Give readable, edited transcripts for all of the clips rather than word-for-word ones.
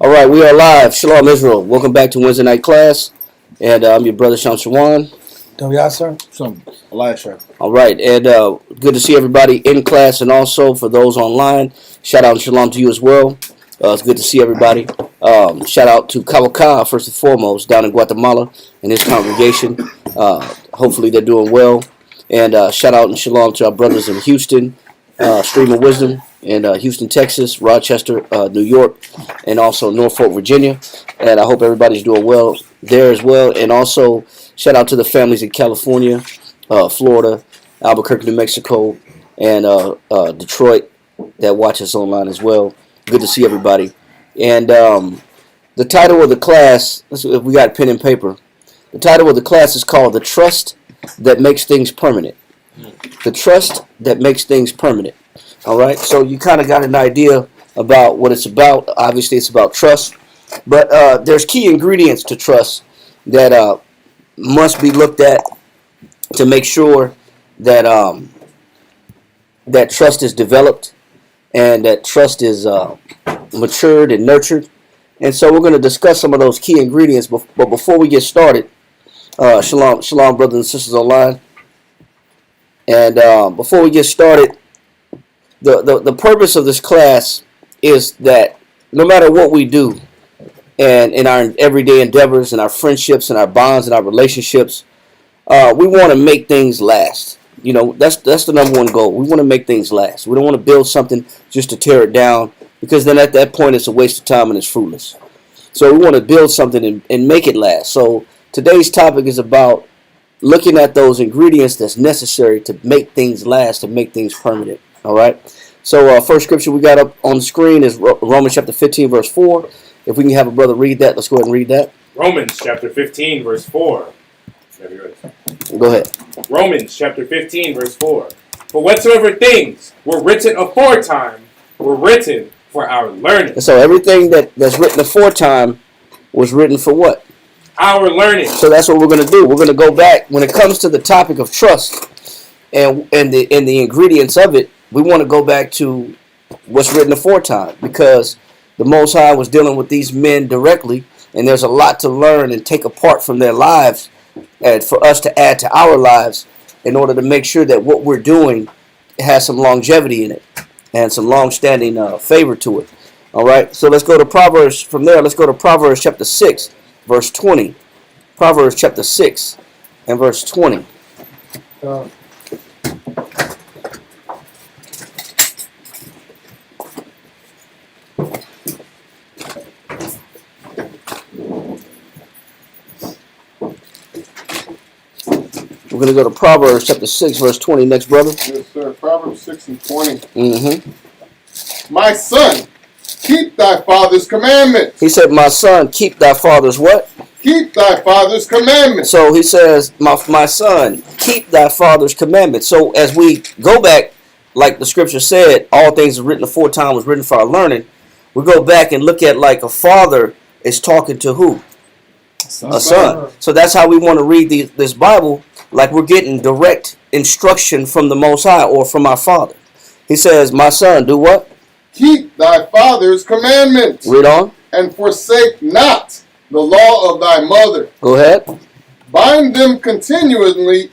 All right, we are live. Shalom, Israel. Welcome back to Wednesday night class, and I'm your brother Sham Shawan. Sir. All right, and good to see everybody in class, and also for those online. Shout out and shalom to you as well. It's good to see everybody. Shout out to Kawaka first and foremost down in Guatemala and his congregation. Hopefully they're doing well. And shout out and shalom to our brothers in Houston, Stream of Wisdom in Houston, Texas, Rochester, New York, and also Norfolk, Virginia. And I hope everybody's doing well there as well. And also shout out to the families in California, Florida, Albuquerque, New Mexico, and Detroit that watch us online as well. Good to see everybody. And the title of the class, if we got pen and paper, the title of the class is called The Trust That Makes Things Permanent. The Trust That Makes Things Permanent. All right, so you kind of got an idea about what it's about. Obviously, it's about trust. But there's key ingredients to trust that must be looked at to make sure that that trust is developed and that trust is matured and nurtured. And so we're going to discuss some of those key ingredients. But before we get started, shalom, brothers and sisters online. And before we get started, the purpose of this class is that no matter what we do, and in our everyday endeavors, and our friendships, and our bonds, and our relationships, we want to make things last. You know, that's the number one goal. We want to make things last. We don't want to build something just to tear it down, because then at that point it's a waste of time and it's fruitless. So we want to build something and make it last. So today's topic is about looking at those ingredients that's necessary to make things last, to make things permanent. All right. So first scripture we got up on the screen is Romans chapter 15, verse 4. If we can have a brother read that, let's go ahead and read that. Romans chapter 15, verse 4. Go ahead. Romans chapter 15, verse 4. For whatsoever things were written aforetime were written for our learning. And so everything that's written aforetime was written for what? Our learning. So that's what we're going to do. We're going to go back when it comes to the topic of trust and the ingredients of it. We want to go back to what's written aforetime, because the Most High was dealing with these men directly, and there's a lot to learn and take apart from their lives, and for us to add to our lives in order to make sure that what we're doing has some longevity in it and some long-standing favor to it. All right, so let's go to Proverbs. From there, let's go to Proverbs chapter 6, verse 20. Proverbs chapter 6 and verse 20. We're going to go to Proverbs chapter 6, verse 20. Next, brother. Yes, sir. Proverbs 6 and 20. Mm-hmm. My son, keep thy father's commandments. He said, my son, keep thy father's what? Keep thy father's commandments. So he says, my son, keep thy father's commandments. So as we go back, like the scripture said, all things written aforetime was written for our learning. We go back and look at like a father is talking to who? A son. So that's how we want to read this Bible, like we're getting direct instruction from the Most High or from our Father. He says, my son, do what? Keep thy father's commandments. Read on. And forsake not the law of thy mother. Go ahead. Bind them continually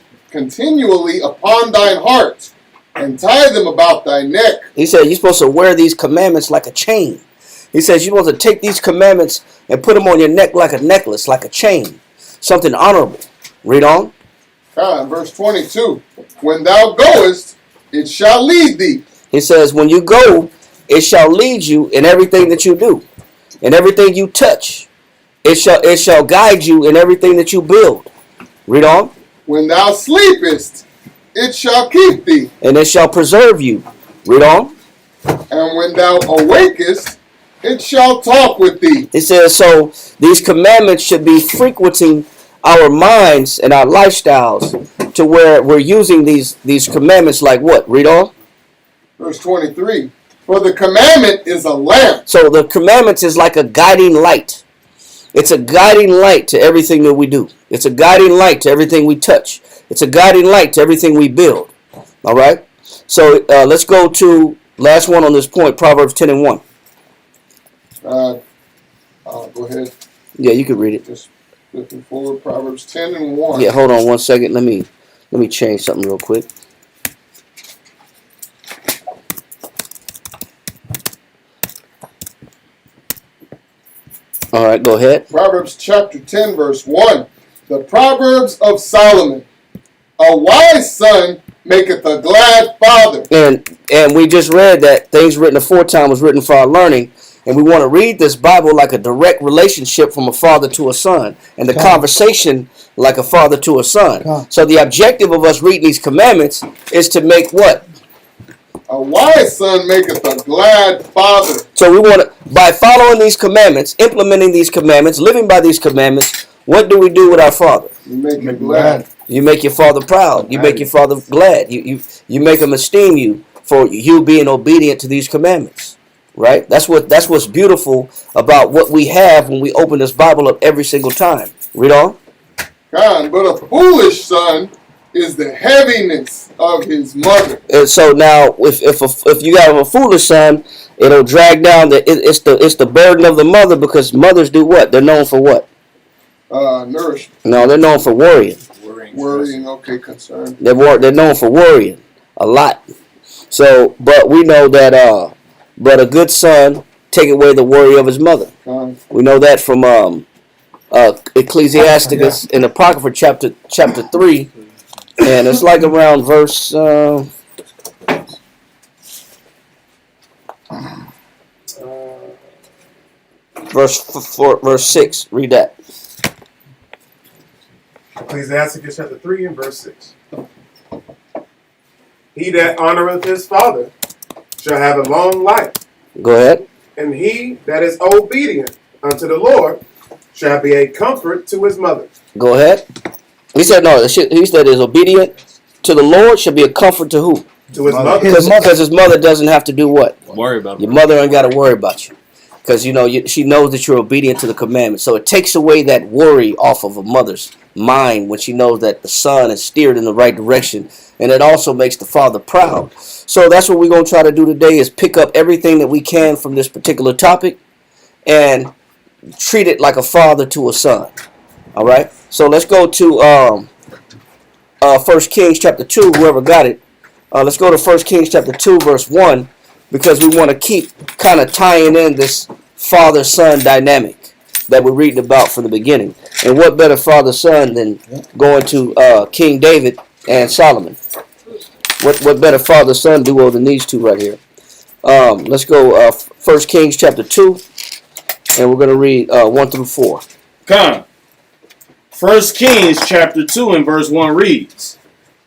upon thine heart, and tie them about thy neck. He said you're supposed to wear these commandments like a chain. He says you're supposed to take these commandments and put them on your neck like a necklace, like a chain. Something honorable. Read on. Verse 22. When thou goest, it shall lead thee. He says when you go, it shall lead you in everything that you do. In everything you touch. It shall guide you in everything that you build. Read on. When thou sleepest, it shall keep thee. And it shall preserve you. Read on. And when thou awakest, it shall talk with thee. It says, so these commandments should be frequenting our minds and our lifestyles to where we're using these commandments like what? Read on. Verse 23. For the commandment is a lamp. So the commandments is like a guiding light. It's a guiding light to everything that we do. It's a guiding light to everything we touch. It's a guiding light to everything we build. All right? So let's go to last one on this point, Proverbs 10 and 1. ahead. Yeah, you can read it. Just flipping forward, Proverbs 10 and 1. Yeah, hold on 1 second. Let me change something real quick. All right, go ahead. Proverbs chapter 10, verse 1. The Proverbs of Solomon. A wise son maketh a glad father. And we just read that things written aforetime was written for our learning. And we want to read this Bible like a direct relationship from a father to a son. And the conversation like a father to a son. So the objective of us reading these commandments is to make what? A wise son maketh a glad father. So we want to, by following these commandments, implementing these commandments, living by these commandments, what do we do with our father? You make him glad. You make your father proud. You make your father glad. You make him esteem you for you being obedient to these commandments. Right? That's what's beautiful about what we have when we open this Bible up every single time. Read on. God, but a foolish son is the heaviness of his mother. And so now, if you have a foolish son, it'll drag down it's the burden of the mother, because mothers do what? They're known for what? Nourishment. No, they're known for worrying. Worrying, okay, concern. They're known for worrying a lot. So, but we know that but a good son take away the worry of his mother. We know that from Ecclesiasticus in Apocrypha chapter 3. And it's like around verse verse 6. Read that. Ecclesiasticus chapter 3 and verse 6. He that honoreth his father shall have a long life. Go ahead. And he that is obedient unto the Lord shall be a comfort to his mother. Go ahead. He said no. He said is obedient to the Lord shall be a comfort to who? To his mother. Because his mother doesn't have to do what? Worry about your mother ain't got to worry about you. Because she knows that you're obedient to the commandments. So it takes away that worry off of a mother's mind when she knows that the son is steered in the right direction. And it also makes the father proud. So that's what we're going to try to do today, is pick up everything that we can from this particular topic and treat it like a father to a son. All right? So let's go to 1 Kings chapter 2, whoever got it. Let's go to 1 Kings chapter 2, verse 1, because we want to keep kind of tying in this father-son dynamic that we're reading about from the beginning. And what better father-son than going to King David and Solomon? What better father-son duo than these two right here? Let's go 1 Kings chapter 2, and we're going to read 1 through 4. Come. 1 Kings chapter 2 and verse 1 reads,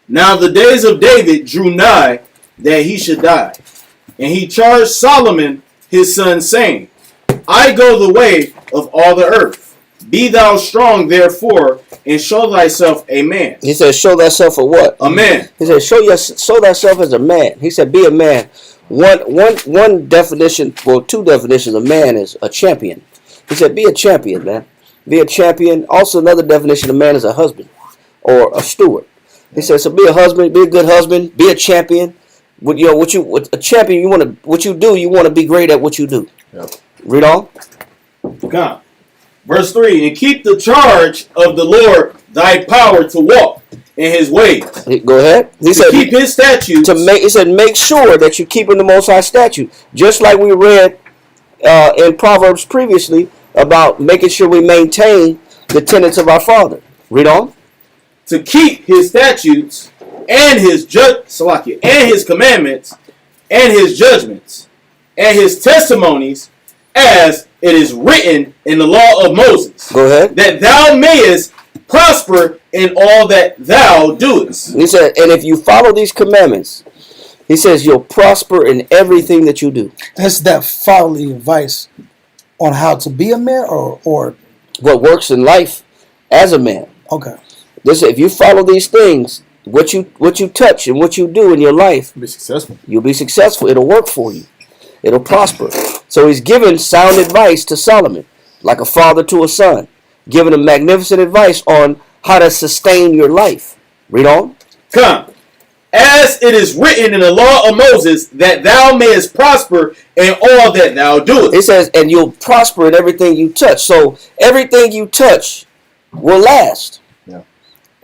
Now the days of David drew nigh that he should die. And he charged Solomon his son, saying, I go the way of all the earth. Be thou strong, therefore, and show thyself a man. He said, show thyself a what? A man. He said, show thyself as a man. He said, be a man. One definition, well, two definitions of man is a champion. He said, be a champion, man. Be a champion. Also, another definition of man is a husband or a steward. He said, so be a husband, be a good husband, be a champion. What a champion, you want to be great at what you do. Yep. Read on. Come. Verse 3, and keep the charge of the Lord thy power to walk in his ways. Go ahead. He said, keep his statutes. He said, make sure that you're keeping the Most High statute. Just like we read in Proverbs previously about making sure we maintain the tenets of our Father. Read on. To keep his statutes and his and his commandments and his judgments and his testimonies, as it is written in the law of Moses. Go ahead. That thou mayest prosper in all that thou doest. He said, and if you follow these commandments, he says you'll prosper in everything that you do. That's that fatherly advice on how to be a man, or what works in life as a man. Okay. Listen, if you follow these things, what you touch and what you do in your life, Be successful. You'll be successful. It'll work for you. It'll prosper. So he's giving sound advice to Solomon, like a father to a son, giving him magnificent advice on how to sustain your life. Read on. Come. as it is written in the law of Moses, that thou mayest prosper in all that thou doest. It says, and you'll prosper in everything you touch. So everything you touch will last. Yeah.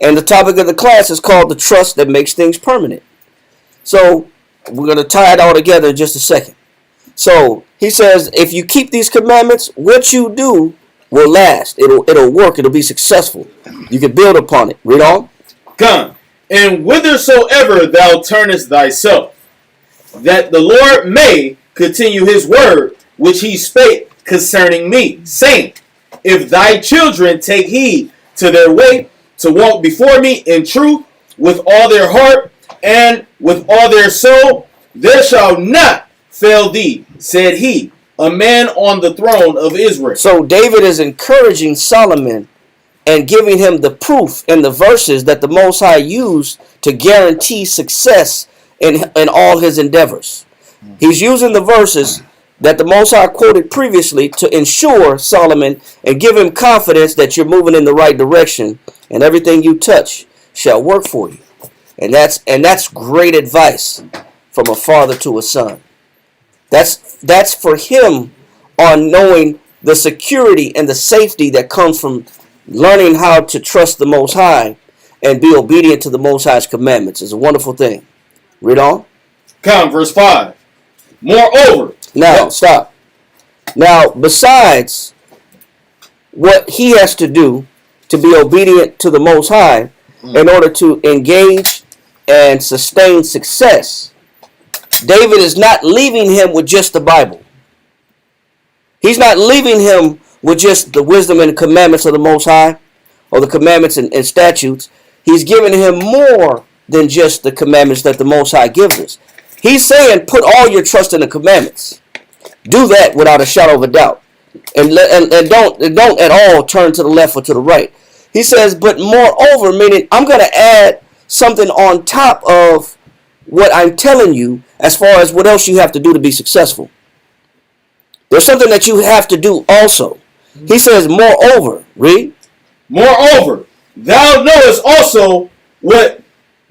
And the topic of the class is called the trust that makes things permanent. So we're going to tie it all together in just a second. So he says, if you keep these commandments, what you do will last. It'll work. It'll be successful. You can build upon it. Read on. Come. And whithersoever thou turnest thyself, that the Lord may continue his word, which he spake concerning me, saying, if thy children take heed to their way, to walk before me in truth, with all their heart, and with all their soul, there shall not fail thee, said he, a man on the throne of Israel. So David is encouraging Solomon and giving him the proof in the verses that the Most High used to guarantee success in all his endeavors. He's using the verses that the Most High quoted previously to ensure Solomon and give him confidence that you're moving in the right direction and everything you touch shall work for you. And that's great advice from a father to a son. That's for him on knowing the security and the safety that comes from learning how to trust the Most High and be obedient to the Most High's commandments. Is a wonderful thing. Read on. Come, verse 5. Moreover. Now, stop. Now, besides what he has to do to be obedient to the Most High in order to engage and sustain success, David is not leaving him with just the Bible. He's not leaving him with just the wisdom and commandments of the Most High or the commandments and statutes. He's giving him more than just the commandments that the Most High gives us. He's saying put all your trust in the commandments. Do that without a shadow of a doubt. And don't at all turn to the left or to the right. He says, but moreover, meaning I'm going to add something on top of what I'm telling you as far as what else you have to do to be successful. There's something that you have to do also. He says, moreover, read. Moreover, thou knowest also what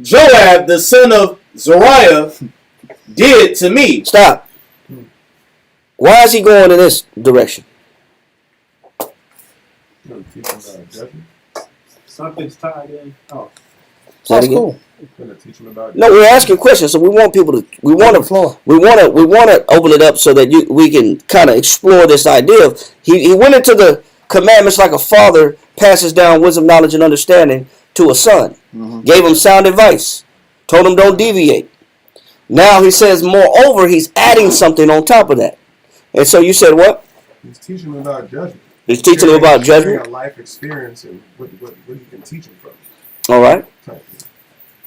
Joab, the son of Zeruiah, did to me. Stop. Why is he going in this direction? Something's tied in. Oh, That's cool. No, we're asking questions, so we want people to. We want to open it up so that we can kind of explore this idea. He went into the commandments like a father passes down wisdom, knowledge, and understanding to a son. Gave him sound advice. Told him don't deviate. Now he says, moreover, he's adding something on top of that. And so you said what? He's teaching him about judgment. He's teaching him about judgment. A life experience and what you can teach him from. All right.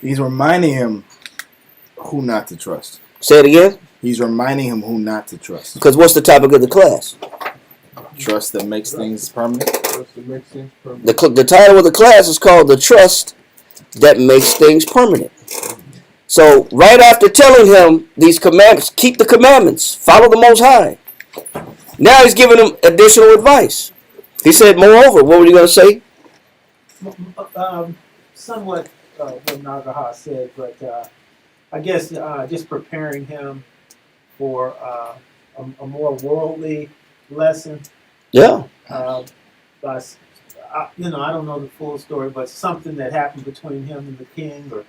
He's reminding him who not to trust. Say it again. He's reminding him who not to trust. Because what's the topic of the class? Trust that makes things permanent. Trust that makes things permanent. The title of the class is called The Trust That Makes Things Permanent. So right after telling him these commandments, keep the commandments, follow the Most High. Now he's giving him additional advice. He said, moreover, what were you going to say? somewhat what Nagaha said, but I guess just preparing him for a more worldly lesson. Yeah. But I don't know the full story, but something that happened between him and the king, or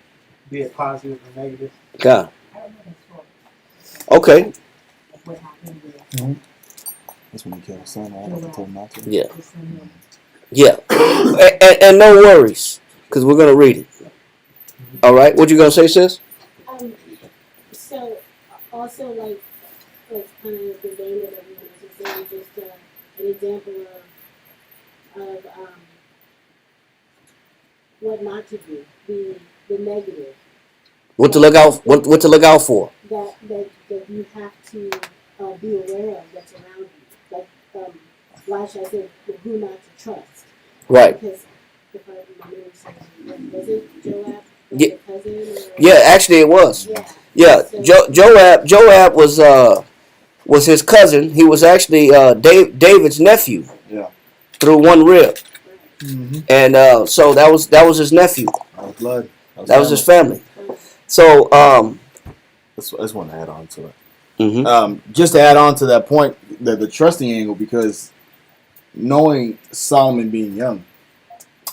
be it positive or negative. Yeah. I don't know the story. Okay. What happened with That's when he killed his son, right? I told him not to. Yeah. the son. Yeah. And no worries, because we're going to read it. All right. What you going to say, sis? So also like kind of the vein that everyone was just saying, just an example of what not to do, the negative. What to look out? What to look out for? That you have to be aware of that's around you. Like Lash, I said, who not to trust. Right. Because if I remember saying, was it Joab? Yeah. Your cousin? Or, Yeah. Actually, it was. Yeah. Yeah. So, Joab was his cousin. He was actually David's nephew. Yeah. Through one rib. Mm-hmm. And so that was his nephew. Out of blood. That was his family. So, I just want to add on to it. mhm. Just to add on to that point, the trusting angle, because knowing Solomon being young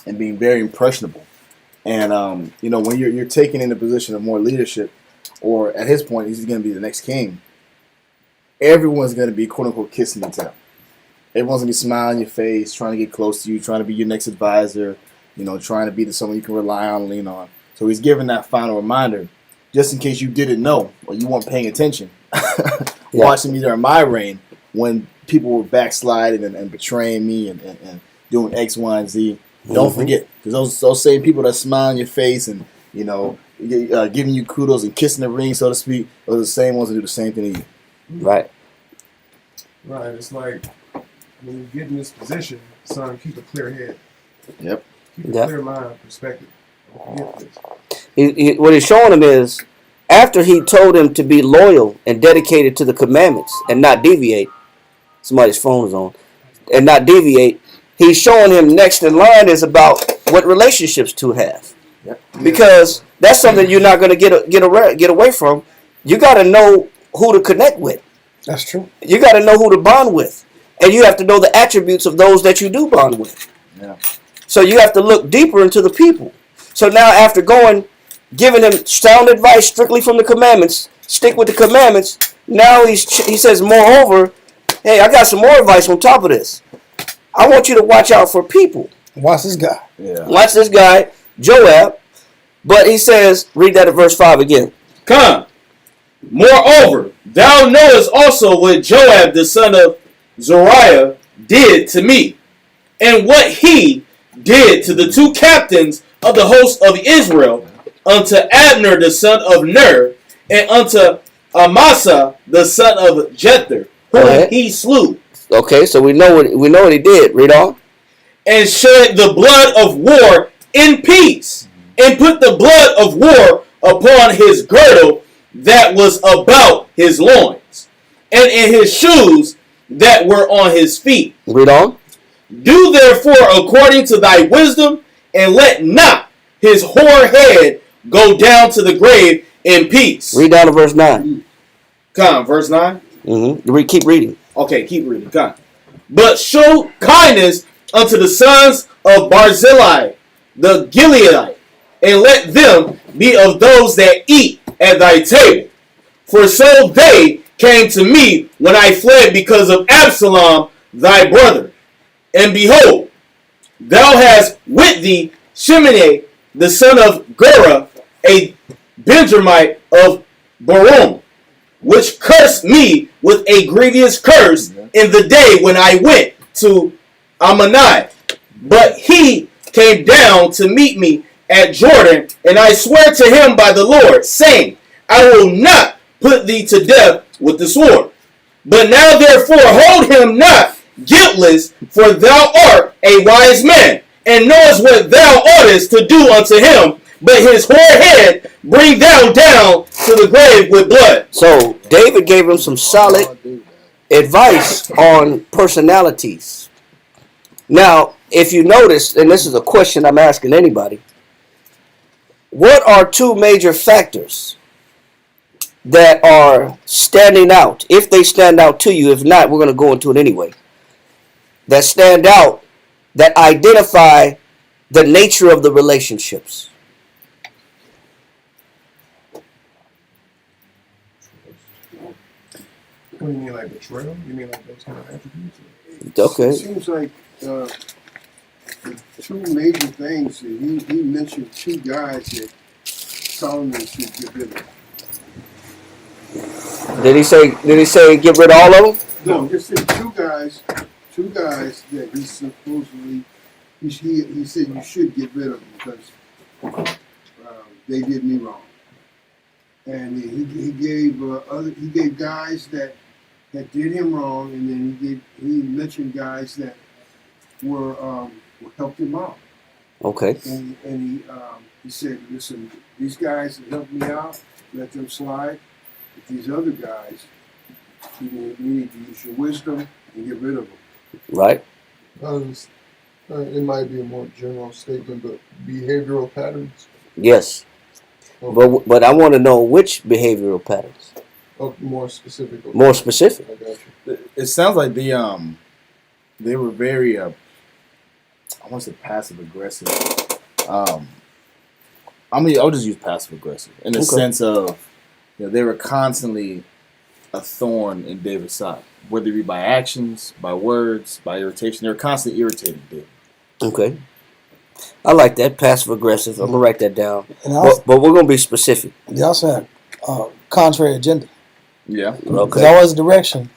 and being very impressionable, and when you're taken in a position of more leadership, or at his point, he's going to be the next king. Everyone's going to be quote unquote kissing the tail. Everyone's going to be smiling in your face, trying to get close to you, trying to be your next advisor. Trying to be someone you can rely on, lean on. So he's giving that final reminder, just in case you didn't know or you weren't paying attention. Watching me during my reign, when people were backsliding and betraying me and doing X, Y, and Z. Don't forget, because those same people that smile in your face and giving you kudos and kissing the ring, so to speak, those are the same ones that do the same thing to you. Right. Right. It's like when you get in this position, son, keep a clear head. Yep. Keep a clear mind, perspective. Don't forget this. What he's showing him is, after he told him to be loyal and dedicated to the commandments and not deviate, somebody's phone is on, and not deviate, he's showing him next in line is about what relationships to have. Yep. Because that's something you're not going to get away from. You got to know who to connect with. That's true. You got to know who to bond with. And you have to know the attributes of those that you do bond with. Yeah. So you have to look deeper into the people. So now after giving him sound advice strictly from the commandments, stick with the commandments, now he says, moreover, hey, I got some more advice on top of this. I want you to watch out for people. Watch this guy. Yeah. Watch this guy, Joab. But he says, read that at verse 5 again. Come. Moreover, thou knowest also what Joab the son of Zeruiah did to me, and what he did to the two captains of the host of Israel, unto Abner the son of Ner, and unto Amasa the son of Jether, whom he slew. Okay, so we know what he did. Read on. And shed the blood of war in peace, and put the blood of war upon his girdle that was about his loins, and in his shoes that were on his feet. Read on. Do therefore according to thy wisdom, and let not his hoar head go down to the grave in peace. Read down to verse 9. Come, verse 9. Keep reading. Okay, keep reading. Come. But show kindness unto the sons of Barzillai, the Gileadite, and let them be of those that eat at thy table. For so they came to me when I fled because of Absalom thy brother. And behold, thou hast with thee Shimei the son of Gera, a Benjamite of Barum, which cursed me with a grievous curse in the day when I went to Ammonai. But he came down to meet me at Jordan, and I swear to him by the Lord, saying, I will not put thee to death with the sword. But now therefore hold him not guiltless, for thou art a wise man, and knowest what thou oughtest to do unto him, but his hoar head bring thou down to the grave with blood. So David gave him some solid advice on personalities. Now, if you notice, and this is a question I'm asking anybody, what are two major factors that are standing out? If they stand out to you, if not, we're going to go into it anyway. That stand out, that identify the nature of the relationships. What do you mean, like betrayal? You mean like those kind of attributes? Okay. It seems like two major things. He mentioned two guys that Solomon should get rid of. Did he say get rid of all of them? No, just said two guys that he supposedly he said you should get rid of them because they did me wrong. And he gave guys that did him wrong, and then he mentioned guys that were helped him out. Okay. And he said, listen, these guys that helped me out, let them slide. But these other guys, you need to use your wisdom and get rid of them. Right. It might be a more general statement, but behavioral patterns. Yes. But I want to know which behavioral patterns. Oh, more specific. Okay. More specific. I got you. It sounds like they were very I want to say passive aggressive. I'll just use passive aggressive in the sense of they were constantly a thorn in David's side, whether it be by actions, by words, by irritation. They were constantly irritating David. Okay. I like that, passive aggressive. I'm gonna write that down. And also, But we're gonna be specific. they also had contrary agenda. Yeah. There's Okay. always a direction.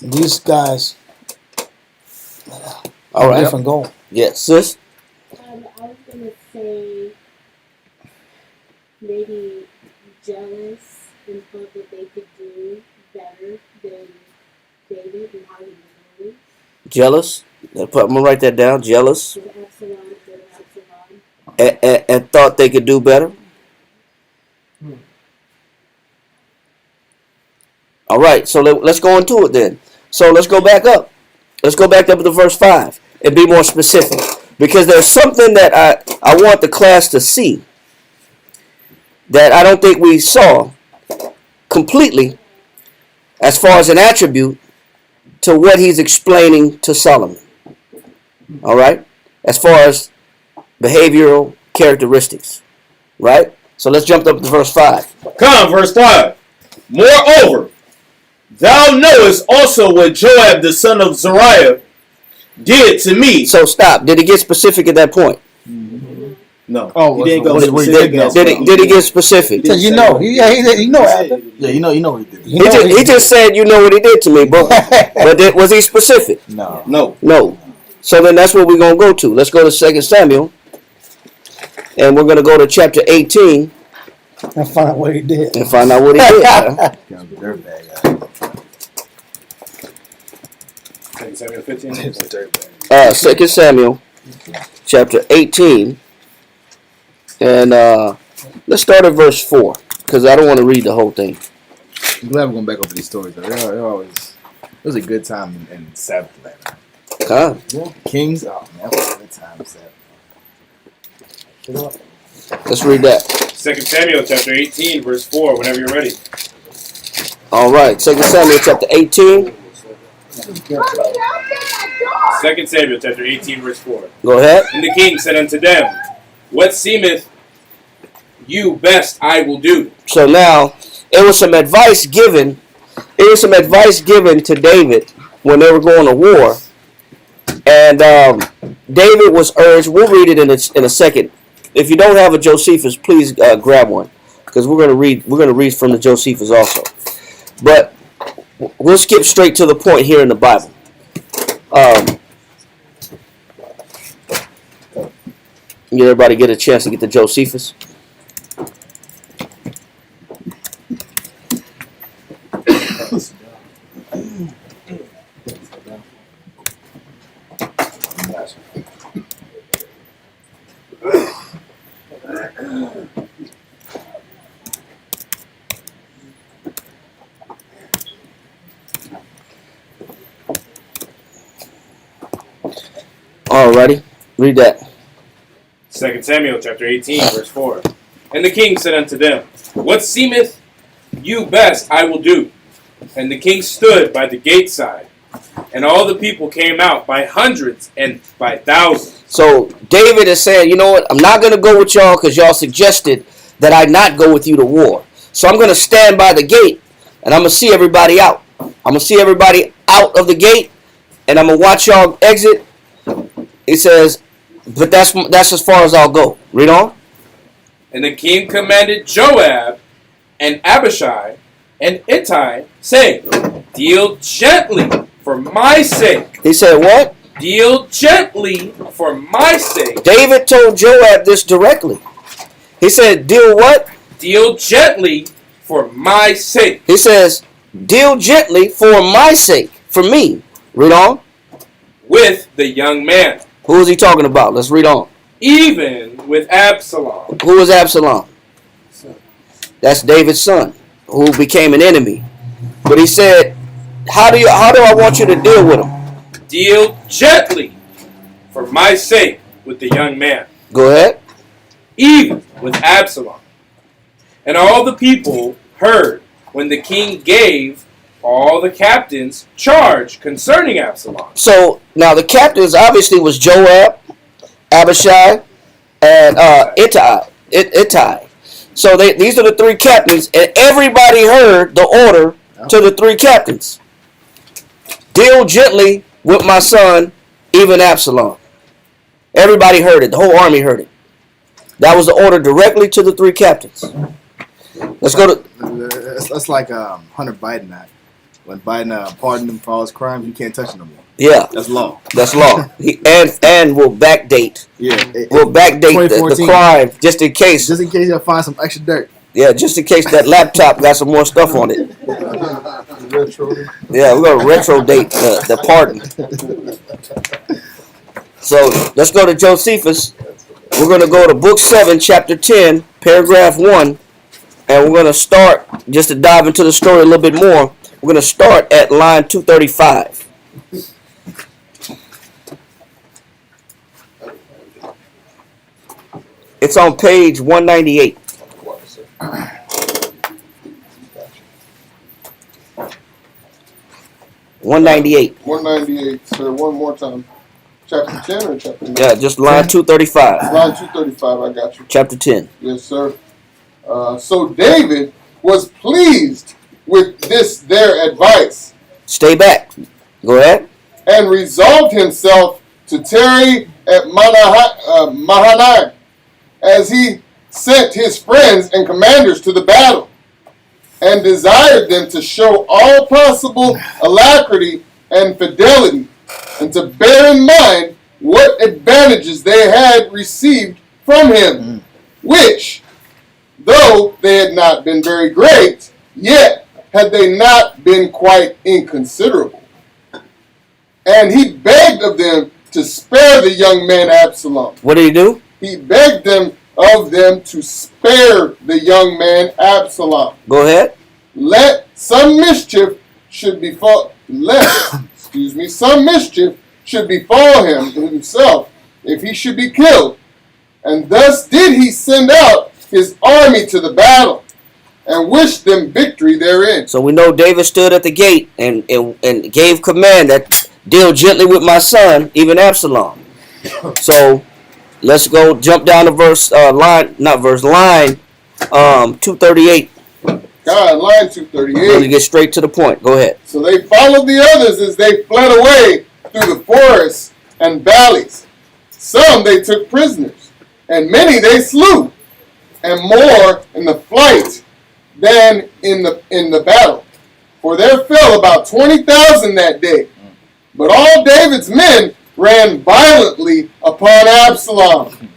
These guys All have a right. different goal. Yeah, sis. I was gonna say maybe jealous and thought that they could do better than David and how he was ruling. Jealous. I'm gonna write that down. Jealous. With Absalom, good Absalom. And thought they could do better. All right, so let's go into it then. So let's go back up. Let's go back up to verse 5 and be more specific. Because there's something that I want the class to see that I don't think we saw completely as far as an attribute to what he's explaining to Solomon. All right? As far as behavioral characteristics. Right? So let's jump up to verse 5. Come, verse 5. Moreover, thou knowest also what Joab the son of Zeruiah did to me. So stop. Did he get specific at that point? No. Oh, he didn't go what he specific. did. Did he get specific? So you know, he know after. Yeah, you know what he did. He just said, you know what he did to me, bro. But was he specific? No. No. So then that's what we're going to go to. Let's go to 2 Samuel. And we're going to go to chapter 18. And find out what he did. And find out what he did. Huh? Samuel 15. 2 Samuel, chapter 18. And let's start at verse 4. Because I don't want to read the whole thing. I'm glad we're going back over these stories. Though. They're always, it was a good time in Sabbath land. Huh? Kings, oh man, that was a good time in Sabbath. Let's read that. 2 Samuel chapter 18, verse 4, whenever you're ready. All right. 2 Samuel, chapter 18. 2 Samuel chapter 18, verse 4. Go ahead. And the king said unto them, what seemeth you best I will do. So now, it was some advice given. It was some advice given to David when they were going to war. And David was urged. We'll read it in a second. If you don't have a Josephus, please grab one, because we're going to read. We're going to read from the Josephus also. But we'll skip straight to the point here in the Bible. Get everybody get a chance to get the Josephus. Alrighty, read that. 2 Samuel chapter 18, verse 4. And the king said unto them, what seemeth you best I will do. And the king stood by the gate side, and all the people came out by hundreds and by thousands. So David is saying, you know what, I'm not going to go with y'all because y'all suggested that I not go with you to war. So I'm going to stand by the gate, and I'm going to see everybody out. I'm going to see everybody out of the gate, and I'm going to watch y'all exit. It says, but that's as far as I'll go. Read on. And the king commanded Joab and Abishai and Ittai, saying, deal gently for my sake. He said what? Deal gently for my sake. David told Joab this directly. He said, deal what? Deal gently for my sake. He says, deal gently for my sake. For me. Read on. With the young man. Who is he talking about? Let's read on. Even with Absalom. Who was Absalom? That's David's son, who became an enemy. But he said, how do I want you to deal with him? Deal gently for my sake with the young man. Go ahead. Even with Absalom. And all the people heard when the king gave all the captains charge concerning Absalom. So now the captains obviously was Joab, Abishai, and Ittai. So these are the three captains, and everybody heard the order to the three captains. Deal gently with my son, even Absalom. Everybody heard it. The whole army heard it. That was the order directly to the three captains. Let's go to... That's like Hunter Biden Act. When Biden pardoned him for all his crimes, you can't touch him no more. Yeah. That's law. That's law. And will backdate. Yeah. Will backdate the crime just in case. Just in case you'll find some extra dirt. Yeah, just in case that laptop got some more stuff on it. Retro. Yeah, we're going to retro date the pardon. So let's go to Josephus. We're going to go to book 7, chapter 10, paragraph 1. And we're going to start, just to dive into the story a little bit more, we're going to start at line 235. It's on page 198. One 198, sir. One more time. Chapter 10 or chapter 9? Yeah, just line 235. Line 235, I got you. Chapter 10. Yes, sir. So David was pleased with this their advice Stay back. Go ahead. and resolved himself to tarry at Mahanaim as he sent his friends and commanders to the battle and desired them to show all possible alacrity and fidelity and to bear in mind what advantages they had received from him, which, though they had not been very great, yet had they not been quite inconsiderable. And he begged of them to spare the young man Absalom. What did he do? He begged of them to spare the young man Absalom. Go ahead. Let some mischief should befall some mischief should befall him himself if he should be killed. And thus did he send out his army to the battle and wished them victory therein. So we know David stood at the gate and gave command that deal gently with my son, even Absalom. So let's go jump down to line 238. God, line 238. Really get straight to the point. Go ahead. So they followed the others as they fled away through the forests and valleys. Some they took prisoners, and many they slew, and more in the flight than in the battle. For there fell about 20,000 that day. But all David's men ran violently upon Absalom,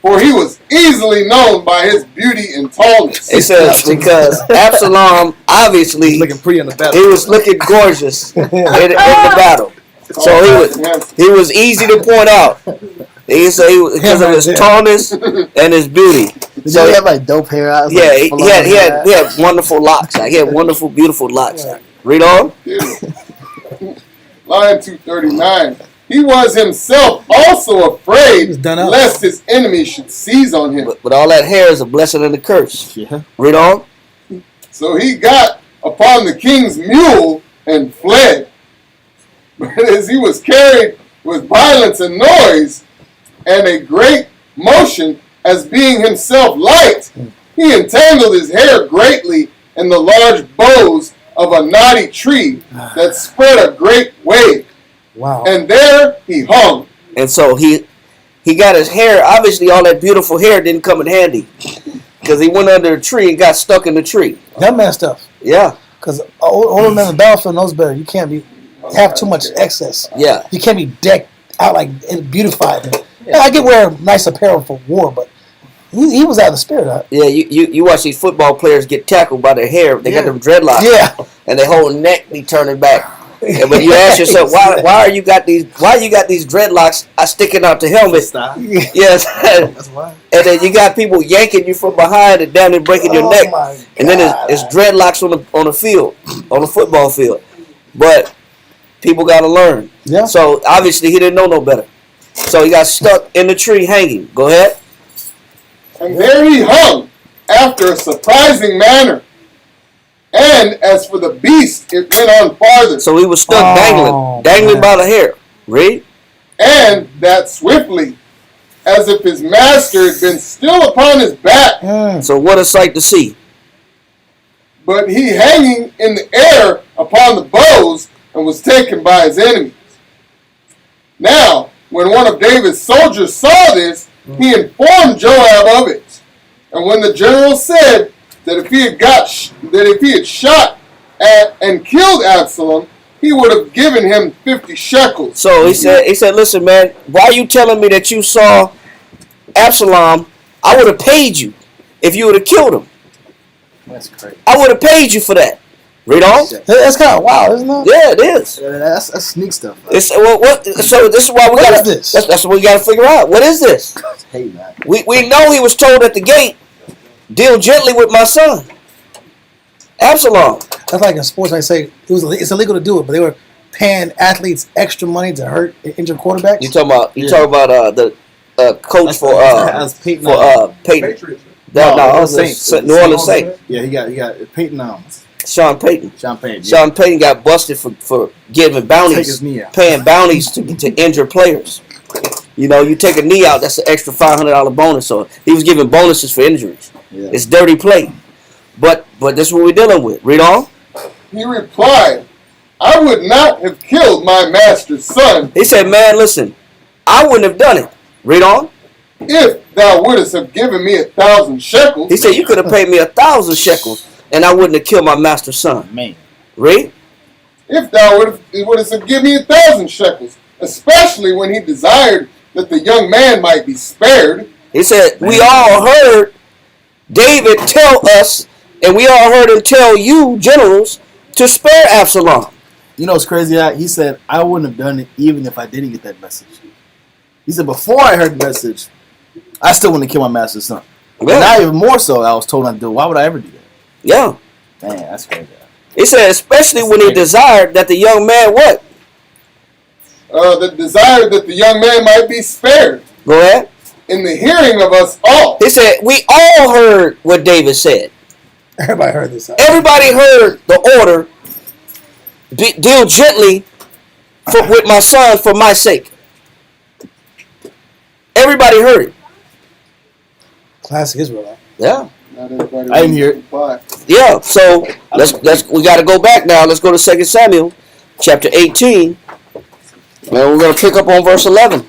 for he was easily known by his beauty and tallness. It says because Absalom obviously Looking pretty on the battle. he was looking gorgeous in the battle. So he was easy to point out. He said because of his tallness and his beauty. So he had like dope hair out. Yeah, he had wonderful locks. He had wonderful, beautiful locks. Read on. Line 239. He was himself also afraid lest his enemies should seize on him. But all that hair is a blessing and a curse. Yeah. Read on. So he got upon the king's mule and fled. But as he was carried with violence and noise and a great motion, as being himself light, he entangled his hair greatly in the large boughs of a knotty tree that spread a great wave. Wow. And there he hung. And so he got his hair. Obviously, all that beautiful hair didn't come in handy because he went under a tree and got stuck in the tree. That man stuff. Yeah. Because older men in the battlefield knows better. You can't have too much excess. Yeah. You can't be decked out like and beautified. Yeah, I get wearing nice apparel for war, but he was out of the spirit. Huh? Yeah, you watch these football players get tackled by their hair. They got them dreadlocks. Yeah. And their whole neck be turning back. And when you ask yourself why you got these dreadlocks sticking out the helmet? Yes. That's why. And then you got people yanking you from behind and down and breaking your neck. And then it's dreadlocks on the field, on the football field. But people got to learn. Yeah. So obviously he didn't know no better. So he got stuck in the tree hanging. Go ahead. And there he hung after a surprising manner. And as for the beast, it went on farther. So he was stuck dangling by the hair. Read. And that swiftly, as if his master had been still upon his back. So what a sight to see. But he hanging in the air upon the bows and was taken by his enemies. Now, when one of David's soldiers saw this, he informed Joab of it. And when the general said that if he had shot at and killed Absalom, he would have given him 50 shekels. So he said, listen, man, why are you telling me that you saw Absalom? I would have paid you if you would have killed him. That's crazy. I would have paid you for that. Read on. That's kind of wild, isn't it? Yeah, it is. That's sneak stuff. It's, so this is why we got this. That's what we got to figure out. What is this? Hey, man. We know he was told at the gate, deal gently with my son, Absalom. That's like in sports. I say it's illegal to do it, but they were paying athletes extra money to hurt injured quarterbacks. You talking about the coach for Peyton. Patriots. No, Saints. New Orleans Saints. Yeah, he got Peyton. Sean Payton. Yeah. Sean Payton got busted for giving bounties, Take his knee out. paying bounties to injure players. You know, you take a knee out, that's an extra $500 bonus. So he was giving bonuses for injuries. Yeah. It's dirty play. But this is what we're dealing with. Read on. He replied, I would not have killed my master's son. He said, man, listen, I wouldn't have done it. Read on. If thou wouldst have given me 1,000 shekels. He said, you could have paid me 1,000 shekels and I wouldn't have killed my master's son. Man. Read. If thou wouldst have given me 1,000 shekels, especially when he desired that the young man might be spared. He said, we all heard David tell us, and we all heard him tell you, generals, to spare Absalom. You know what's crazy? He said, I wouldn't have done it even if I didn't get that message. He said, before I heard the message, I still wouldn't kill my master's son. Yeah. And now even more so, I was told not to do it. Why would I ever do that? Yeah. Man, that's crazy. He said, especially when he desired that the young man what? That desired that the young man might be spared. Go ahead. In the hearing of us all. He said, we all heard what David said. Everybody heard this. Everybody heard the order, deal gently with my son for my sake. Everybody heard it. Classic Israelite. Yeah. Not everybody I didn't hear it. Yeah, so we got to go back now. Let's go to 2 Samuel chapter 18. And we're going to pick up on verse 11.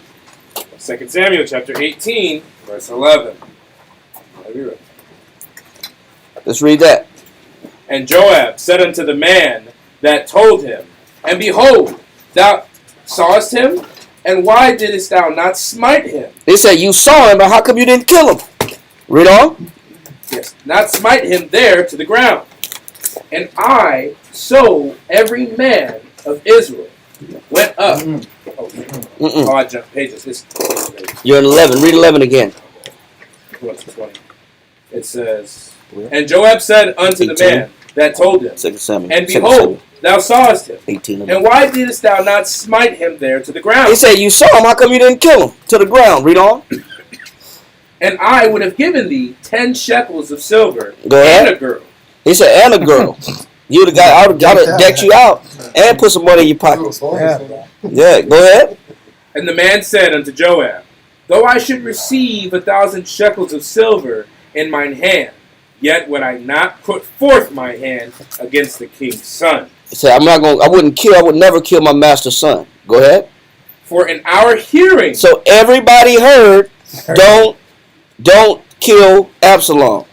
2 Samuel chapter 18, verse 11. Let's read that. And Joab said unto the man that told him, and behold, thou sawest him, and why didst thou not smite him? He said, you saw him, but how come you didn't kill him? Read on. Yes, not smite him there to the ground. And I, so every man of Israel went up. Oh, I jumped pages. You're in 11. Read 11 again. What's 20? It says, and Joab said unto 18. the man that told him, 2 Samuel. and behold, thou sawest him. 18. And why didst thou not smite him there to the ground? He said, you saw him, how come you didn't kill him? To the ground. Read on. And I would have given thee 10 shekels of silver Go ahead. and a girl. He said, and a girl. You'd have I would have decked you out and put some money in your pocket. Yeah, go ahead. And the man said unto Joab, though I should receive 1,000 shekels of silver in mine hand, yet would I not put forth my hand against the king's son. He said, I would never kill my master's son. Go ahead. For in our hearing. So everybody heard, don't kill Absalom.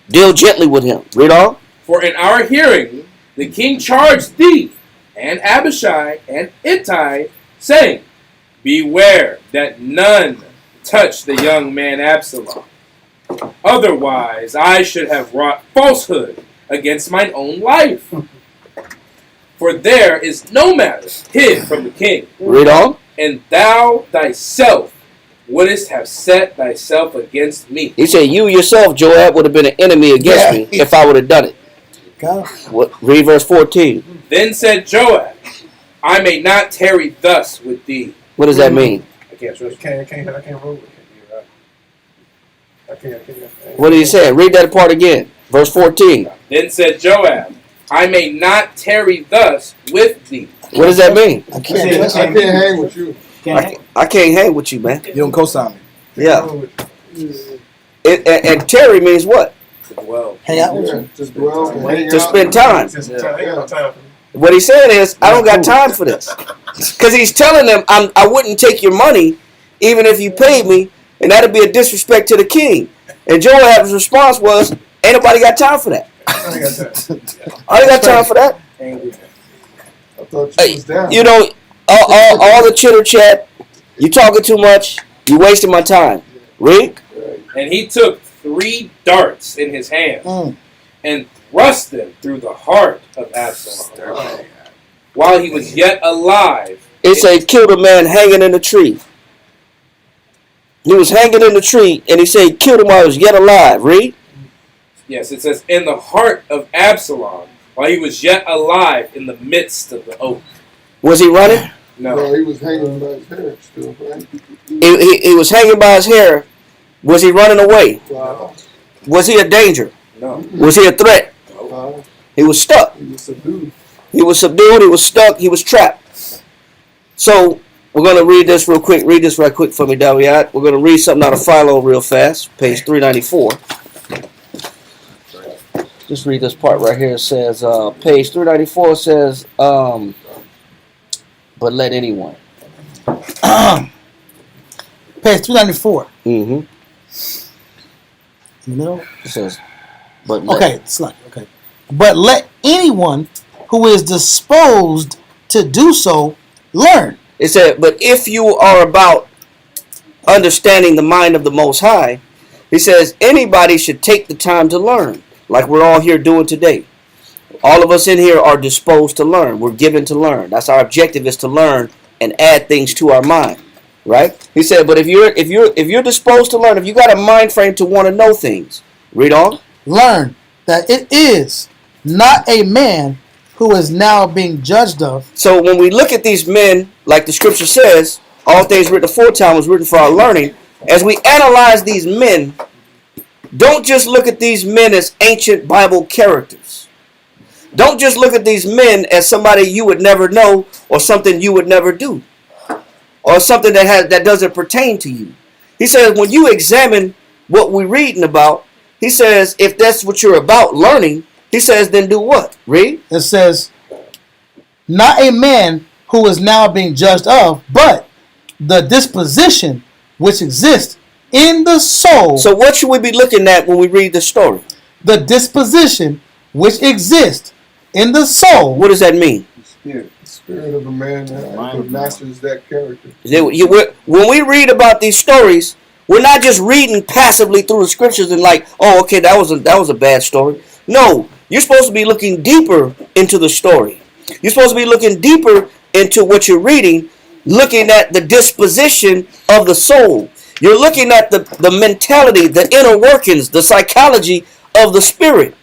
Deal gently with him. Read on. For in our hearing, the king charged thee, and Abishai, and Ittai, saying, beware that none touch the young man Absalom. Otherwise, I should have wrought falsehood against mine own life. For there is no matter hid from the king. Read on. And thou thyself wouldest have set thyself against me. He said, you yourself, Joab, would have been an enemy against me if I would have done it. Read verse 14. Then said Joab, I may not tarry thus with thee. What does that mean? I can't trust you. I can't roll with it. I can't. What did he say? Read that part again. Verse 14. Then said Joab, I may not tarry thus with thee. What does that mean? I I can't. can't hang with you. I can't hang with you, man. You don't co-sign me. Yeah. And Terry means what? Well, Hang out with Yeah, you. just dwell and hang To out. spend time. Ain't got time for me. What he's saying is, I don't got time for this. Because he's telling them, I wouldn't take your money even if you paid me, and that'd be a disrespect to the king. And Joab's response was, ain't nobody got time for that. I ain't got time. I ain't got time for that. I thought you was down. You know, all the chitter chat, you talking too much, you wasting my time. Read. and he took 3 darts in his hand and thrust them through the heart of Absalom while he was yet alive. It said killed a man hanging in a tree. He was hanging in the tree, and he said he killed him while he was yet alive. Read. Yes, it says, in the heart of Absalom, while he was yet alive in the midst of the oak. Was he running? No. He was hanging by his hair still, right? He was hanging by his hair. Was he running away? Wow. Was he a danger? No. Was he a threat? Wow. He was stuck. He was subdued. He was subdued. He was stuck. He was trapped. So we're going to read this real quick. Read this right quick for me, Dawiyat. We're going to read something out of Philo real fast. Page 394. Just read this part right here. It says, page 394 says, but let anyone. Page 294. Mm-hmm. Middle. It says, but let. Okay, slightly. Okay. But let anyone who is disposed to do so learn. It said, but if you are about understanding the mind of the Most High, he says anybody should take the time to learn, like we're all here doing today. All of us in here are disposed to learn. We're given to learn. That's our objective, is to learn and add things to our mind, right? He said, but if you're disposed to learn, if you got a mind frame to want to know things, read on. Learn that it is not a man who is now being judged of. So when we look at these men, like the scripture says, all things written aforetime was written for our learning. As we analyze these men, don't just look at these men as ancient Bible characters. Don't just look at these men as somebody you would never know, or something you would never do, or something that doesn't pertain to you. He says when you examine what we're reading about, he says if that's what you're about, learning, he says then do what? Read. It says, not a man who is now being judged of, but the disposition which exists in the soul. So what should we be looking at when we read the story? The disposition which exists in the soul. What does that mean? The spirit of a man that masters that character. When we read about these stories, we're not just reading passively through the scriptures and like, oh, okay, that was a bad story. No, you're supposed to be looking deeper into the story. You're supposed to be looking deeper into what you're reading, looking at the disposition of the soul. You're looking at the mentality, the inner workings, the psychology of the spirit.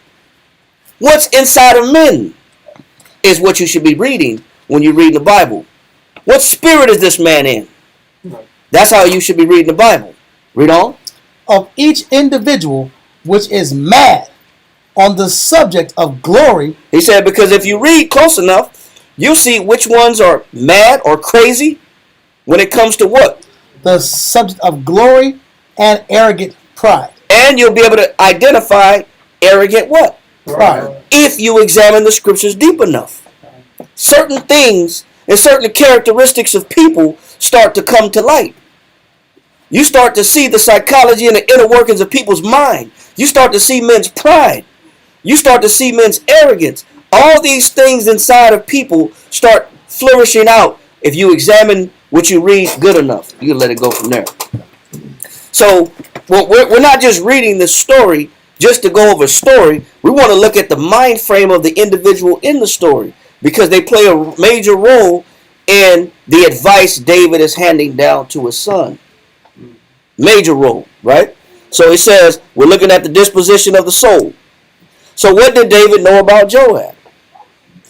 What's inside of men is what you should be reading when you read the Bible. What spirit is this man in? That's how you should be reading the Bible. Read on. Of each individual which is mad on the subject of glory. He said, because if you read close enough, you see which ones are mad or crazy when it comes to what? The subject of glory and arrogant pride. And you'll be able to identify arrogant what? Pride. If you examine the scriptures deep enough. Certain things and certain characteristics of people start to come to light. You start to see the psychology and the inner workings of people's mind. You start to see men's pride. You start to see men's arrogance. All these things inside of people start flourishing out if you examine what you read good enough. You can let it go from there. So we're not just reading the story just to go over a story. We want to look at the mind frame of the individual in the story, because they play a major role in the advice David is handing down to his son. Major role, right? So he says, we're looking at the disposition of the soul. So what did David know about Joab?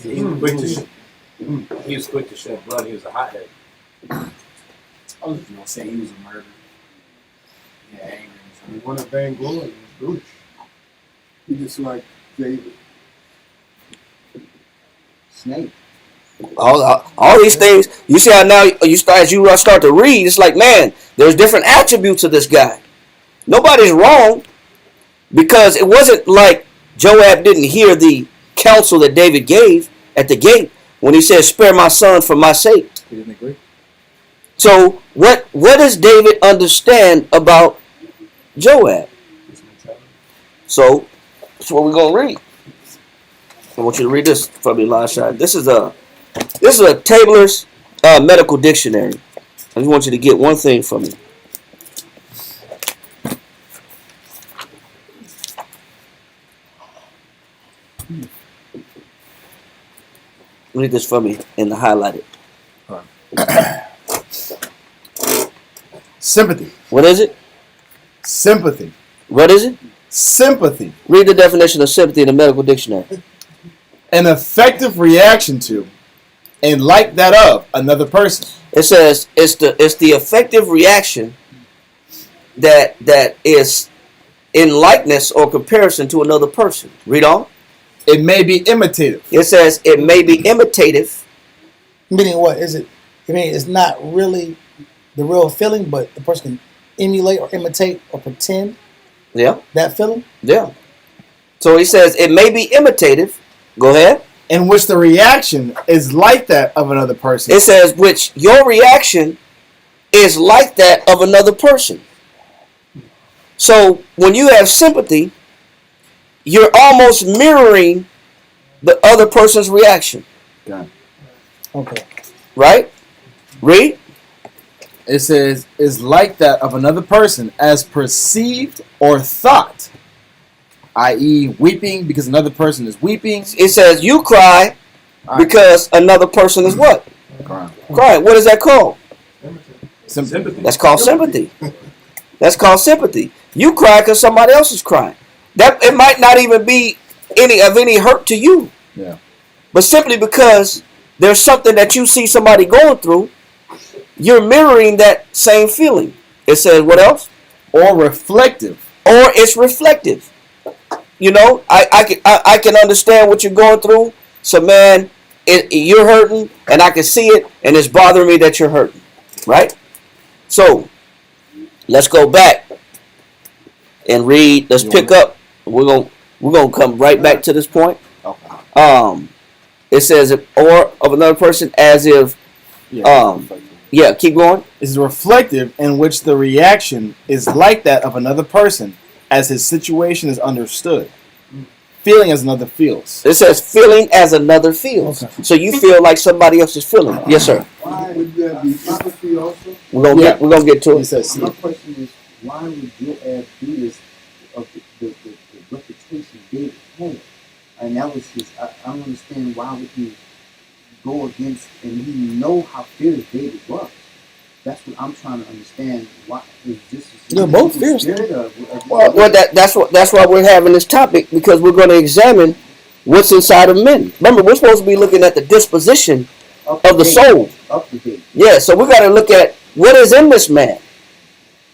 He was quick to shed blood. He was a hothead. I was going to say he was a murderer. Yeah, angry. He wanted vainglory. He was foolish. He just like David. Snake. All these things, you see how now as you start to read, it's like, man, there's different attributes of this guy. Nobody's wrong, because it wasn't like Joab didn't hear the counsel that David gave at the gate when he said, spare my son for my sake. He didn't agree. So what does David understand about Joab? So that's what we're going to read. I want you to read this for me, Elisha. This is a Taylor's medical dictionary. I just want you to get one thing from me. Read this for me and highlight it. Sympathy. What is it? Sympathy. What is it? Sympathy. Read the definition of sympathy in the medical dictionary. An effective reaction to, and like that of, another person. It says it's the effective reaction that is in likeness or comparison to another person. Read on. It may be imitative. It says it may be imitative. Meaning what is it? I mean, it's not really the real feeling, but the person can emulate or imitate or pretend Yeah. that feeling. Yeah. So he says it may be imitative. Go ahead. In which the reaction is like that of another person. It says which your reaction is like that of another person. So when you have sympathy, you're almost mirroring the other person's reaction. Okay. Right? Read. It says, is like that of another person as perceived or thought. I.e. weeping because another person is weeping. It says you cry because another person is what? Crying. What is that called? Sympathy. That's called sympathy. That's called sympathy. You cry because somebody else is crying. That it might not even be any hurt to you. Yeah. But simply because there's something that you see somebody going through, you're mirroring that same feeling. It says what else? Or reflective. Or it's reflective. You know, I can understand what you're going through. So man, you're hurting, and I can see it, and it's bothering me that you're hurting. Right? So let's go back and read. Let's pick up. We're gonna come right back to this point. It says or of another person as if yeah, keep going. Is reflective in which the reaction is like that of another person as his situation is understood. Feeling as another feels. It says feeling as another feels. Okay. So you feel like somebody else is feeling. Yes, sir. Why would that be empathy also? We're gonna get to He it. says, My question is, why would Joab do this of the reputation David had? And that was his, I don't understand why would he go against, and he know how fierce David was. That's what I'm trying to understand. Why is this? They're both fierce. Well, that's why we're having this topic, because we're going to examine what's inside of men. Remember, we're supposed to be looking at the disposition of the soul. Up to date. Yeah, so we got to look at what is in this man,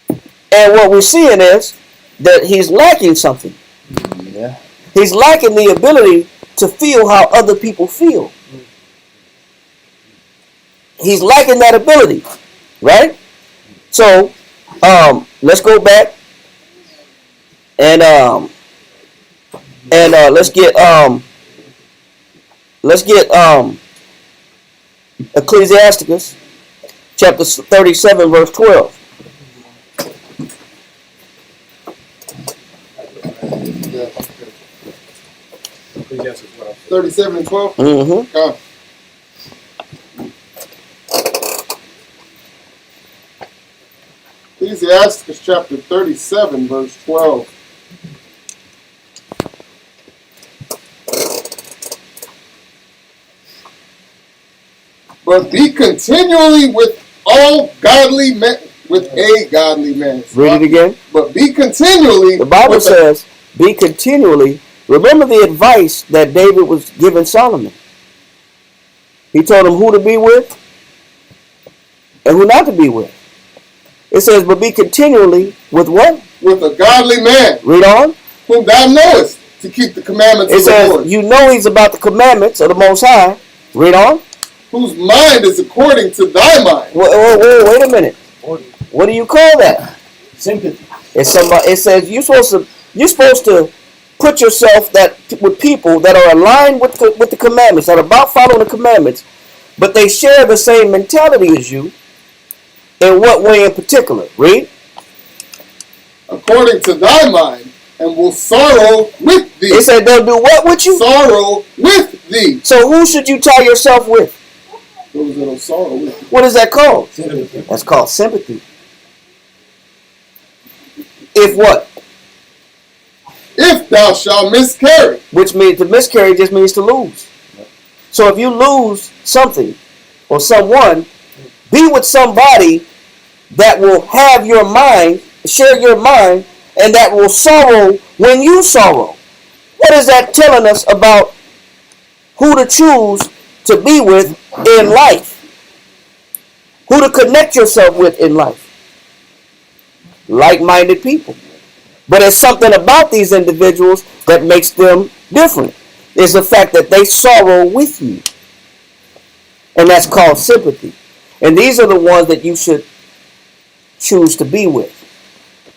and what we're seeing is that he's lacking something. yeah. He's lacking the ability to feel how other people feel. He's lacking that ability, right? So, let's go back and let's get Ecclesiasticus chapter 37 verse 12. Ecclesiastes 12. 37 and 12. Mm-hmm. Come. Ecclesiasticus chapter 37, verse 12. But be continually with all godly men, with a godly man. Read it again. But be continually. The Bible with says, be continually. Remember the advice that David was giving Solomon. He told him who to be with and who not to be with. It says, but be continually with what? with a godly man, Read on. whom thou knowest to keep the commandments It of the says, Lord, you know he's about the commandments of the Most High. Read on. whose mind is according to thy mind. Wait a minute. What do you call that? Sympathy. It's somebody. It says you're supposed to put yourself with people that are aligned with the commandments, that are about following the commandments, but they share the same mentality as you. In what way in particular? Read. According to thy mind, and will sorrow with thee. It said they'll do what with you? Sorrow with thee. So who should you tie yourself with? Those that will sorrow with thee. What is that called? Sympathy. That's called sympathy. If what? If thou shalt miscarry. Which means to miscarry just means to lose. So if you lose something or someone, be with somebody that will have your mind, share your mind, and that will sorrow when you sorrow. What is that telling us about who to choose to be with in life? Who to connect yourself with in life? Like-minded people. But there's something about these individuals that makes them different. It's the fact that they sorrow with you. And that's called sympathy. And these are the ones that you should choose to be with,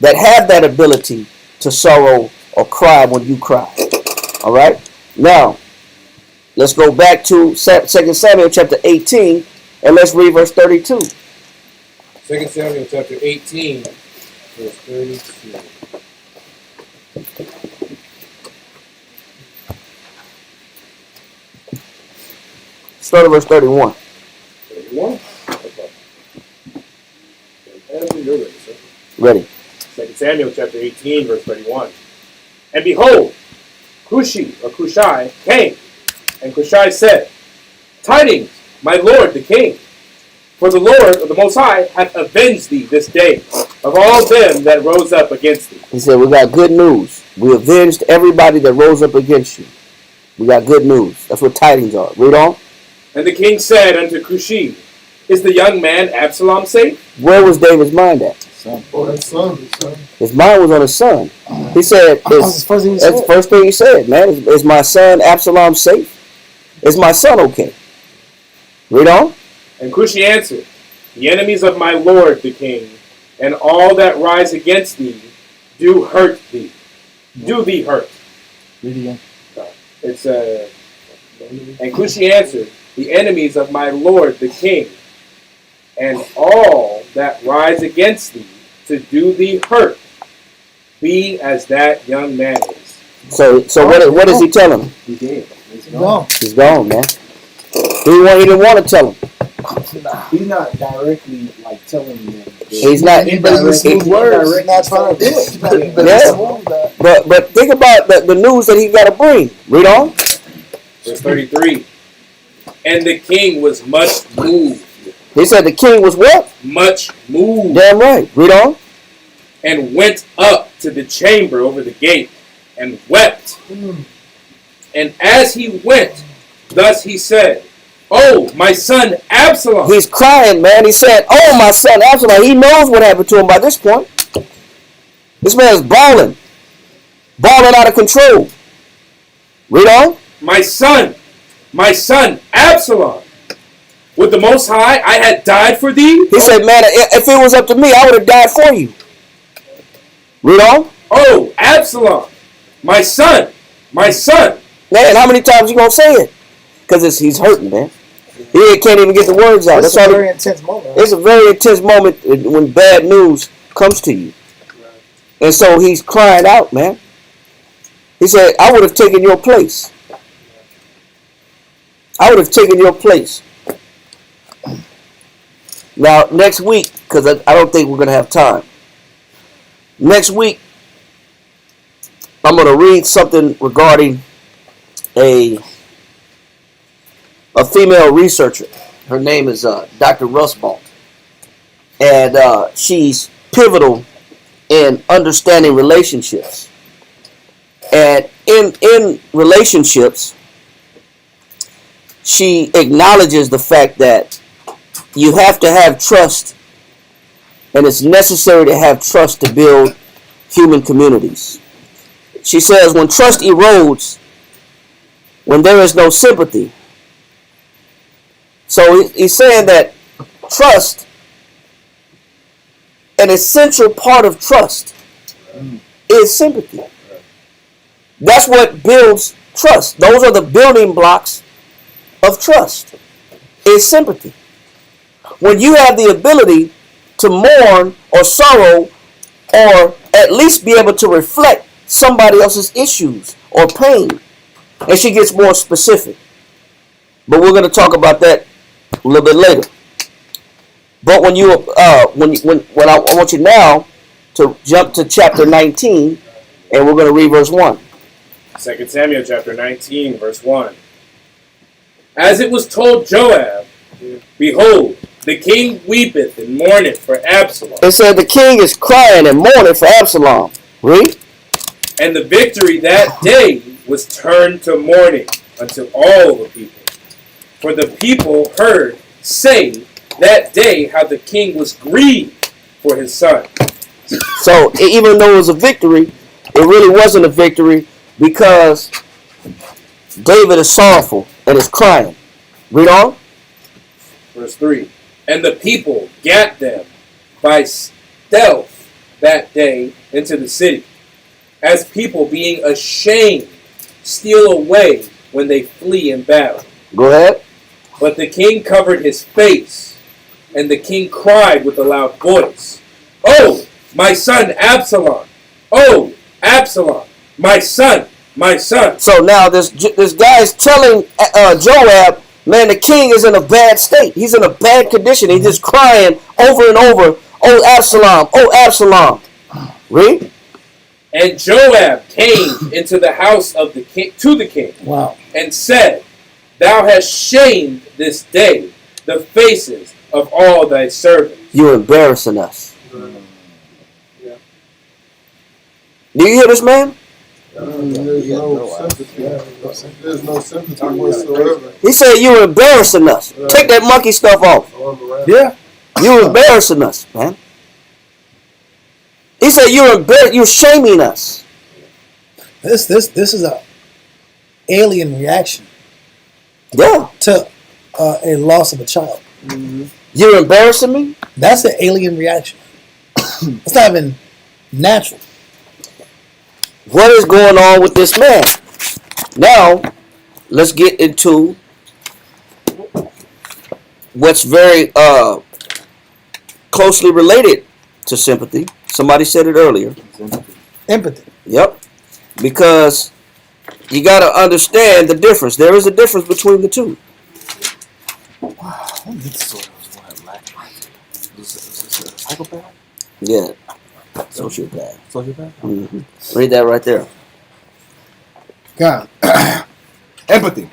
that have that ability to sorrow or cry when you cry. All right? Now, let's go back to 2 Samuel chapter 18, and let's read verse 32. 2 Samuel chapter 18, verse 32. Start at verse 31. 31? Okay. You're ready, sir. Ready. 2 Samuel chapter 18, verse 31. And behold, Cushai came, and Cushai said, Tidings, my lord the king, for the Lord of the Most High hath avenged thee this day of all them that rose up against thee. He said, we got good news. We avenged everybody that rose up against you. We got good news. That's what tidings are. Read on. And the king said unto Cushi, Is the young man Absalom safe? Where was David's mind at? His mind was on his son. He said, that's the first thing he said, man. Is my son Absalom safe? Is my son okay? Read on. And Cushi answered, The enemies of my lord the king, and all that rise against thee, do hurt thee. Do thee hurt. Read again. It's and Cushi answered, The enemies of my lord the king, and all that rise against thee to do thee hurt, be as that young man is. So what is he telling him? He did. He's gone. He's gone, man. He didn't want to tell him. He's not directly like telling them. He's not. Words. He's not trying to do it. Yeah. But think about the news that he got to bring. Read on. Verse 33. And the king was much moved. He said the king was what? Much moved. Damn right. Read on. And went up to the chamber over the gate and wept. And as he went, thus he said, Oh, my son Absalom. He's crying, man. He said, Oh, my son Absalom. He knows what happened to him by this point. This man's balling. Balling out of control. Read on. My son Absalom. With the Most High, I had died for thee. He said, man, if it was up to me, I would have died for you. Read on. Oh, Absalom, my son. Man, how many times you going to say it? Because he's hurting, man. He can't even get the words out. It's a very intense moment. It's a very intense moment when bad news comes to you. And so he's crying out, man. He said, I would have taken your place. I would have taken your place. Now, next week, because I don't think we're going to have time. Next week, I'm going to read something regarding a female researcher. Her name is Dr. Rustbalt. And she's pivotal in understanding relationships. And in relationships, she acknowledges the fact that you have to have trust, and it's necessary to have trust to build human communities. She says, when trust erodes, when there is no sympathy. So he's saying that trust, an essential part of trust, is sympathy. That's what builds trust. Those are the building blocks of trust, is sympathy. When you have the ability to mourn or sorrow, or at least be able to reflect somebody else's issues or pain. And she gets more specific. But we're going to talk about that a little bit later. But when I want you now to jump to chapter 19, and we're going to read verse 1. 2 Samuel chapter 19, verse 1. As it was told Joab, behold, the king weepeth and mourneth for Absalom. It said the king is crying and mourning for Absalom. Read. And the victory that day was turned to mourning unto all the people. For the people heard say that day how the king was grieved for his son. So even though it was a victory, it really wasn't a victory because David is sorrowful and is crying. Read on. Verse 3. And the people gat them by stealth that day into the city, as people being ashamed steal away when they flee in battle. Go ahead. But the king covered his face, and the king cried with a loud voice, Oh, my son Absalom! Oh, Absalom! My son! My son! So now this guy's telling Joab, man, the king is in a bad state. He's in a bad condition. He's just crying over and over, oh, Absalom! Oh, Absalom! Read. And Joab came into the house of the king, to the king, and said, Thou hast shamed this day the faces of all thy servants. You're embarrassing us. Do you hear this, man? There's no sympathy whatsoever. He said, you're embarrassing us. Take that monkey stuff off. Yeah. You're embarrassing us, man. He said, you're shaming us. This is a alien reaction. Yeah. To a loss of a child. Mm-hmm. You're embarrassing me? That's an alien reaction. It's not even natural. What is going on with this man? Now, let's get into what's very closely related to sympathy. Somebody said it earlier. Empathy. Yep. Because you got to understand the difference. There is a difference between the two. Psychopath? Yeah. Sociopath. Sociopath? Mm-hmm. Read that right there. God. Empathy.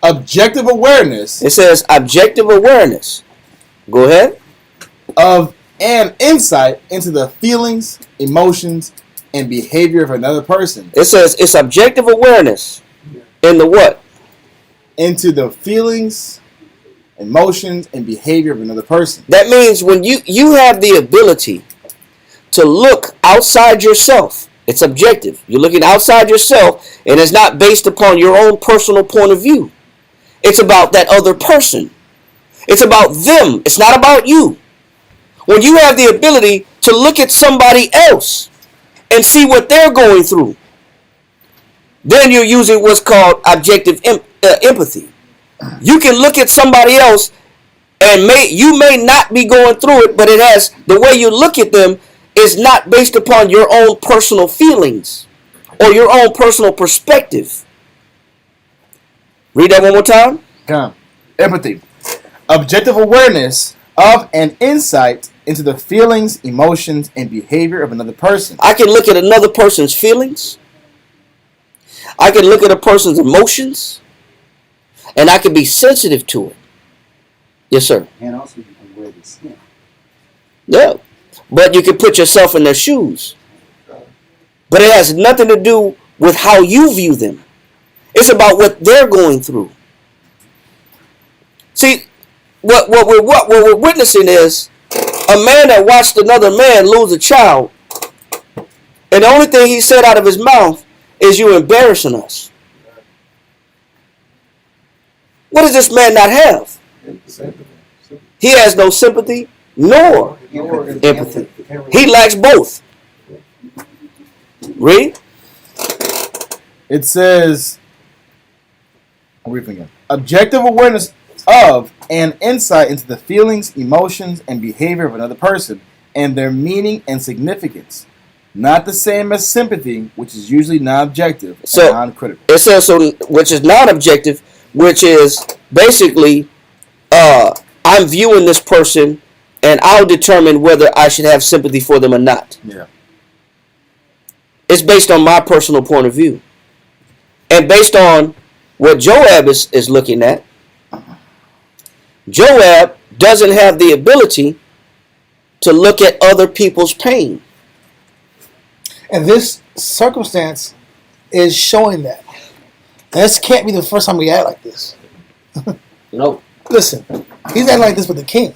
Objective awareness. It says objective awareness. Go ahead. Of an insight into the feelings, emotions, and behavior of another person. It says it's objective awareness in the what? Into the feelings, emotions, and behavior of another person. That means when you have the ability to look outside yourself. It's objective. You're looking outside yourself, and it's not based upon your own personal point of view. It's about that other person. It's about them. It's not about you. When you have the ability to look at somebody else and see what they're going through, then you're using what's called objective empathy. You can look at somebody else and you may not be going through it, but it has the way you look at them is not based upon your own personal feelings or your own personal perspective. Read that one more time. Come. Empathy. Objective awareness of an insight into the feelings, emotions, and behavior of another person. I can look at another person's feelings. I can look at a person's emotions. And I can be sensitive to it. Yes, sir. And also you can wear the skin. Yeah. But you can put yourself in their shoes. But it has nothing to do with how you view them. It's about what they're going through. See, what we're witnessing is a man that watched another man lose a child And the only thing he said out of his mouth is, "You embarrassing us." What does this man not have? He has no sympathy nor empathy. He lacks both. Read. It says, I'll read it again. Objective awareness of and insight into the feelings, emotions, and behavior of another person and their meaning and significance. Not the same as sympathy, which is usually non-objective and non-critical. It says so, which is non-objective, which is basically, I'm viewing this person and I'll determine whether I should have sympathy for them or not. Yeah. It's based on my personal point of view. And based on what Joab is looking at, Joab doesn't have the ability to look at other people's pain. And this circumstance is showing that. This can't be the first time we act like this. No. Listen, he's acting like this with the king.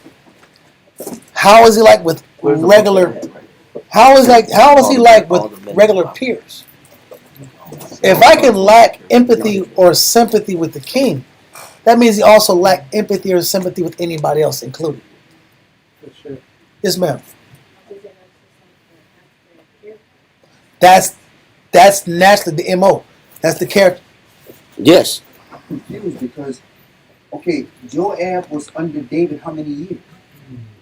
How is he like with regular? How is he like with regular peers? If I can lack empathy or sympathy with the king, that means he also lack empathy or sympathy with anybody else included. Yes, ma'am. That's naturally the MO. That's the character. Yes. I'm confused because, okay, Joab was under David how many years?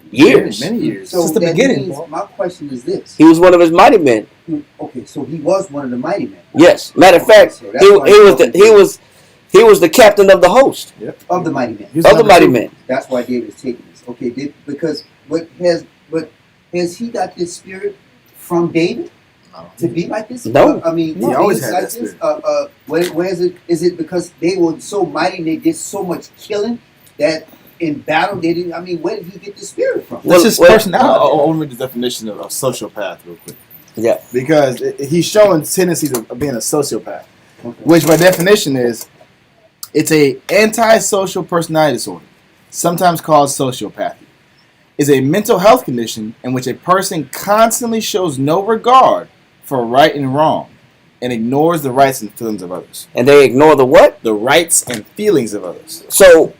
Years. Many years. So Since the that beginning. means, my question is this. He was one of his mighty men. Okay, so he was one of the mighty men. Yes. Matter of fact, So that's why he was the captain of the host. of the mighty men. Of the mighty men. That's why David is taking this. Okay, because has he got this spirit from David to be like this? No. I mean, He always had like that this. spirit. Where is it? Is it because they were so mighty and they did so much killing that in battle they didn't? I mean, where did he get the spirit from? That's his personality. I'll read the definition of sociopath real quick. Yeah. Because he's showing tendencies of being a sociopath, Okay. which by definition is it's a antisocial personality disorder, sometimes called sociopathy. Is a mental health condition in which a person constantly shows no regard for right and wrong and ignores the rights and feelings of others. And they ignore the what? The rights and feelings of others. So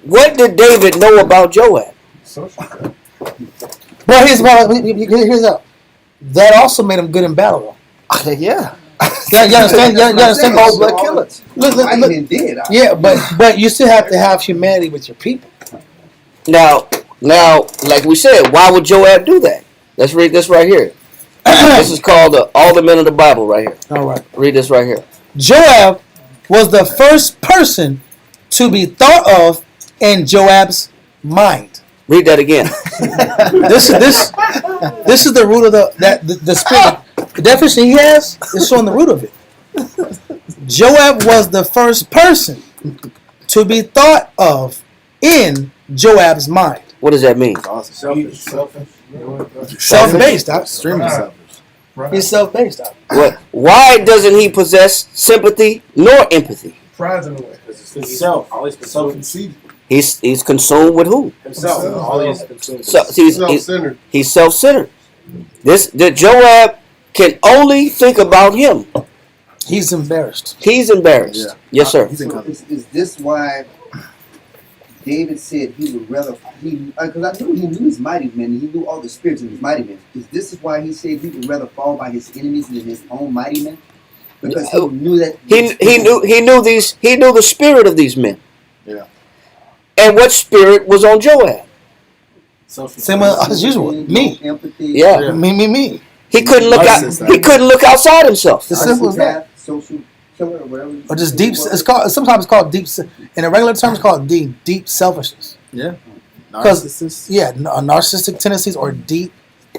what did David know about Joab? Social. But here's up. That also made him good in battle. Yeah. You understand? You understand? Cold-blood killers. Look. Mighty men did. Yeah, but you still have to have humanity with your people. Now, like we said, why would Joab do that? Let's read this right here. This is called All the Men of the Bible right here. All right. Read this right here. Joab was the first person to be thought of in Joab's mind. Read that again. This is the root of the spirit. The definition he has is showing the root of it. Joab was the first person to be thought of in Joab's mind. What does that mean? Selfish. Self-based, Doc. Extremely selfish. He's self-based, Doc. What? Why doesn't he possess sympathy nor empathy? Pride's in the way. Self-conceited. He's consumed with who? Himself. All he's consumed. Self-centered. He's self-centered. The Joab can only think about him. He's embarrassed. He's embarrassed. Yeah. Yes, sir. So is this why David said he would rather because I knew he knew his mighty men, he knew all the spirits in his mighty men. Is this why he said he would rather fall by his enemies than his own mighty men? Because he knew that He knew the spirit of these men. Yeah. And what spirit was on Joab? Same as usual. Me. Empathy. Yeah. Me. He couldn't look out. He couldn't look outside himself. As simple as that. Social killer or whatever. Or just deep. It's called. Sometimes it's called deep. In a regular term, it's called deep selfishness. Yeah. Because narcissistic tendencies or deep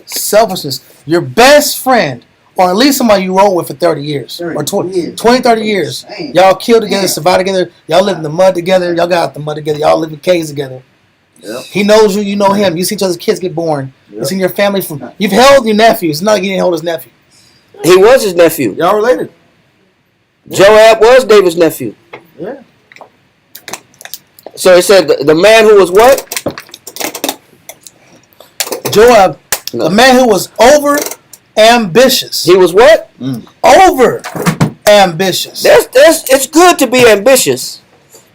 selfishness. Your best friend, or at least somebody you roll with for 30 years, 30 or 20, years. 30 years. Dang. Y'all killed together, Damn. survived together. Y'all live in the mud together. Y'all got out the mud together. Y'all live in caves together. Yep. He knows you. You know him. You see each other's kids get born. Yep. You seen your family from. You've held your nephew. It's not like you didn't hold his nephew. He was his nephew. Y'all related? Joab was David's nephew. Yeah. So he said the man who was what? Joab, a man who was over ambitious. He was what? Over ambitious. It's good to be ambitious,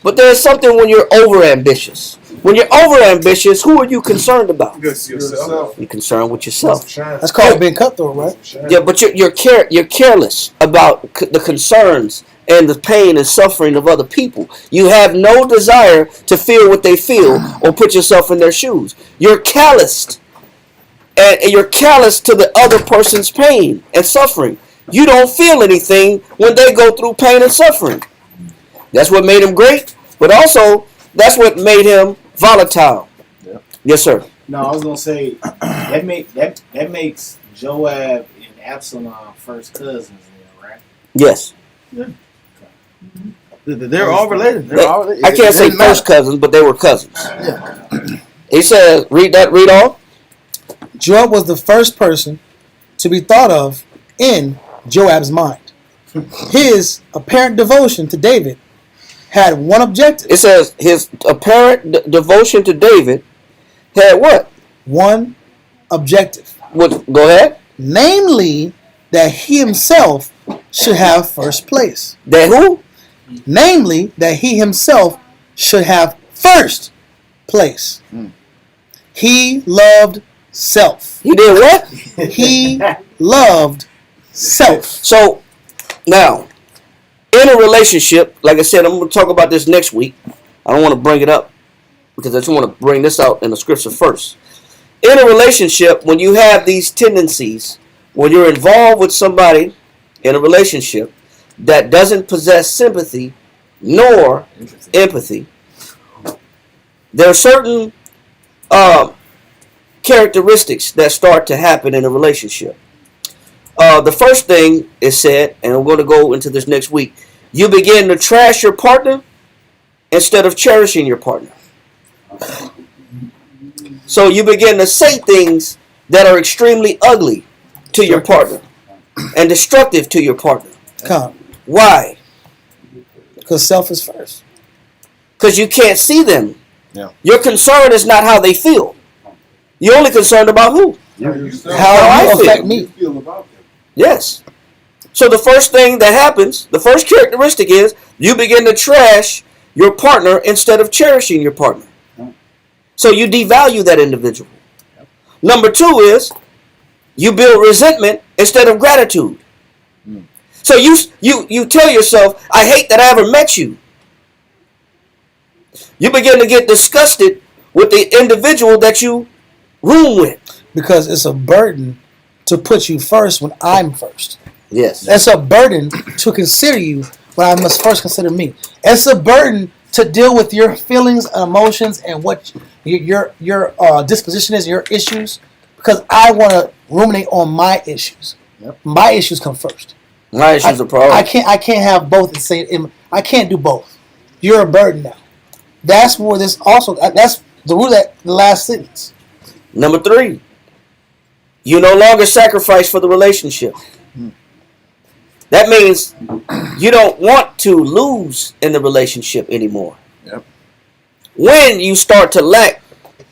but there's something when you're over ambitious. When you're over ambitious, who are you concerned about? Yourself. You're concerned with yourself. That's called being cutthroat, right? Yeah, but you're careless about the concerns and the pain and suffering of other people. You have no desire to feel what they feel or put yourself in their shoes. You're calloused. And you're callous to the other person's pain and suffering. You don't feel anything when they go through pain and suffering. That's what made him great, but also that's what made him volatile. Yep. Yes, sir. No, I was gonna say that makes Joab and Absalom first cousins, right? Yes. They're all related. I can't say first cousins, but they were cousins. Yeah. He says, read on. Joab was the first person to be thought of in Joab's mind. His apparent devotion to David had one objective. It says his apparent devotion to David had what? One objective. What? Go ahead. Namely, that he himself should have first place. That who? Namely, that he himself should have first place. He loved self. He did what? He loved self. So, now, in a relationship, like I said, I'm going to talk about this next week. I don't want to bring it up because I just want to bring this out in the scripture first. In a relationship, when you have these tendencies, when you're involved with somebody in a relationship that doesn't possess sympathy nor empathy, there are certain characteristics that start to happen in a relationship. The first thing is said, and I'm going to go into this next week, you begin to trash your partner instead of cherishing your partner. So you begin to say things that are extremely ugly to your partner and destructive to your partner. Come. Why? Because self is first. Because you can't see them. Yeah. Your concern is not how they feel. You're only concerned about who? How I you feel. affect me. Yes. So the first thing that happens, the first characteristic is you begin to trash your partner instead of cherishing your partner. So you devalue that individual. Number two is you build resentment instead of gratitude. So you tell yourself, I hate that I ever met you. You begin to get disgusted with the individual that you room with. Because it's a burden to put you first when I'm first. Yes. It's a burden to consider you when I must first consider me. It's a burden to deal with your feelings and emotions and what your disposition is, your issues, because I want to ruminate on my issues. Yep. My issues come first. My issues are problem. I can't have both and say I can't do both. You're a burden now. That's where this also. That's the root of the last sentence. Number three, you no longer sacrifice for the relationship. That means you don't want to lose in the relationship anymore. Yep. When you start to lack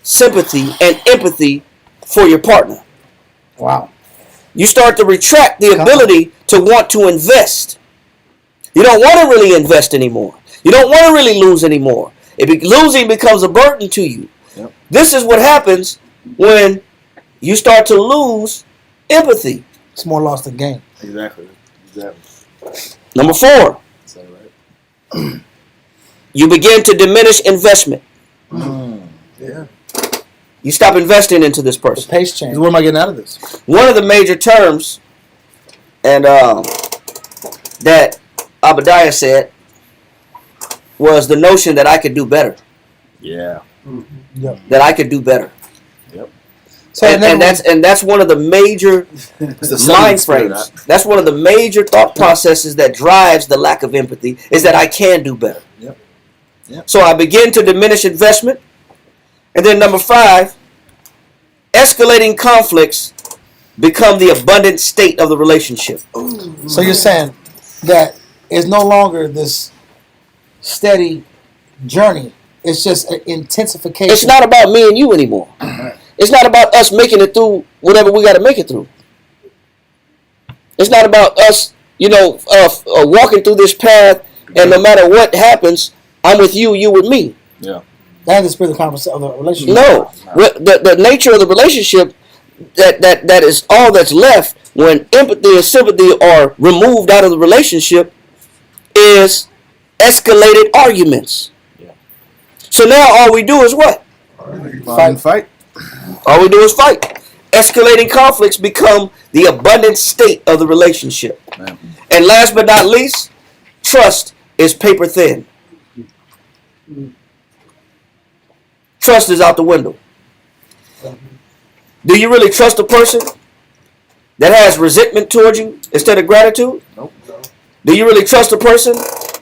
sympathy and empathy for your partner. Wow. You start to retract the ability to want to invest. You don't want to really invest anymore. You don't want to really lose anymore. Losing becomes a burden to you. Yep. This is what happens when you start to lose empathy. It's more loss than gain. Exactly. Number four, Is that right? you begin to diminish investment. Yeah. You stop investing into this The person. pace change. What am I getting out of this? One of the major terms, and that Abadiah said, was the notion that I could do better. Yeah. Yep. That I could do better. So And that's one of the major mind frames. That's one of the major thought processes that drives the lack of empathy, is that I can do better. Yep. Yep. So I begin to diminish investment. And then number five, escalating conflicts become the abundant state of the relationship. So you're saying that it's no longer this steady journey. It's just an intensification. It's not about me and you anymore. It's not about us making it through whatever we got to make it through. It's not about us, walking through this path, and no matter what happens, I'm with you, you with me. That's the spirit of the relationship. No, the nature of the relationship that is all that's left when empathy and sympathy are removed out of the relationship is escalated arguments. So now all we do is what? Fight. All we do is fight. Escalating conflicts become the abundant state of the relationship. And last but not least, trust is paper thin. Trust is out the window. Do you really trust a person that has resentment towards you instead of gratitude? Nope. Do you really trust a person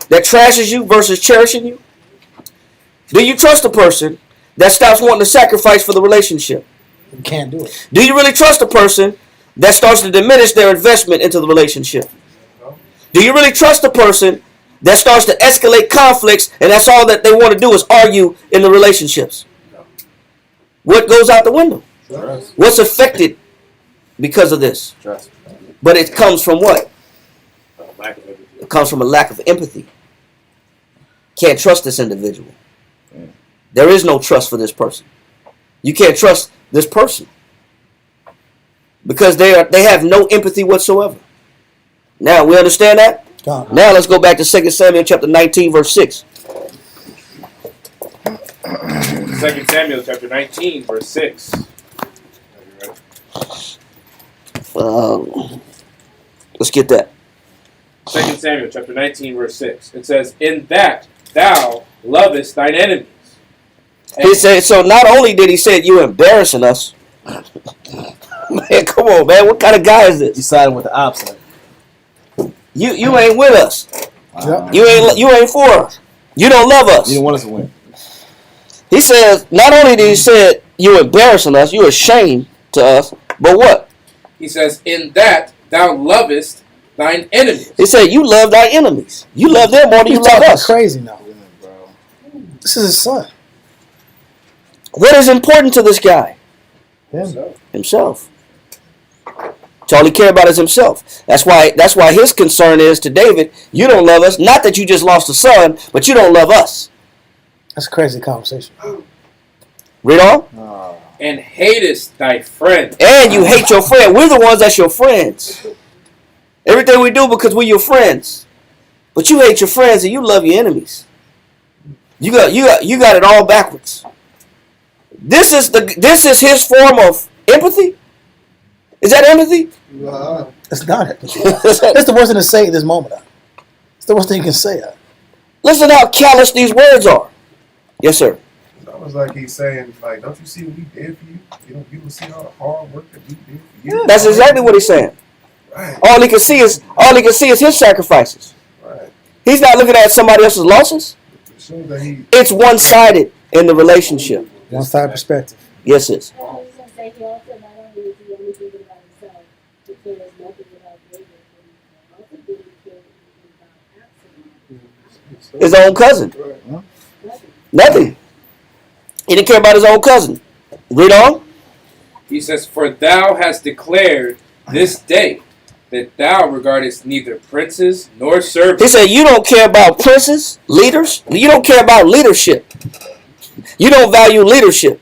that trashes you versus cherishing you? Do you trust a person that stops wanting to sacrifice for the relationship? You can't do it. Do you really trust a person that starts to diminish their investment into the relationship? Do you really trust a person that starts to escalate conflicts and that's all that they want to do is argue in the relationships? What goes out the window? Trust. What's affected because of this? Trust. But it comes from what? Lack of empathy. It comes from a lack of empathy. Can't trust this individual. There is no trust for this person. You can't trust this person because they have no empathy whatsoever. Now we understand that. Now let's go back to 2 Samuel chapter 19 verse 6. 2 Samuel chapter 19, verse 6. Let's get that. 2 Samuel chapter 19, verse 6. It says, "In that thou lovest thine enemies." He said, so not only did he say, you embarrassing us. Man, come on, man. What kind of guy is this? You sided with the opposite. You ain't with us. Wow. You ain't for us. You don't love us. You didn't want us to win. He says, not only did he say, you embarrassing us, you ashamed to us, but what? He says, "In that thou lovest thine enemies." He said, you love thy enemies. You love them more than you You're love talking us. crazy now. This is his son. What is important to this guy? Himself. That's all he cared about is himself. That's why his concern is to David, you don't love us. Not that you just lost a son, but you don't love us. That's a crazy conversation. Read on. "And hatest thy friend." And you hate your friend. We're the ones that's your friends. Everything we do because we're your friends. But you hate your friends and you love your enemies. You got it all backwards. This is his form of empathy? Is that empathy? It's not empathy. That's the worst thing to say at this moment. It's the worst thing you can say. Listen how callous these words are. Yes, sir. It's almost like he's saying, like, don't you see what we did for you? You don't see all the hard work that we did for you. That's exactly what he's saying. Right. All he can see is his sacrifices. Right. He's not looking at somebody else's losses. It shows that he. It's one-sided in the relationship. One-sided perspective. Yes, it's. I was going to say, he also not only is he only thinking about himself, he cares nothing about David, but he also didn't care anything about Absalom. His own cousin. Nothing. He didn't care about his own cousin. Read on. He says, "For thou hast declared this day that thou regardest neither princes nor servants." He said, you don't care about princes, leaders. You don't care about leadership. You don't value leadership.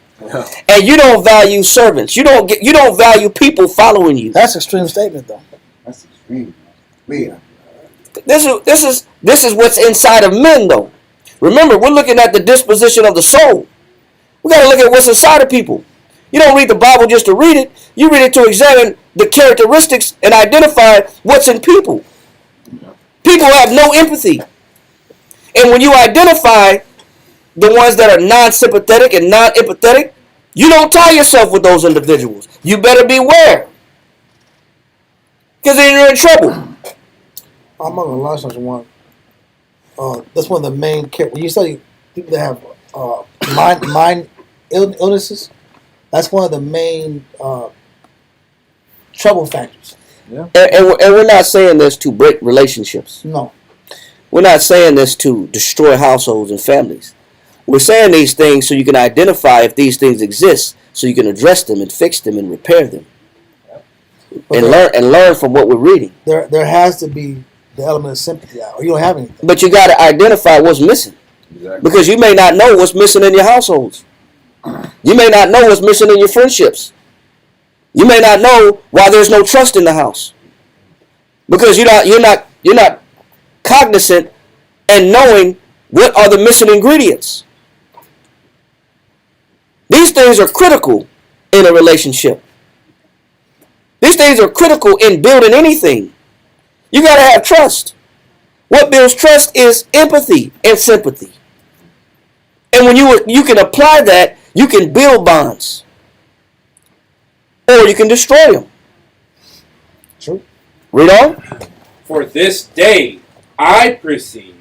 And you don't value servants. You don't value people following you. That's an extreme statement, though. That's extreme. Wait. This is what's inside of men, though. Remember, we're looking at the disposition of the soul. We got to look at what's inside of people. You don't read the Bible just to read it. You read it to examine the characteristics and identify what's in people. People have no empathy. And when you identify the ones that are non-sympathetic and non-empathetic, you don't tie yourself with those individuals. You better beware. Because then you're in trouble. I'm not gonna lie, something one. That's one of the main characters. When you study people that have mind illnesses, that's one of the main trouble factors. Yeah. And we're not saying this to break relationships. No. We're not saying this to destroy households and families. We're saying these things so you can identify if these things exist, so you can address them and fix them and repair them. and learn from what we're reading. There has to be the element of sympathy, or you don't have anything. But you got to identify what's missing, because you may not know what's missing in your households. You may not know what's missing in your friendships. You may not know why there's no trust in the house, because you're not cognizant and knowing what are the missing ingredients. These things are critical in a relationship. These things are critical in building anything. You got to have trust. What builds trust is empathy and sympathy. And when you can apply that, you can build bonds, or you can destroy them. True. Read on. For this day I perceive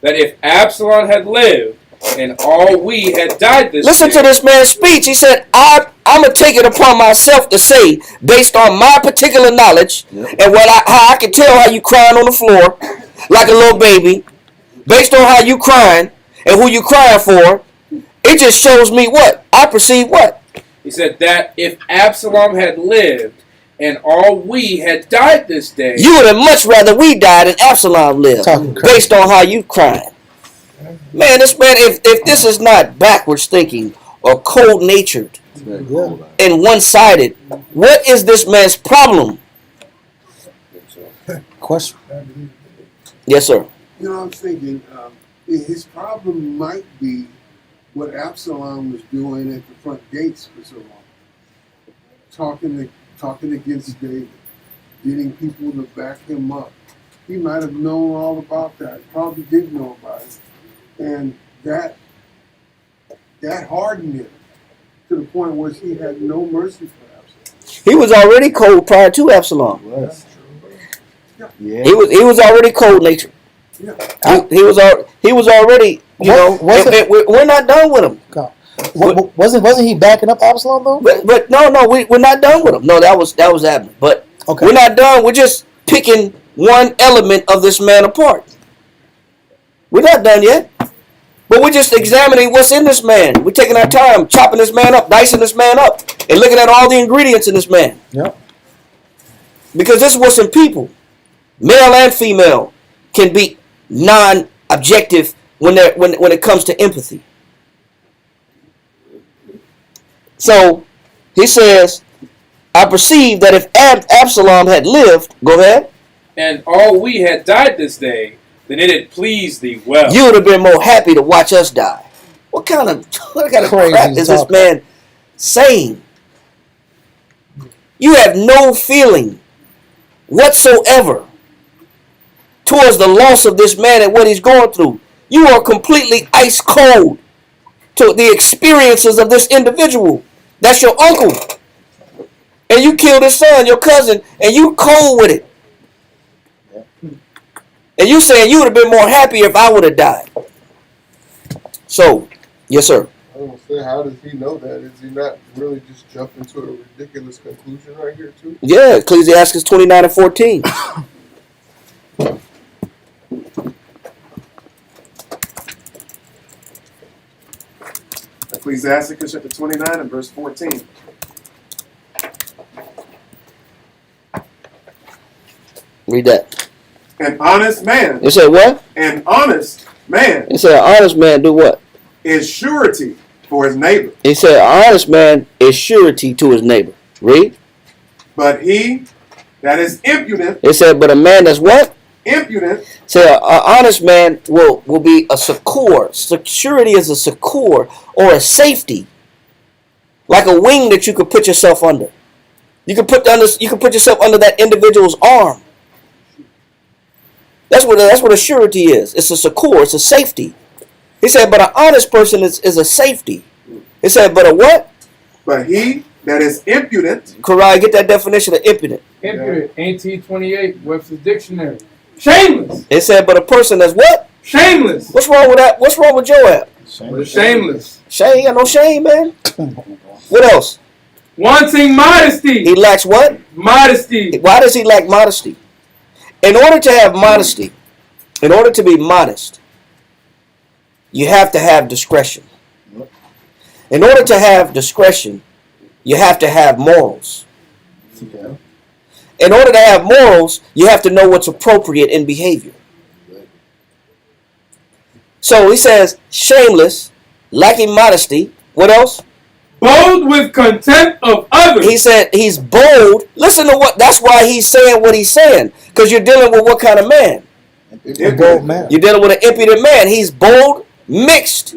that if Absalom had lived, and all we had died this Listen day. to this man's speech. He said, I'm going to take it upon myself to say, based on my particular knowledge, and how I can tell how you crying on the floor like a little baby, based on how you crying and who you crying for, it just shows me what? I perceive what? He said that if Absalom had lived, and all we had died this day. You would have much rather we died than Absalom lived, based on how you crying. Man, if this is not backwards thinking or cold-natured and one-sided, what is this man's problem? Question. Yes, sir. You know, I'm thinking his problem might be what Absalom was doing at the front gates for so long, talking against David, getting people to back him up. He might have known all about that. Probably did know about it. And that hardened him to the point where he had no mercy for Absalom. He was already cold prior to Absalom. Yeah. He was already cold-natured. Yeah. He was already, we're not done with him. Wasn't he backing up Absalom though? But no, we're not done with him. No, that was Abner. But Okay. we're not done. We're just picking one element of this man apart. We're not done yet. But we're just examining what's in this man. We're taking our time, chopping this man up, dicing this man up, and looking at all the ingredients in this man. Yep. Because this is what's in people. Male and female can be non-objective when it comes to empathy. So he says, I perceive that if Absalom had lived, go ahead. And all we had died this day, then it had pleased thee well. You would have been more happy to watch us die. What kind of Crazy crap is this talk. man saying? You have no feeling whatsoever towards the loss of this man and what he's going through. You are completely ice cold to the experiences of this individual. That's your uncle. And you killed his son, your cousin, and you cold with it. And you saying you would have been more happy if I would have died. So, yes, sir. I don't say, how does he know that? Is he not really just jumping to a ridiculous conclusion right here, too? Yeah, Ecclesiastes 29 and 14. Ecclesiasticus chapter 29 and verse 14. Read that. An honest man. It said what? An honest man It said an honest man do what? is surety for his neighbor. It said an honest man is surety to his neighbor. Read. But he that is impudent, It said, but a man that's what? impudent, Say an honest man will be a succor. Security is a succor or a safety, like a wing that you could put yourself under. You can put yourself under that individual's arm. That's what a surety is. It's a succor. It's a safety. He said, but an honest person is a safety. He said, but a what? but he that is impudent, Karai, get that definition of impudent. Impudent, 1828, Webster's Dictionary. Shameless. It said, but a person that's what? Shameless. What's wrong with that? What's wrong with Joab? Shameless. Shame? He got no shame, man. What else? Wanting modesty. He lacks what? Modesty. Why does he lack modesty? In order to have modesty, in order to be modest, you have to have discretion. In order to have discretion, you have to have morals. In order to have morals, you have to know what's appropriate in behavior. So he says, shameless, lacking modesty. What else? Bold with contempt of others. He said he's bold. Listen to what, that's why he's saying what he's saying. Because you're dealing with what kind of man? A bold man. You're dealing with an impudent man. He's bold mixed.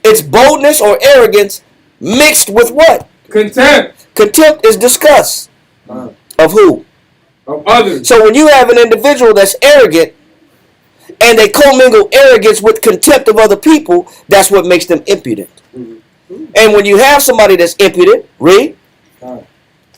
It's boldness or arrogance mixed with what? Contempt. Contempt is disgust. Of who? Of others. So when you have an individual that's arrogant and they commingle arrogance with contempt of other people, that's what makes them impudent. And when you have somebody that's impudent, read.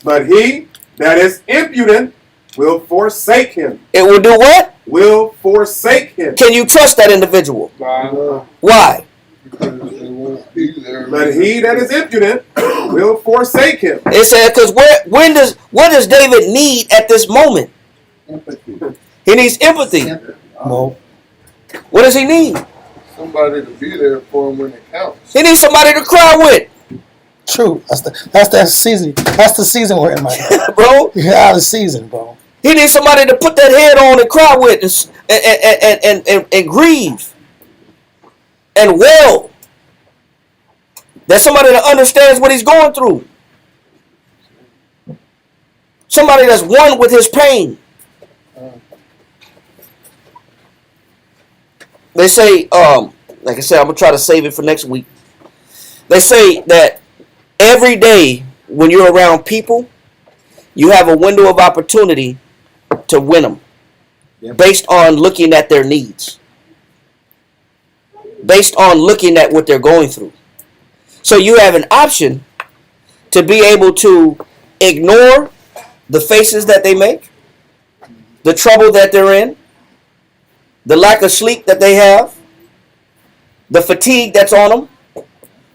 But he that is impudent will forsake him. It will do what? Will forsake him. Can you trust that individual? Why? Because they won't be there. But he that is impudent will forsake him. It said, because what does David need at this moment? Empathy. He needs empathy. No. What does he need? Somebody to be there for him when it counts. He needs somebody to cry with. True. That's that season. That's the season we're in, right now. Bro. You're out of season, bro. He needs somebody to put that head on and cry with and grieve and wail. There's somebody that understands what he's going through. Somebody that's one with his pain. They say, like I said, I'm going to try to save it for next week. They say that every day when you're around people, you have a window of opportunity to win them based on looking at their needs, based on looking at what they're going through. So you have an option to be able to ignore the faces that they make, the trouble that they're in, the lack of sleep that they have, the fatigue that's on them,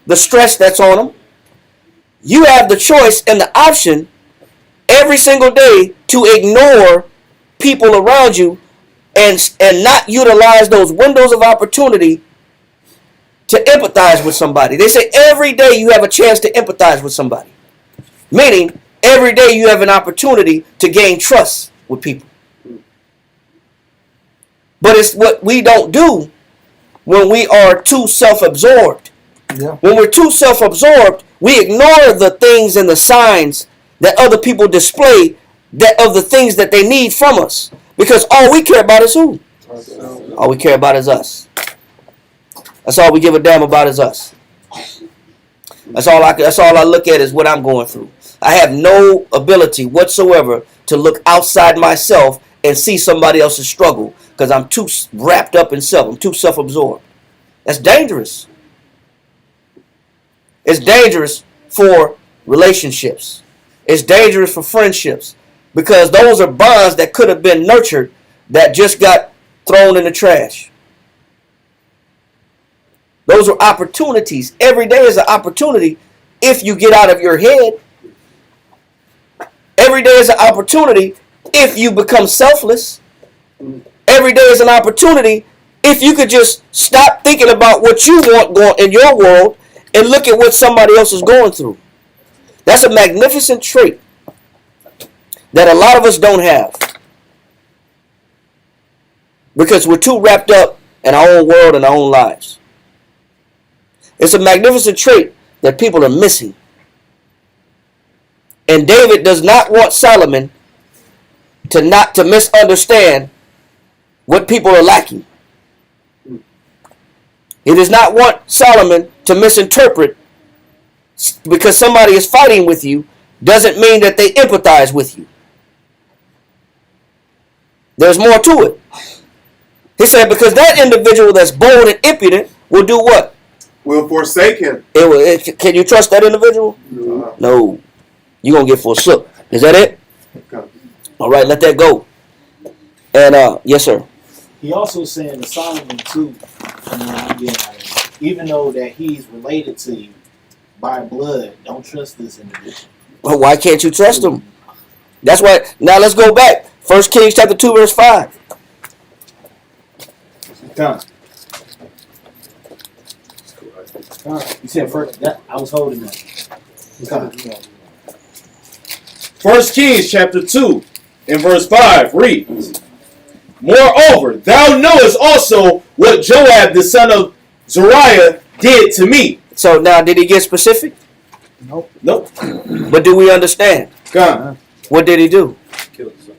the stress that's on them. You have the choice and the option every single day to ignore people around you and not utilize those windows of opportunity to empathize with somebody. They say every day you have a chance to empathize with somebody. Meaning, every day you have an opportunity to gain trust with people. But it's what we don't do when we are too self-absorbed. Yeah. When we're too self-absorbed, we ignore the things and the signs that other people display of the things that they need from us. Because all we care about is who? All we care about is us. That's all we give a damn about is us. That's all I look at is what I'm going through. I have no ability whatsoever to look outside myself and see somebody else's struggle because I'm too wrapped up in self. I'm too self-absorbed. That's dangerous. It's dangerous for relationships. It's dangerous for friendships because those are bonds that could have been nurtured that just got thrown in the trash. Those are opportunities. Every day is an opportunity if you get out of your head. Every day is an opportunity if you become selfless. Every day is an opportunity if you could just stop thinking about what you want going in your world and look at what somebody else is going through. That's a magnificent trait that a lot of us don't have because we're too wrapped up in our own world and our own lives. It's a magnificent trait that people are missing. And David does not want Solomon to misunderstand what people are lacking. He does not want Solomon to misinterpret because somebody is fighting with you doesn't mean that they empathize with you. There's more to it. He said because that individual that's bold and impudent will do what? Will forsake him. Can you trust that individual? No. You're going to get forsook. Is that it? Okay. All right, let that go. And, yes, sir. He also saying to Solomon, too, even though that he's related to you by blood, don't trust this individual. Well, why can't you trust him? That's why. Now, let's go back. 1 Kings chapter 2, verse 5. Done. You said first. That I was holding that. 1 Kings chapter 2, in verse 5 reads, Moreover, thou knowest also what Joab the son of Zeruiah did to me. So now, did he get specific? Nope. Nope. But do we understand? God. What did he do? Kill his son.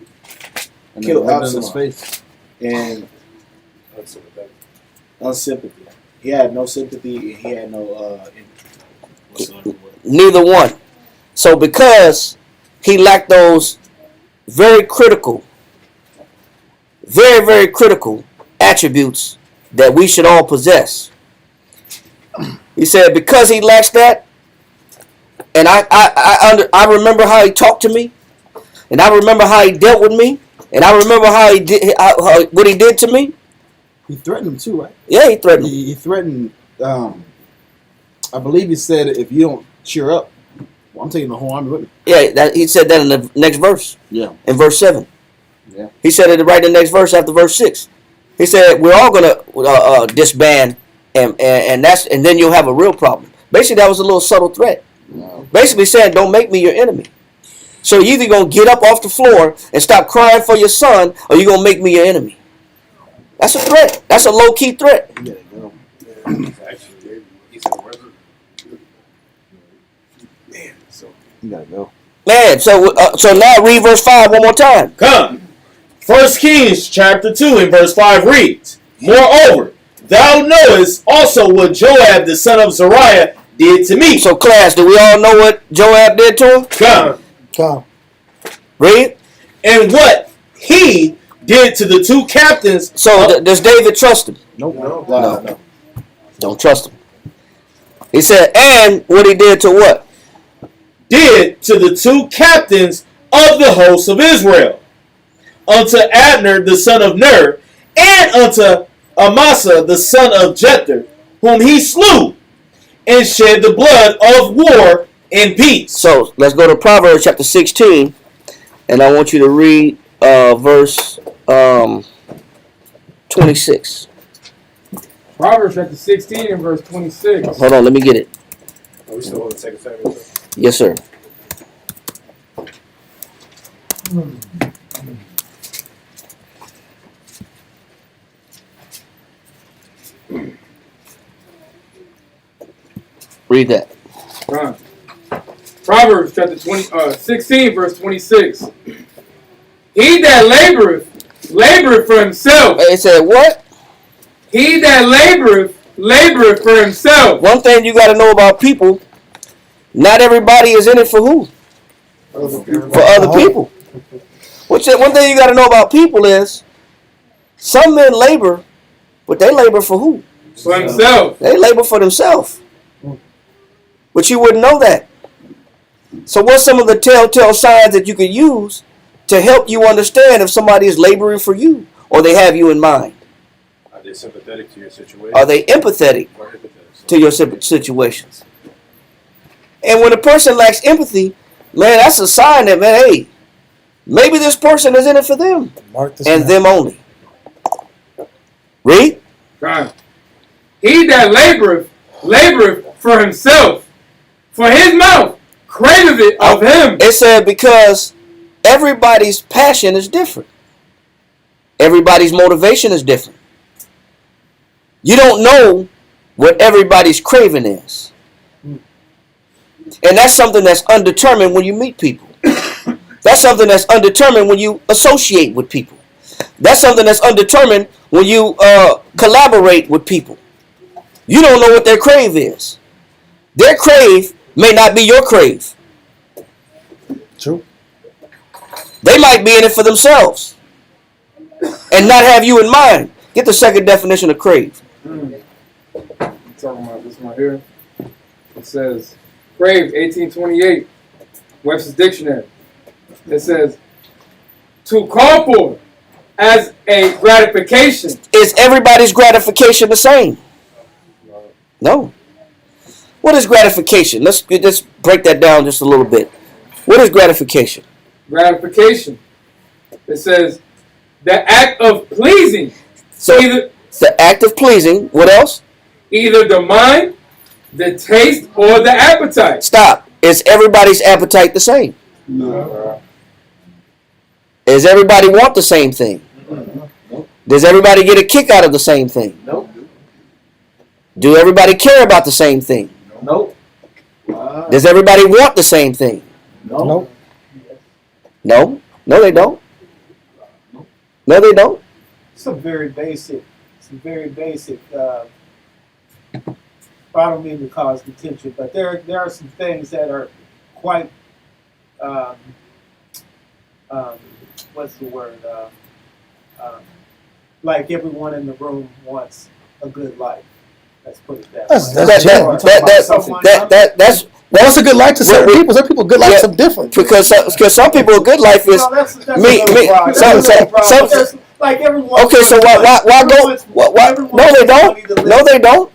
And Kill then rubbed in his Absalom. face. And Unsympathetic. unsympathy. He had no sympathy and he had no whatsoever. Neither one. So because he lacked those very critical, very, very critical attributes that we should all possess. He said because he lacks that, and I remember how he talked to me, and I remember how he dealt with me, and I remember how he did what he did to me. He threatened him too, right? Yeah, he threatened him. He threatened. I believe he said, if you don't cheer up, well, I'm taking the whole army with me. Yeah, he said that in the next verse. Yeah. In verse 7. Yeah. He said it right in the next verse after verse 6. He said we're all gonna disband, and then you'll have a real problem. Basically, that was a little subtle threat. No. Basically saying, don't make me your enemy. So you're either gonna get up off the floor and stop crying for your son, or you're gonna make me your enemy. That's a threat. That's a low key threat. You gotta go. Actually, he said, where's it? Man, so You gotta go. Man, so now read verse 5 one more time. come. 1 Kings chapter 2 and verse 5 reads, Moreover, thou knowest also what Joab the son of Zeruiah did to me. So class, do we all know what Joab did to him? Come. Come. Read. And what he did to the two captains. So does David trust him? Nope. No. Don't trust him. He said, and what he did to what? Did to the two captains of the host of Israel, unto Abner the son of Ner, and unto Amasa the son of Jether, whom he slew, and shed the blood of war in peace. So let's go to Proverbs chapter 16, and I want you to read verse 26. Proverbs chapter 16 and verse 26. Hold on, let me get it. Are we still on the 2nd Samuel? Yes, sir. Read that. Right. Proverbs chapter 16 verse 26. He that laboreth for himself. It said what? He that laboreth for himself. One thing you got to know about people, not everybody is in it for who? For other people. One thing you got to know about people is some men labor, but they labor for who? For himself. They labor for themselves. But you wouldn't know that. So what's some of the telltale signs that you could use to help you understand if somebody is laboring for you or they have you in mind? Are they sympathetic to your situation? Are they empathetic Or empathetic? to your situations? And when a person lacks empathy, man, that's a sign that, man, hey, maybe this person is in it for them Mark this and down. them only. Read. Right. He that laboreth for himself. For his mouth craveth it of him. It said because everybody's passion is different. Everybody's motivation is different. You don't know what everybody's craving is. And that's something that's undetermined when you meet people. That's something that's undetermined when you associate with people. That's something that's undetermined when you collaborate with people. You don't know what their crave is. Their crave may not be your crave. True. They might be in it for themselves and not have you in mind. Get the second definition of crave. I'm talking about this one here. It says, crave, 1828, Webster's Dictionary. It says, to call for as a gratification. Is everybody's gratification the same? No. What is gratification? Let's break that down just a little bit. What is gratification? Gratification. It says, the act of pleasing. So either the act of pleasing. What else? Either the mind, the taste, or the appetite. Stop. Is everybody's appetite the same? No. Does everybody want the same thing? Does everybody get a kick out of the same thing? Nope. Do everybody care about the same thing? Nope. Does everybody want the same thing? Nope. No? No, they don't. No, they don't. Some very basic. I don't mean to cause contention, but there are some things that are quite. What's the word? Like everyone in the room wants a good life. Let's put it that way. What's a good life to some people? Some people good life some different. Because some people a good life is me. Like everyone. Okay, so why go? No, they don't. No, they don't.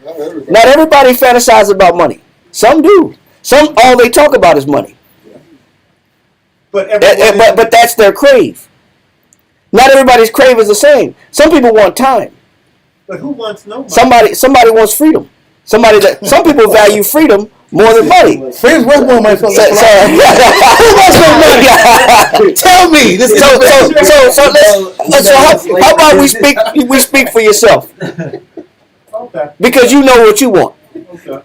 Not everybody fantasizes about money. Some do. Some all they talk about is money. But that's their crave. Not everybody's crave is the same. Some people want time. But who wants no money? Somebody wants freedom. Some people value freedom more than money. Freedom's worth more money. Who wants more money? Tell me. How about we speak for yourself? Okay. Because you know what you want. Okay.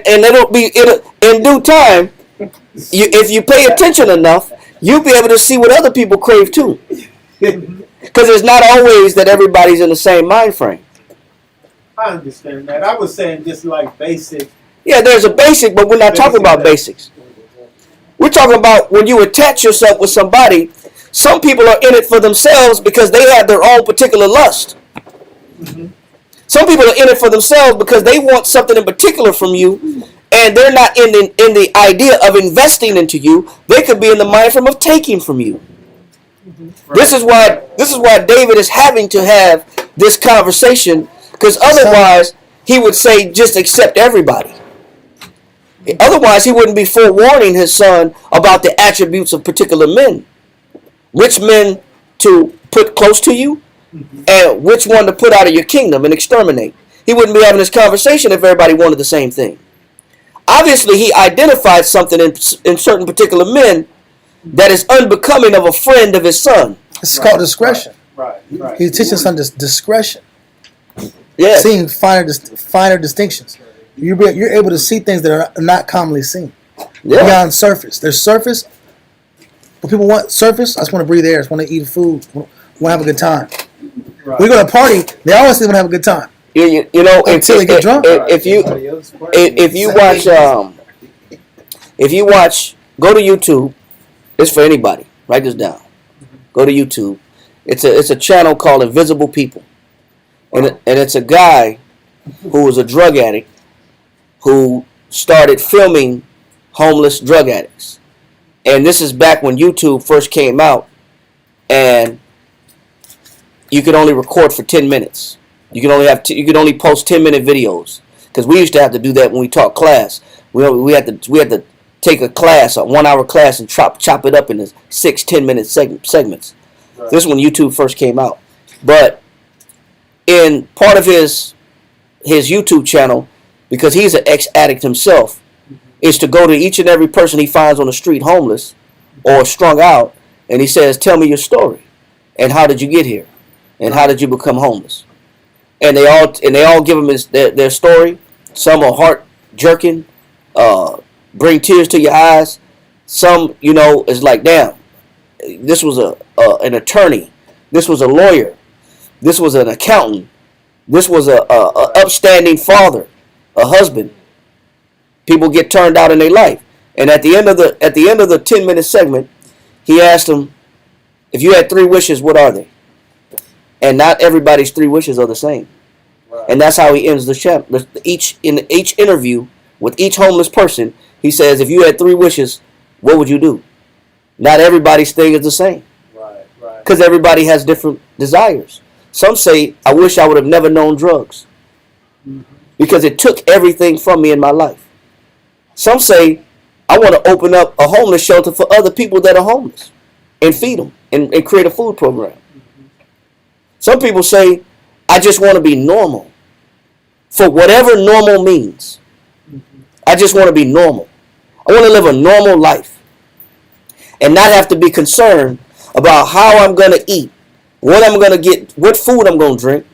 And it'll be in due time. If you pay attention enough, you'll be able to see what other people crave too. Because it's not always that everybody's in the same mind frame. I understand that. I was saying just like basic. Yeah, there's a basic, but we're not talking about basics. We're talking about when you attach yourself with somebody, some people are in it for themselves because they have their own particular lust. Mm-hmm. Some people are in it for themselves because they want something in particular from you, and they're not in the idea of investing into you. They could be in the mind frame of taking from you. Mm-hmm. Right. This is why David is having to have this conversation, because otherwise he would say just accept everybody. Otherwise he wouldn't be forewarning his son about the attributes of particular men. Which men to put close to you, and which one to put out of your kingdom and exterminate. He wouldn't be having this conversation if everybody wanted the same thing. Obviously, he identified something in certain particular men that is unbecoming of a friend of his son. It's called discretion. Right. He's teaching his son discretion. Yeah. Seeing finer distinctions. You're able to see things that are not commonly seen. Yeah. Beyond surface. There's surface. But people want surface. I just want to breathe air. I just want to eat food. I want to have a good time. Right. We go to a party. They always want to have a good time. You know, until they get drunk. If you watch, go to YouTube. It's for anybody. Write this down. Go to YouTube. It's a channel called Invisible People, and it's a guy who was a drug addict who started filming homeless drug addicts. And this is back when YouTube first came out, and you could only record for 10 minutes. You could only post 10-minute videos, because we used to have to do that when we taught class. We had to take a class, a 1-hour class, and chop it up into 6-10-minute segments. Right. This is when YouTube first came out. But in part of his YouTube channel, because he's an ex-addict himself, is to go to each and every person he finds on the street homeless or strung out, and he says, tell me your story, and how did you get here, and how did you become homeless? And they all give him their story. Some are heart-jerking, bring tears to your eyes. Some, is like, damn, this was an attorney, this was a lawyer, this was an accountant, this was a upstanding father, a husband. People get turned out in their life. And at the end of the 10-minute segment, he asked them, if you had 3 wishes, what are they? And not everybody's 3 wishes are the same. Right. And that's how he ends the chapter. In each interview with each homeless person, he says, if you had 3 wishes, what would you do? Not everybody's thing is the same. Right. Because everybody has different desires. Some say, I wish I would have never known drugs. Mm-hmm. Because it took everything from me in my life. Some say, I want to open up a homeless shelter for other people that are homeless and feed them and create a food program. Mm-hmm. Some people say, I just want to be normal. For whatever normal means. Mm-hmm. I just want to be normal. I want to live a normal life. and not have to be concerned about how I'm going to eat, what I'm going to get, what food I'm going to drink,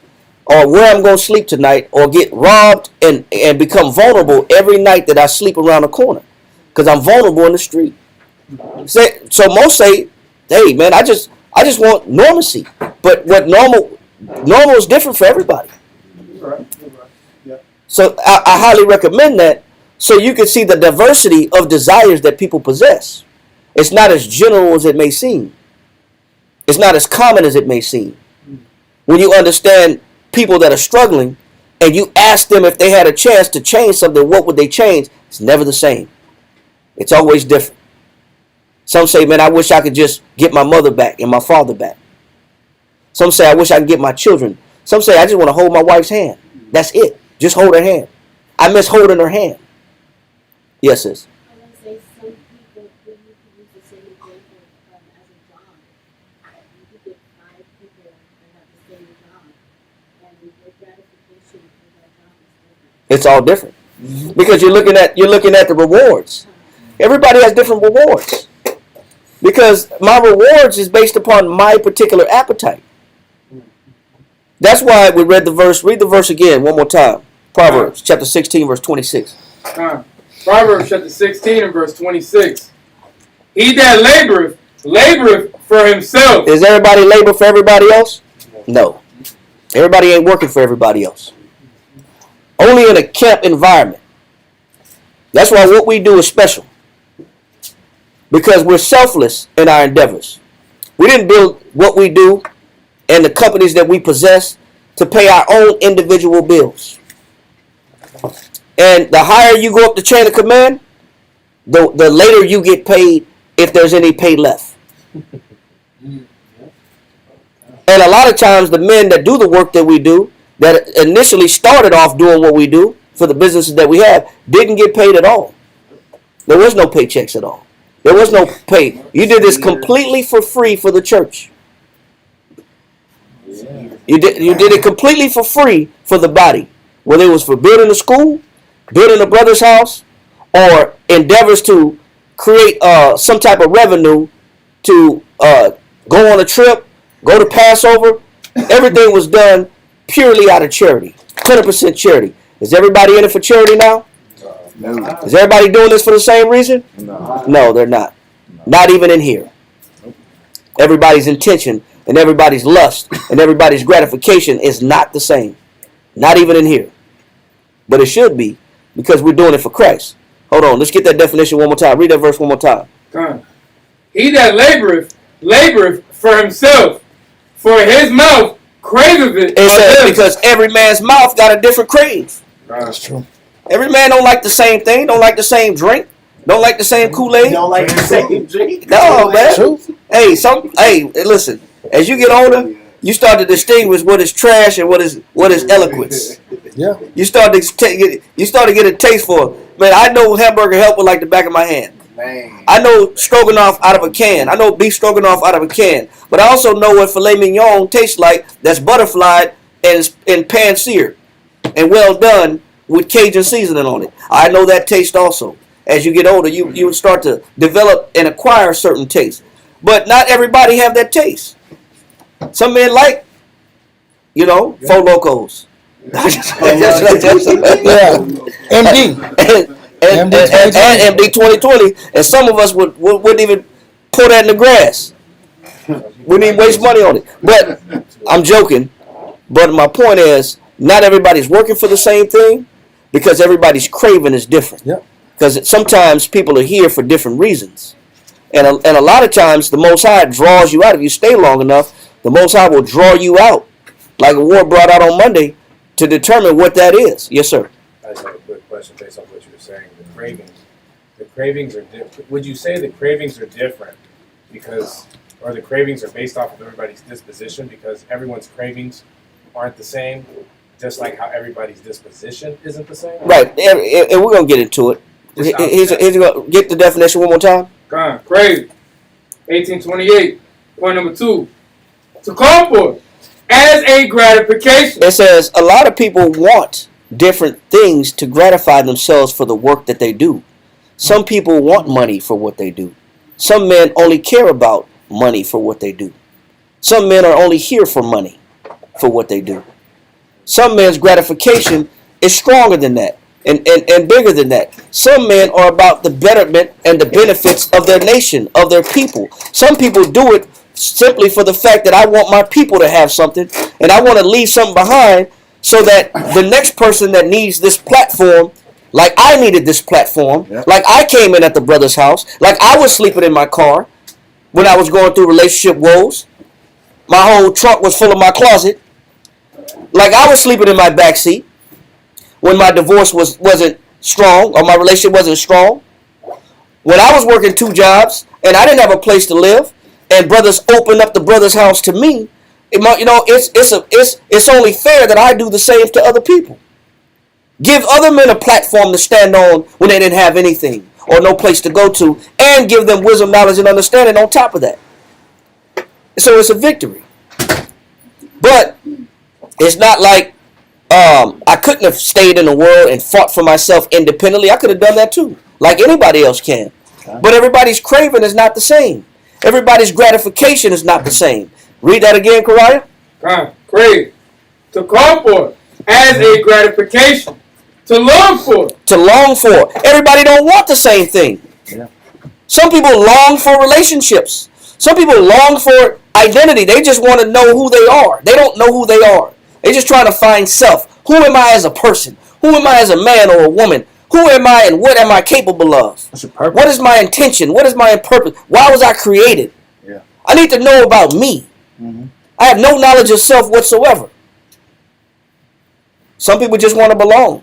or where I'm going to sleep tonight, or get robbed and become vulnerable every night that I sleep around the corner, because I'm vulnerable in the street. So most say, hey man, I just want normalcy. But what normal is different for everybody. Right. Yeah. So I highly recommend that, so you can see the diversity of desires that people possess. It's not as general as it may seem. It's not as common as it may seem. When you understand people that are struggling and you ask them if they had a chance to change something, what would they change? It's never the same. It's always different. Some say, man, I wish I could just get my mother back and my father back. Some say, I wish I could get my children. Some say, I just want to hold my wife's hand. That's it. Just hold her hand. I miss holding her hand. Yes, sis. I want to say some people, when you can use the same example as a job, you could get 5 people that have the same job, and the gratification for that job is different. It's all different. Because you're looking at the rewards. Everybody has different rewards. Because my rewards is based upon my particular appetite. That's why we read the verse. Read the verse again one more time. Proverbs chapter 16, verse 26. Proverbs chapter 16 and verse 26. He that laboreth for himself. Is everybody labor for everybody else? No. Everybody ain't working for everybody else. Only in a camp environment. That's why what we do is special. Because we're selfless in our endeavors. We didn't build what we do and the companies that we possess to pay our own individual bills. And the higher you go up the chain of command, the later you get paid, if there's any pay left. And a lot of times the men that do the work that we do, that initially started off doing what we do for the businesses that we have, didn't get paid at all. There was no paychecks at all. There was no pay. You did this completely for free for the church. You did it completely for free for the body. Whether it was for building a school, building a brother's house, or endeavors to create some type of revenue to go on a trip, go to Passover. Everything was done purely out of charity. 100% charity. Is everybody in it for charity now? No. Is everybody doing this for the same reason? No. No, they're not. Not even in here. Everybody's intention and everybody's lust and everybody's gratification is not the same. Not even in here. But it should be, because we're doing it for Christ. Hold on, let's get that definition one more time. Read that verse one more time. He that laboreth for himself, for his mouth craveth it. It says because every man's mouth got a different crave. That's true. Every man don't like the same thing, don't like the same drink, don't like the same Kool-Aid. Don't like the same drink. No, man. True. Hey, listen. As you get older, you start to distinguish what is trash and what is eloquence. Yeah. You start to get a taste for it. Man, I know hamburger helper like the back of my hand. Man. I know stroganoff out of a can. I know beef stroganoff out of a can. But I also know what filet mignon tastes like that's butterflied and pan-seared and well done with Cajun seasoning on it. I know that taste also. As you get older, you start to develop and acquire certain tastes. But not everybody have that taste. Some men like, Four Locos. Yeah. MD. And MD 2020. And some of us wouldn't even pour that in the grass. Wouldn't even waste money on it. But I'm joking. But my point is, not everybody's working for the same thing, because everybody's craving is different. Yep. Because sometimes people are here for different reasons. And a lot of times the Most High draws you out. If you stay long enough, the Most High will draw you out. Like Ward brought out on Monday, to determine what that is. Yes, sir. I just have a quick question based on what you were saying. The cravings are different. Would you say the cravings are different or the cravings are based off of everybody's disposition, because everyone's cravings aren't the same, just like how everybody's disposition isn't the same? Right, and we're going to get into it. Get the definition one more time. Crave. 1828. Point number 2. To call for as a gratification. It says a lot of people want different things to gratify themselves for the work that they do. Some people want money for what they do. Some men only care about money for what they do. Some men are only here for money for what they do. Some men's gratification is stronger than that and bigger than that. Some men are about the betterment and the benefits of their nation, of their people. Some people do it simply for the fact that I want my people to have something and I want to leave something behind so that the next person that needs this platform, like I needed this platform, like I came in at the brother's house, like I was sleeping in my car when I was going through relationship woes. My whole trunk was full of my closet. Like I was sleeping in my backseat when my divorce wasn't strong or my relationship wasn't strong. When I was working 2 jobs and I didn't have a place to live, and brothers opened up the brother's house to me, it's only fair that I do the same to other people. Give other men a platform to stand on when they didn't have anything or no place to go to, and give them wisdom, knowledge, and understanding on top of that. So it's a victory. But it's not like I couldn't have stayed in the world and fought for myself independently. I could have done that too, like anybody else can. But everybody's craving is not the same. Everybody's gratification is not the same. Read that again, Kariah. Crave. To call for as a gratification. To long for. To long for. Everybody don't want the same thing. Yeah. Some people long for relationships. Some people long for identity. They just want to know who they are. They don't know who they are. They're just trying to find self. Who am I as a person? Who am I as a man or a woman? Who am I and what am I capable of? What's your purpose? What is my intention? What is my purpose? Why was I created? Yeah. I need to know about me. Mm-hmm. I have no knowledge of self whatsoever. Some people just want to belong.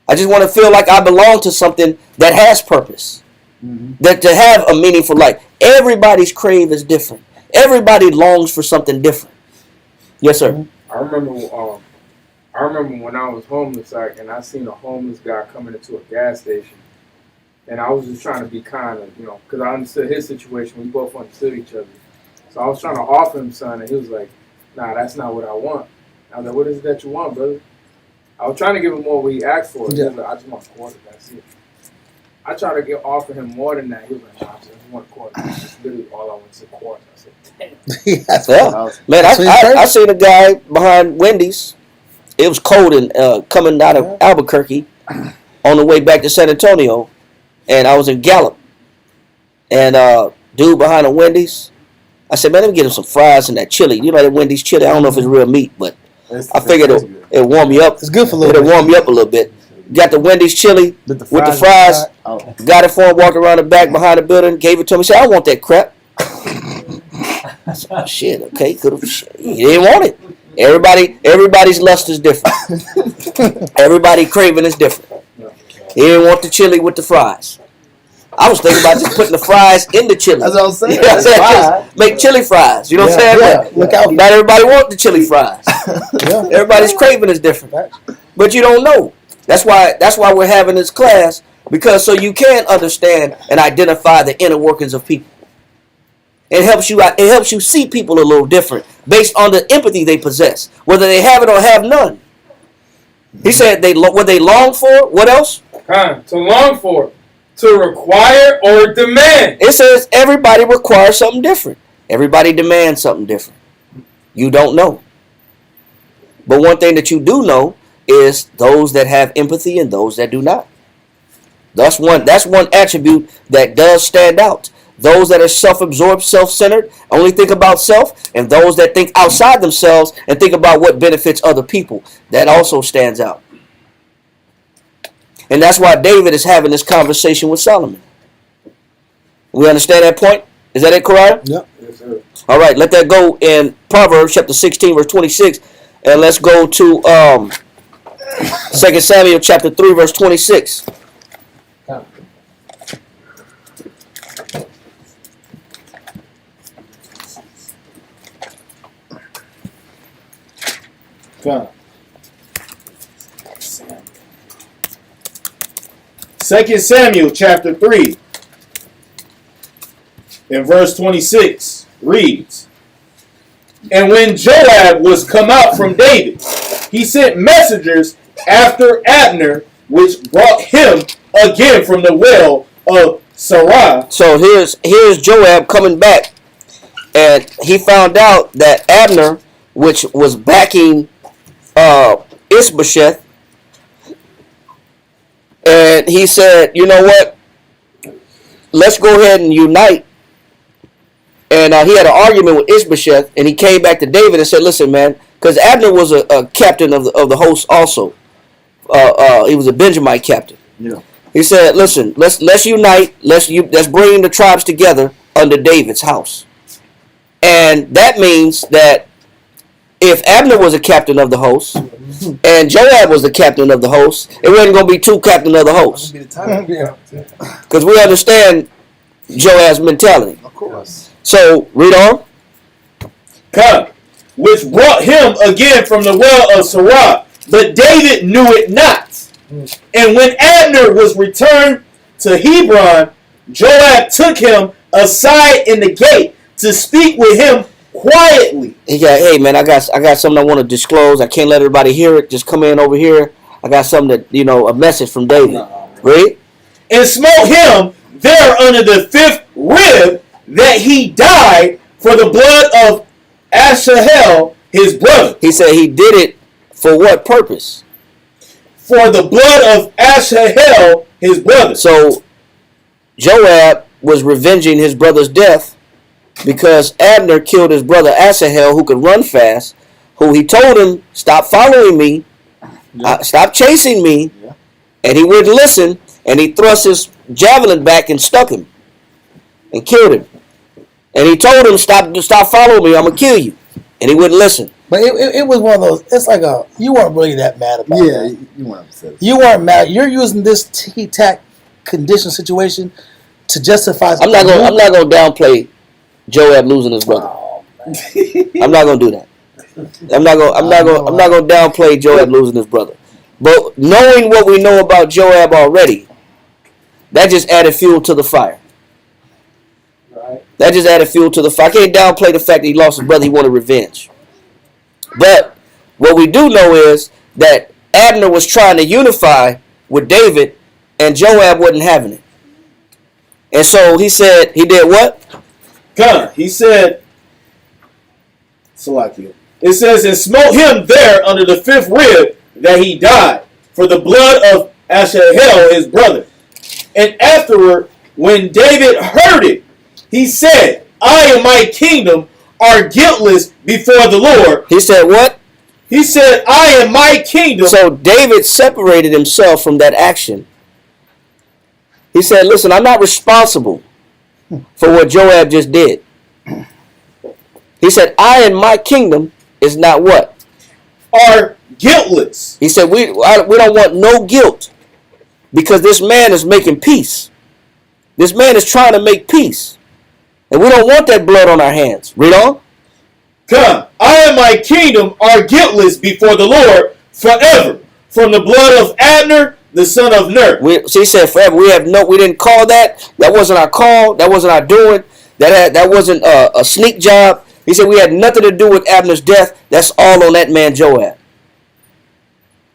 I just want to feel like I belong to something that has purpose. Mm-hmm. That to have a meaningful life. Everybody's crave is different. Everybody longs for something different. Yes, sir. I remember when I was homeless, and I seen a homeless guy coming into a gas station, and I was just trying to be kind of, because I understood his situation. We both understood each other. So I was trying to offer him something, and he was like, "Nah, that's not what I want." I was like, "What is it that you want, brother?" I was trying to give him more what he asked for. He was like, "I just want a quarter, that's it." I tried to offer him more than that. He was like, "Nah, I just want a quarter. That's literally all I want is a quarter." I said, "Damn." That's man, I seen a guy behind Wendy's. It was cold and coming out of Albuquerque on the way back to San Antonio, and I was in Gallup. And dude behind the Wendy's, I said, "Man, let me get him some fries and that chili. You know that Wendy's chili? I don't know if it's real meat, but I figured it'll warm you up. It's good for a little bit. It'll warm you up a little bit." Got the Wendy's chili with the fries. Got it for him, walked around the back behind the building, gave it to him. He said, "I want that crap." I said, "Oh, shit, okay. He didn't want it." Everybody's lust is different. Everybody craving is different. He didn't want the chili with the fries. I was thinking about just putting the fries in the chili. That's what I'm saying. You know what I'm saying? Just make chili fries. You know what I'm saying? Yeah. Look out. Not everybody want the chili fries. Everybody's craving is different. But you don't know. That's why we're having this class, because so you can understand and identify the inner workings of people. It helps you see people a little different based on the empathy they possess, whether they have it or have none. He said what they long for. What else? To long for, to require or demand. It says everybody requires something different. Everybody demands something different. You don't know. But one thing that you do know is those that have empathy and those that do not. That's one attribute that does stand out. Those that are self-absorbed, self-centered, only think about self, and those that think outside themselves and think about what benefits other people. That also stands out. And that's why David is having this conversation with Solomon. We understand that point? Is that it, Kariah? Yep. Yes, sir. All right, let that go in Proverbs chapter 16, verse 26. And let's go to 2 Samuel chapter 3, verse 26. God. 2 Samuel chapter 3 and verse 26 reads, "And when Joab was come out from David, he sent messengers after Abner, which brought him again from the well of Sarah. So here's Joab coming back, and he found out that Abner, which was backing Ishbosheth, and he said, you know what? Let's go ahead and unite. And he had an argument with Ishbosheth, and he came back to David and said, listen, man, because Abner was a captain of the host also. He was a Benjamite captain. Yeah. He said, listen, let's unite. Let's bring the tribes together under David's house. And that means that if Abner was a captain of the host and Joab was the captain of the host, it wasn't going to be two captains of the host. Because we understand Joab's mentality. Of course. So, read on. Come, which brought him again from the well of Sarah, but David knew it not. And when Abner was returned to Hebron, Joab took him aside in the gate to speak with him quietly. Hey man, I got something I want to disclose. I can't let everybody hear it. Just come in over here. I got something that, a message from David. Read. And smote him there under the 5th rib, that he died for the blood of Asahel, his brother. He said he did it for what purpose? For the blood of Asahel, his brother. So Joab was revenging his brother's death because Abner killed his brother Asahel, who could run fast, who he told him, stop following me, stop chasing me, and he wouldn't listen, and he thrust his javelin back and stuck him and killed him. And he told him, stop following me, I'm going to kill you. And he wouldn't listen. But it was one of those, it's like you weren't really that mad about it. Yeah, you weren't upset. You weren't mad. You're using this T-tac condition situation to justify. I'm not going to downplay Joab losing his brother. Oh, I'm not going to do that. I'm not going to downplay Joab losing his brother. But knowing what we know about Joab already, that just added fuel to the fire. That just added fuel to the fire. I can't downplay the fact that he lost his brother. He wanted revenge. But what we do know is that Abner was trying to unify with David, and Joab wasn't having it. And so he said, he did what? God, he said, Salakia. It says, and smote him there under the 5th rib, that he died for the blood of Asahel, his brother. And afterward, when David heard it, he said, I and my kingdom are guiltless before the Lord. He said what? He said, I and my kingdom. So David separated himself from that action. He said, listen, I'm not responsible for what Joab just did. He said, I and my kingdom is not what? Are guiltless. He said, we don't want no guilt because this man is making peace. This man is trying to make peace. And we don't want that blood on our hands. Read on. Come, I and my kingdom are guiltless before the Lord forever. From the blood of Abner, the son of Ner. He said forever. We didn't call that. That wasn't our call. That wasn't our doing. That wasn't a sneak job. He said we had nothing to do with Abner's death. That's all on that man Joab.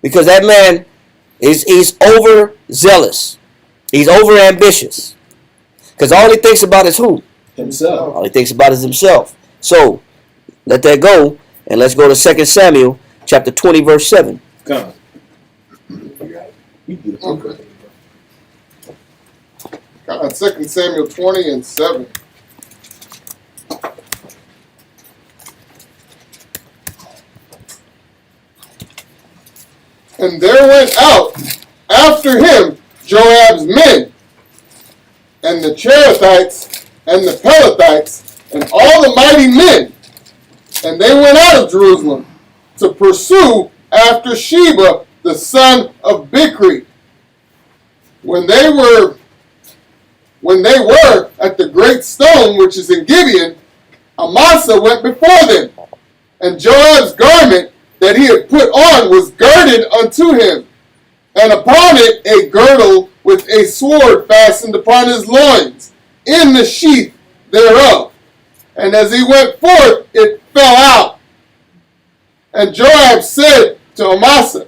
Because that man he's overzealous. He's over ambitious. Because all he thinks about is who? Himself. All he thinks about is himself. So, let that go, and let's go to 2 Samuel chapter 20, verse 7. Come. Okay. God, 2 Samuel 20 and 7. And there went out after him Joab's men, and the Cherethites, and the Pelethites, and all the mighty men. And they went out of Jerusalem to pursue after Sheba, the son of Bichri. When they were at the great stone which is in Gibeon, Amasa went before them, and Joab's garment that he had put on was girded unto him, and upon it a girdle with a sword fastened upon his loins, in the sheath thereof. And as he went forth, it fell out. And Joab said to Amasa,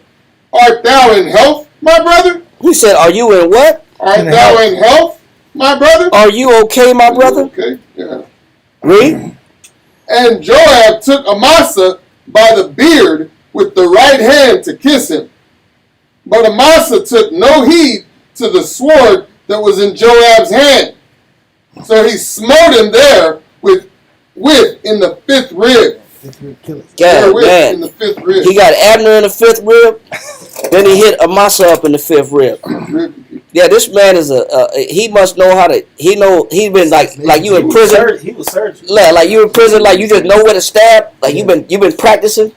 Art thou in health, my brother? He said, are you in what? Art thou in health, my brother? Are you okay, my brother? Okay, yeah. Read. And Joab took Amasa by the beard with the right hand to kiss him. But Amasa took no heed to the sword that was in Joab's hand. So he smote him there with in the fifth rib. Yeah, man. In the fifth rib. He got Abner in the fifth rib. Then he hit Amasa up in the fifth rib. Yeah, this man is he must know how to. He been like you in prison. He was surgery. Like you in prison, like you just know where to stab. Like you've been practicing.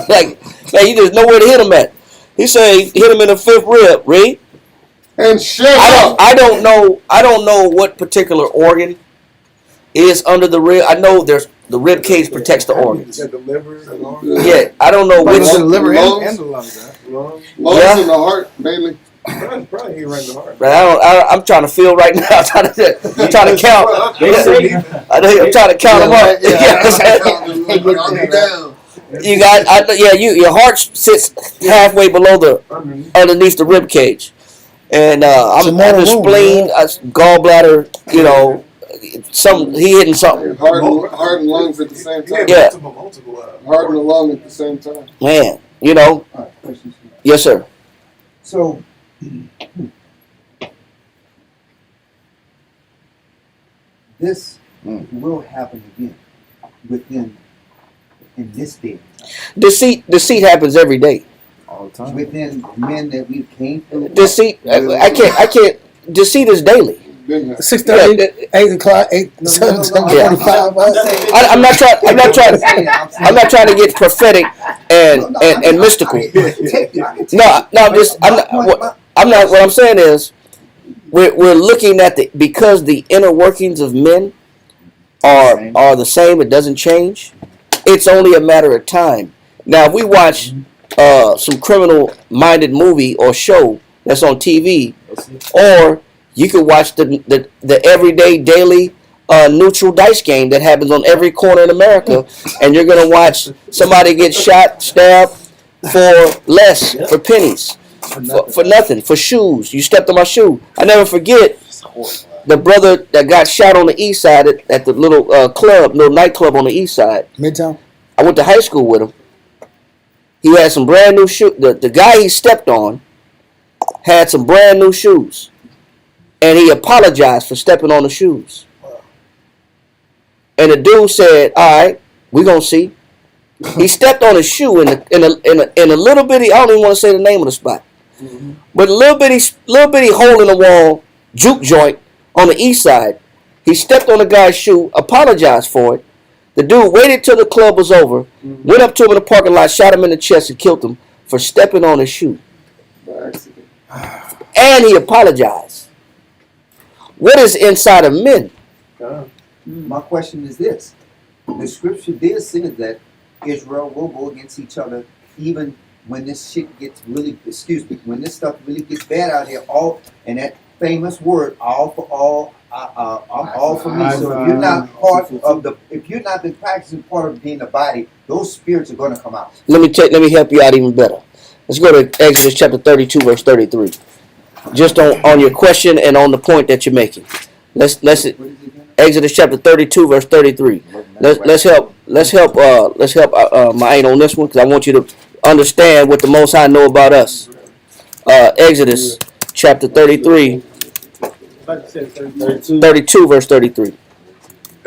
like you just know where to hit him at. He said he hit him in the fifth rib. Read. And I don't know what particular organ is under the rib. I know there's the rib cage protects the organs. The liver, the lungs. Yeah, I don't know which. The liver lungs, and the lungs. Lungs. Lungs and the heart mainly. Probably he right in the heart. But I'm trying to feel right now. I'm trying to count. I'm trying to count them up. You got your heart sits halfway below underneath the rib cage, and I'm at the spleen, gallbladder. He hitting something. Heart and lungs at the same time. Yeah. Heart and the lung at the same time. Man, Questions? Yes, sir. So, this will happen again in this day. Deceit happens every day. All the time. Within men that we came through. Deceit. I can't. Deceit is daily. 6:30, 8 o'clock, 7:45. I'm not trying to get prophetic and mystical. What I'm saying is, we're looking at because the inner workings of men are the same. It doesn't change. It's only a matter of time. Now, if we watch some criminal-minded movie or show that's on TV, or you could watch the everyday, daily neutral dice game that happens on every corner in America, and you're going to watch somebody get shot, stabbed for less, for pennies, for nothing, for shoes. You stepped on my shoe. I never forget the brother that got shot on the east side at the little nightclub on the east side. Midtown. I went to high school with him. He had some brand new shoes. The guy he stepped on had some brand new shoes. And he apologized for stepping on the shoes. And the dude said, "All right, we're gonna see." He stepped on a shoe in a little bitty. I don't even want to say the name of the spot, but a little bitty hole in the wall juke joint on the east side. He stepped on the guy's shoe, apologized for it. The dude waited till the club was over, went up to him in the parking lot, shot him in the chest, and killed him for stepping on his shoe. And he apologized. What is inside of men? My question is this. The scripture did say that Israel will go against each other even when this shit gets really, when this stuff really gets bad out here, and that famous word, all for all, I'm all for me. So if you're not if you're not been practicing part of being the body, those spirits are going to come out. Let me help you out even better. Let's go to Exodus chapter 32, verse 33. Just on your question and on the point that you're making. Let's Exodus chapter 32, verse 33. Let's help my ain't on this one because I want you to understand what the Most High know about us. Exodus chapter 33, 32, verse 33.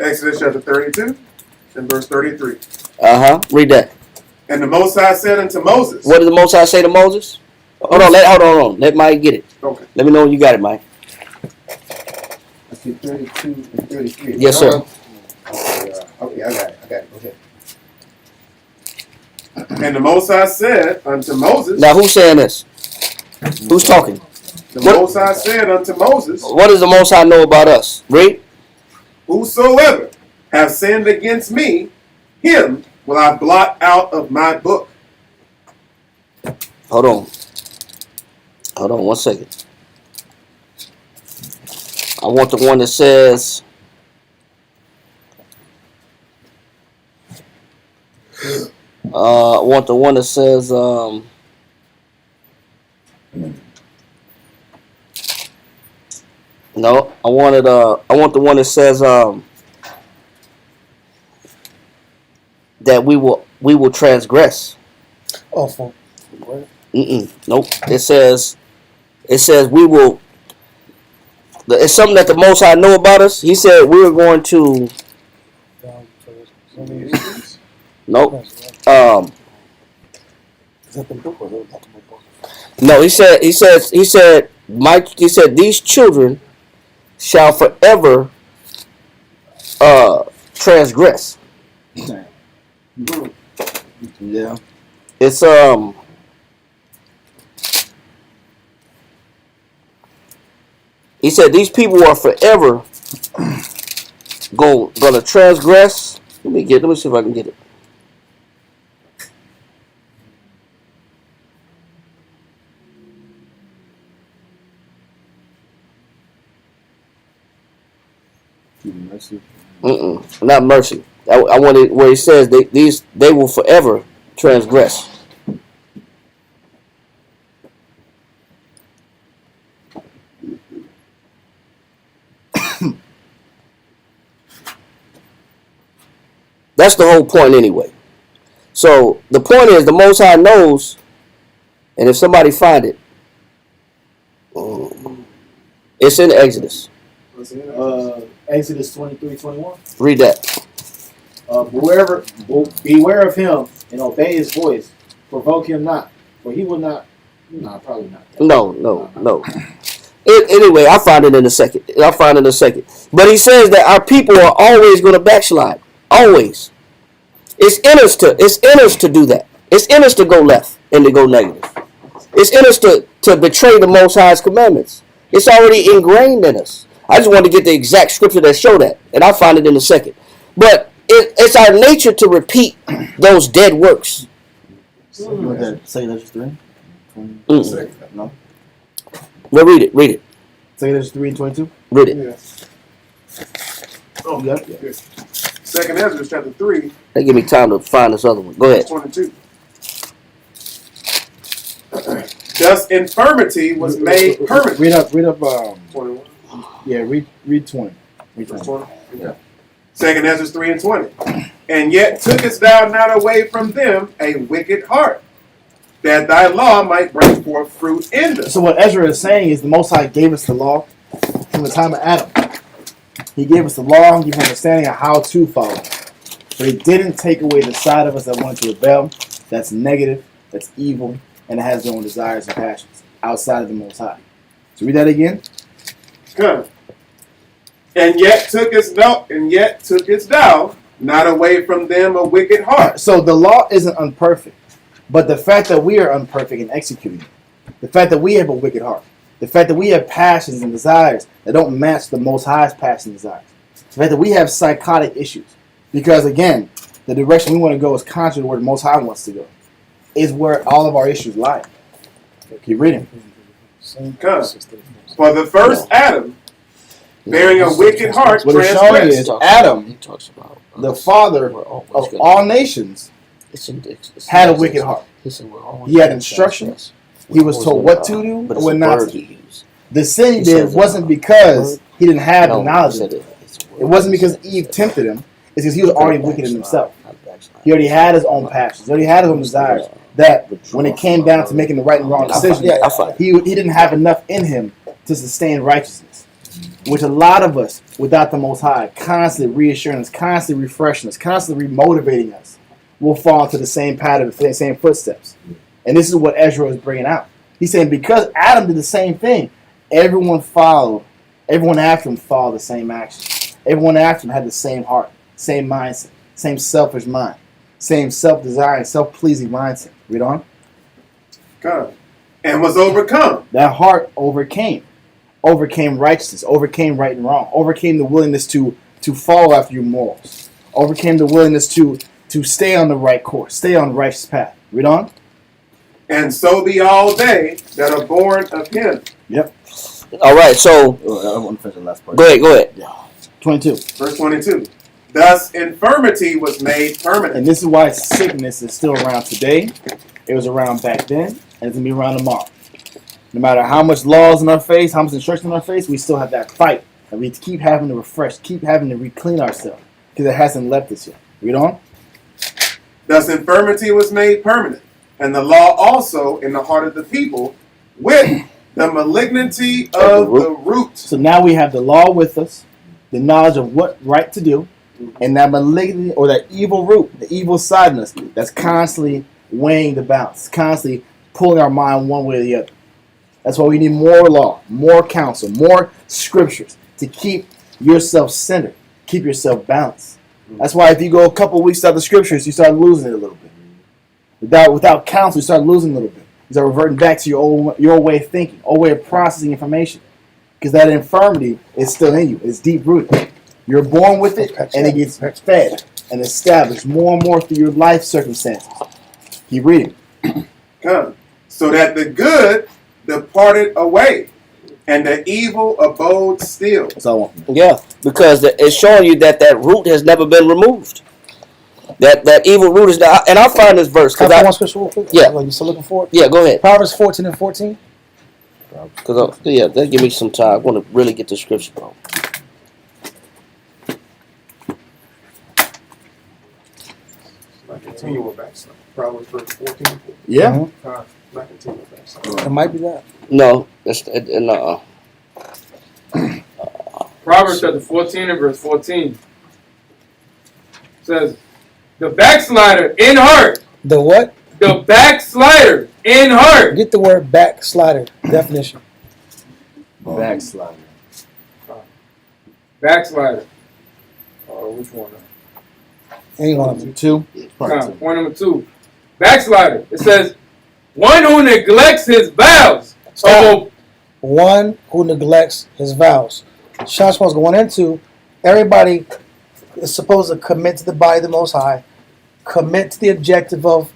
Exodus chapter 32 and verse 33. Read that. And the Most High said unto Moses. What did the Most High say to Moses? Hold on. Let Mike get it. Okay. Let me know when you got it, Mike. I see 32 and 33. Yes, sir. Okay, I got it. Go ahead. And the Most High said unto Moses. Now, who's saying this? Who's talking? The Most High said unto Moses. What does the Most High know about us? Read. Whosoever have sinned against me, him will I blot out of my book. Hold on 1 second. I want the one that says, No, I wanted. I want the one that says that we will transgress. Oh, for Nope. It says we will. It's something that the Most High know about us. He said we are going to. Nope. No, he said these children shall forever transgress. Yeah. It's he said these people are forever gonna transgress. Let me see if I can get it. Mercy. Not mercy. I want it where he says they will forever transgress. That's the whole point anyway. So the point is the Most High knows, and if somebody find it, it's in Exodus. Exodus 23:21. Read that. Beware of him and obey his voice. Provoke him not, for he will not. No, probably not. No. Anyway, I'll find it in a second. But he says that our people are always going to backslide. Always. It's in us to do that. It's in us to go left and to go negative. It's in us to betray the Most High's commandments. It's already ingrained in us. I just want to get the exact scripture that show that, and I'll find it in a second. But it's our nature to repeat those dead works. So you want that? Say that's 3. No. Well, read it. Say that's 3:22. Read it. Yeah. Oh, yeah. Second Ezra chapter 3. That give me time to find this other one. Go ahead. 22. Thus infirmity was made permanent. Read up. 21. Yeah, read 20. Read 20. Yeah. Second Ezra 3:20. And yet tookest thou not away from them a wicked heart, that thy law might bring forth fruit in them. So what Ezra is saying is the Most High gave us the law from the time of Adam. He gave us the law and gave us understanding of how to follow it. But he didn't take away the side of us that wanted to rebel, that's negative, that's evil, and it has their own desires and passions outside of the Most High. So read that again. Good. And yet tookest thou not away from them a wicked heart. So the law isn't unperfect, but the fact that we are unperfect in executing it, the fact that we have a wicked heart, the fact that we have passions and desires that don't match the Most High's passions and desires, the fact that we have psychotic issues, because again, the direction we want to go is contrary to where the Most High wants to go, is where all of our issues lie. Keep reading. Good. For the first Adam, bearing a wicked heart, What it's showing transgressed. is Adam, the father of all nations, had a wicked heart. He had instructions. He was told what to do and what not to do. The sin he did wasn't because he didn't have the knowledge of it. It wasn't because Eve tempted him. It's because he was already wicked in himself. He already had his own passions. He already had his own desires. That when it came down to making the right and wrong decisions, he didn't have enough in him to sustain righteousness. Which a lot of us, without the Most High, constantly reassuring us, constantly refreshing us, constantly remotivating us, will fall into the same pattern, the same footsteps. And this is what Ezra is bringing out. He's saying because Adam did the same thing, everyone after him followed the same action. Everyone after him had the same heart, same mindset, same selfish mind, same self-desiring, self-pleasing mindset. Read on. God. And was overcome. That heart overcame righteousness, overcame right and wrong, overcame the willingness to follow after your morals, overcame the willingness to stay on the right course, stay on the righteous path. Read on. And so be all they that are born of him. Yep. All right, so I want to finish the last part. Go ahead. Yeah. 22. Verse 22. Thus infirmity was made permanent. And this is why sickness is still around today. It was around back then, and it's going to be around tomorrow. No matter how much laws in our face, how much instruction in our face, we still have that fight. And we keep having to refresh, keep having to re-clean ourselves. Because it hasn't left us yet. Read on. Thus infirmity was made permanent, and the law also in the heart of the people with the malignity of the root. So now we have the law with us, the knowledge of what right to do, and that malignity or that evil root, the evil side in us, that's constantly weighing the balance, constantly pulling our mind one way or the other. That's why we need more law, more counsel, more scriptures to keep yourself centered, keep yourself balanced. That's why if you go a couple weeks without the scriptures, you start losing it a little bit. Without counsel, you start losing a little bit. You start reverting back to your old way of thinking, old way of processing information. Because that infirmity is still in you. It's deep rooted. You're born with it, and it gets fed and established more and more through your life circumstances. Keep reading. Come, so that the good departed away, and the evil abode still. That's all I want. Yeah, because it's showing you that root has never been removed. That evil root is not. And I'll find this verse. Can I find one scripture real quick? Yeah. You still looking for it? Yeah, go ahead. Proverbs 14 and 14. Because that give me some time. I want to really get the scripture, bro. Like continual backslide. Proverbs verse 14. Yeah. Like continual backslide. It might be that. No, that's no. Proverbs chapter 14 and verse 14 says, the backslider in heart. The what? The backslider in heart. Get the word backslider definition. Backslider. Backslider. Which one? Any one of them. Two. Point number 2. Backslider. It says, one who neglects his vows. Stop. One who neglects his vows. Shot's going into everybody is supposed to commit to the body of the Most High, commit to the objective of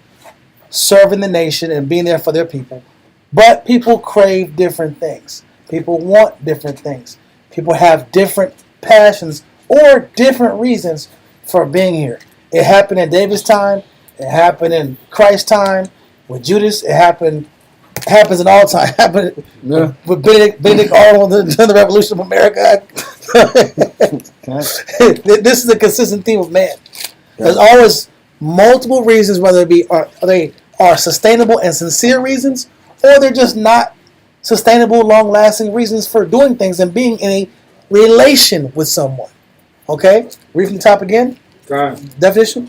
serving the nation and being there for their people. But people crave different things. People want different things. People have different passions or different reasons for being here. It happened in David's time. It happened in Christ's time. With Judas, it happens in all time. It happened with Benedict Arnold during the Revolution of America. This is a consistent theme of man. There's always multiple reasons, whether it be they are sustainable and sincere reasons, or they're just not sustainable, long-lasting reasons for doing things and being in a relation with someone. Okay? Read from the top again. Definition.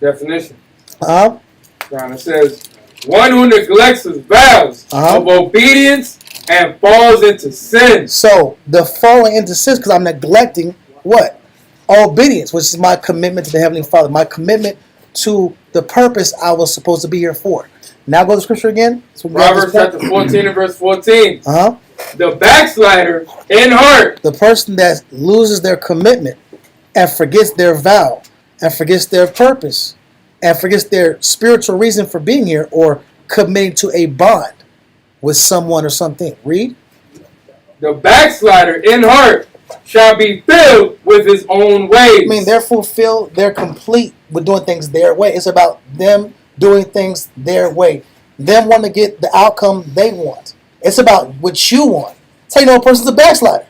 It says, one who neglects his vows of obedience and falls into sin. So, the falling into sin, because I'm neglecting what? Obedience, which is my commitment to the Heavenly Father, my commitment to the purpose I was supposed to be here for. Now go to the scripture again. So Proverbs chapter 14 and verse 14. The backslider in heart. The person that loses their commitment and forgets their vow and forgets their purpose and forgets their spiritual reason for being here or committing to a bond with someone or something. Read. The backslider in heart shall be filled with his own ways. I mean, they're fulfilled, they're complete with doing things their way. It's about them doing things their way. Them want to get the outcome they want. It's about what you want. That's how you know a person's a backslider.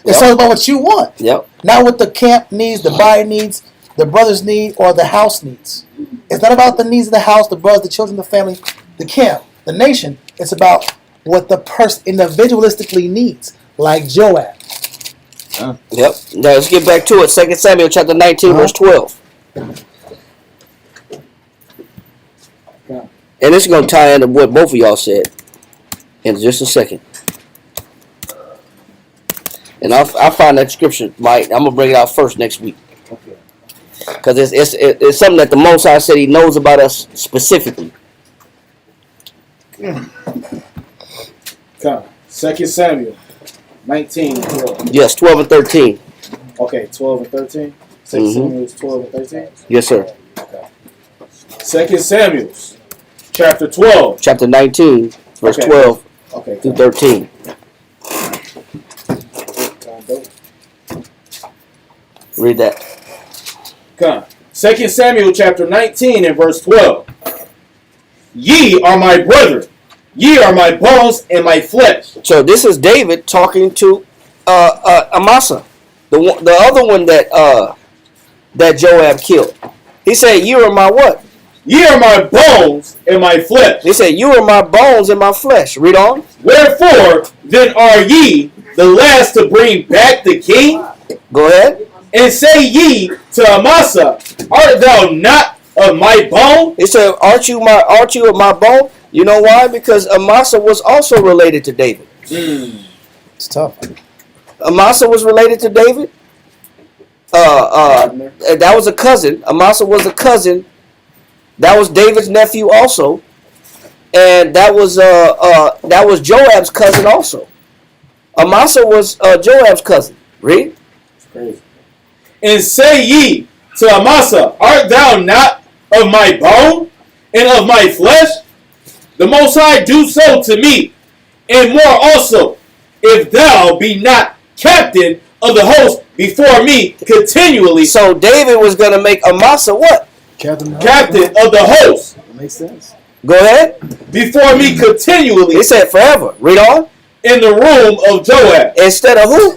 It's all about what you want. Yep. Not what the camp needs, the body needs, the brothers need, or the house needs. It's not about the needs of the house, the brothers, the children, the family, the camp, the nation. It's about what the person individualistically needs, like Joab. Yep. Now let's get back to it. 2 Samuel chapter 19, verse 12. And this is going to tie into what both of y'all said in just a second. And I'll find that scripture, Mike. I'm going to bring it out first next week. Because it's something that the Most High said He knows about us specifically. 2 Samuel 19 and 12. Yes, 12 and 13. Okay, 12 and 13. 2 Samuel is 12 and 13. Yes, sir. Okay. 2 Samuel chapter 12. Chapter 19, verse 12 through 13. Read that. Come. 2 Samuel chapter 19 and verse 12. Ye are my brethren. Ye are my bones and my flesh. So this is David talking to Amasa, the other one that Joab killed. He said, "You are my what? Ye are my bones and my flesh." He said, "You are my bones and my flesh." Read on. Wherefore then are ye the last to bring back the king? Go ahead. And say ye to Amasa, art thou not of my bone? He said, "Aren't you of my bone?" You know why? Because Amasa was also related to David. It's tough. Amasa was related to David. That was a cousin. Amasa was a cousin. That was David's nephew also, and that was Joab's cousin also. Amasa was Joab's cousin. Read. And say ye to Amasa, art thou not of my bone and of my flesh? The Most High do so to me, and more also, if thou be not captain of the host before me continually. So David was going to make Amasa what? Captain of the host. That makes sense. Go ahead. Before me continually. He said forever. Read on. In the room of Joab. Instead of who?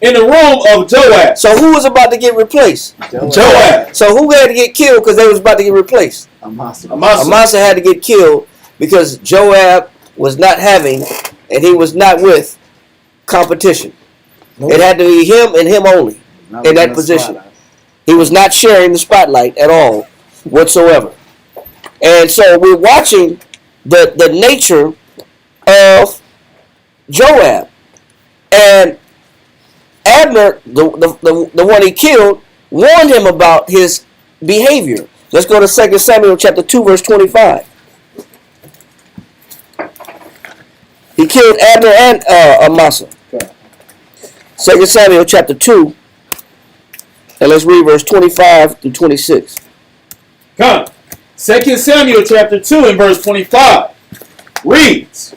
In the room of Joab. So who was about to get replaced? Joab. So who had to get killed because they was about to get replaced? Amasa had to get killed because Joab was not having, and he was not with competition. It had to be him and him only in that position. He was not sharing the spotlight at all whatsoever. And so we're watching the nature of Joab. And Abner, the one he killed, warned him about his behavior. Let's go to 2 Samuel chapter 2, verse 25. He killed Abner and Amasa. 2 Samuel chapter 2, and let's read verse 25 through 26. Come. 2 Samuel chapter 2 and verse 25 reads,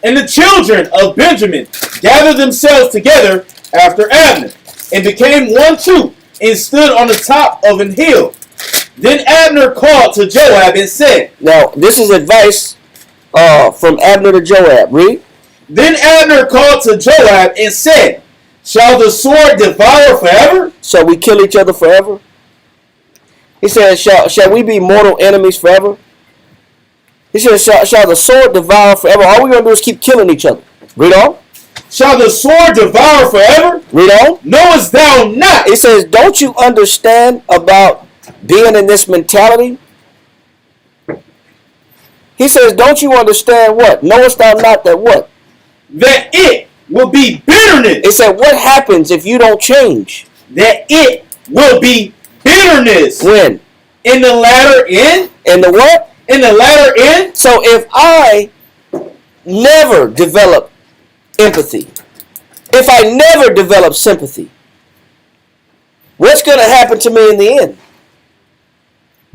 And the children of Benjamin gathered themselves together after Abner, and became one troop, and stood on the top of an hill. Then Abner called to Joab and said, Now, this is advice from Abner to Joab. Read. Then Abner called to Joab and said, Shall the sword devour forever? Shall we kill each other forever? He said, Shall we be mortal enemies forever? He said, Shall the sword devour forever? All we're going to do is keep killing each other. Read on. Shall the sword devour forever? Read on. Knowest thou not? It says, don't you understand about being in this mentality? He says, don't you understand what? Knowest thou not that what? That it will be bitterness. It said, what happens if you don't change? That it will be bitterness. When? In the latter end. In the what? In the latter end. So if I never develop empathy, if I never develop sympathy, what's going to happen to me in the end?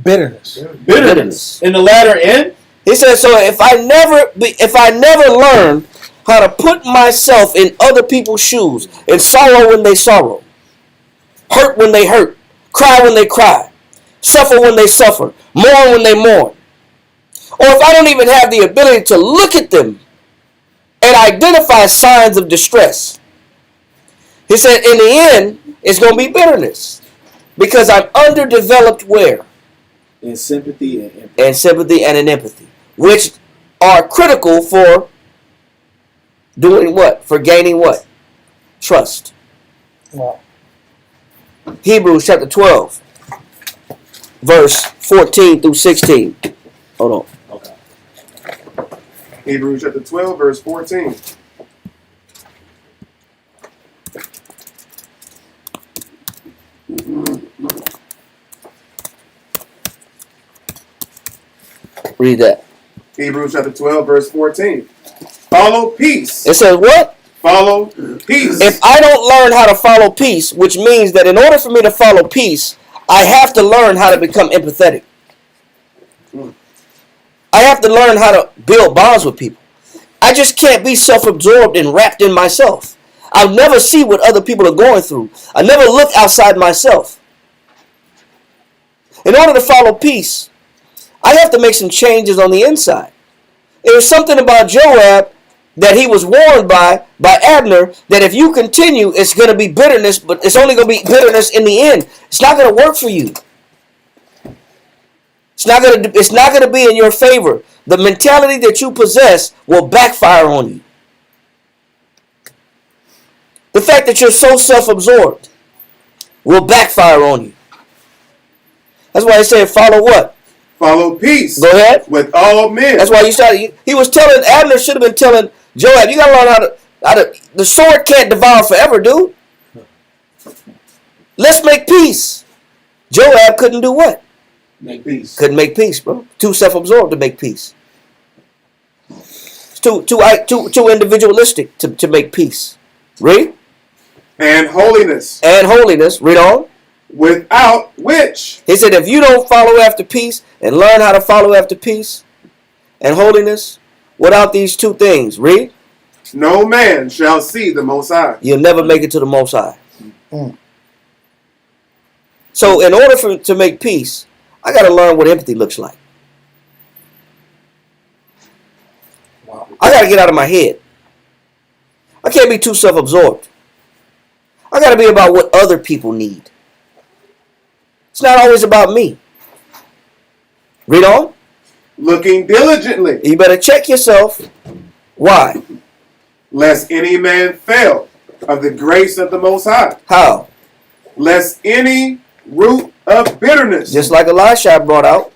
Bitterness. In the latter end. He says, so if I never learn how to put myself in other people's shoes and sorrow when they sorrow, hurt when they hurt, cry when they cry, suffer when they suffer, mourn when they mourn, or if I don't even have the ability to look at them and identify signs of distress, he said, in the end, it's going to be bitterness because I'm underdeveloped where? In sympathy and empathy. And sympathy and in empathy, which are critical for doing what? For gaining what? Trust. Wow. Hebrews chapter 12, verse 14 through 16. Hold on. Okay. Hebrews chapter 12, verse 14. Read that. Hebrews chapter 12, verse 14. Follow peace. It says what? Follow peace. If I don't learn how to follow peace, which means that in order for me to follow peace, I have to learn how to become empathetic. I have to learn how to build bonds with people. I just can't be self-absorbed and wrapped in myself. I'll never see what other people are going through. I never look outside myself. In order to follow peace, I have to make some changes on the inside. It was something about Joab that he was warned by Abner that if you continue, it's going to be bitterness, but it's only going to be bitterness in the end. It's not going to work for you. It's not going to be in your favor. The mentality that you possess will backfire on you. The fact that you're so self-absorbed will backfire on you. That's why he said, follow what? Follow peace. Go ahead. With all men. That's why you started. He was telling Abner, should have been telling Joab, you got to learn how to. The sword can't devour forever, dude. Let's make peace. Joab couldn't do what? Make peace. Couldn't make peace, bro. Too self-absorbed to make peace. It's too individualistic to make peace. Read. And holiness. And holiness. Read on. Without which. He said, if you don't follow after peace and learn how to follow after peace and holiness, without these two things, read. No man shall see the Most High. You'll never make it to the Most High. So in order to make peace, I got to learn what empathy looks like. I got to get out of my head. I can't be too self-absorbed. I got to be about what other people need. It's not always about me. Read on. Looking diligently. You better check yourself. Why? Lest any man fail of the grace of the Most High. How? Lest any root of bitterness. Just like Elisha brought out,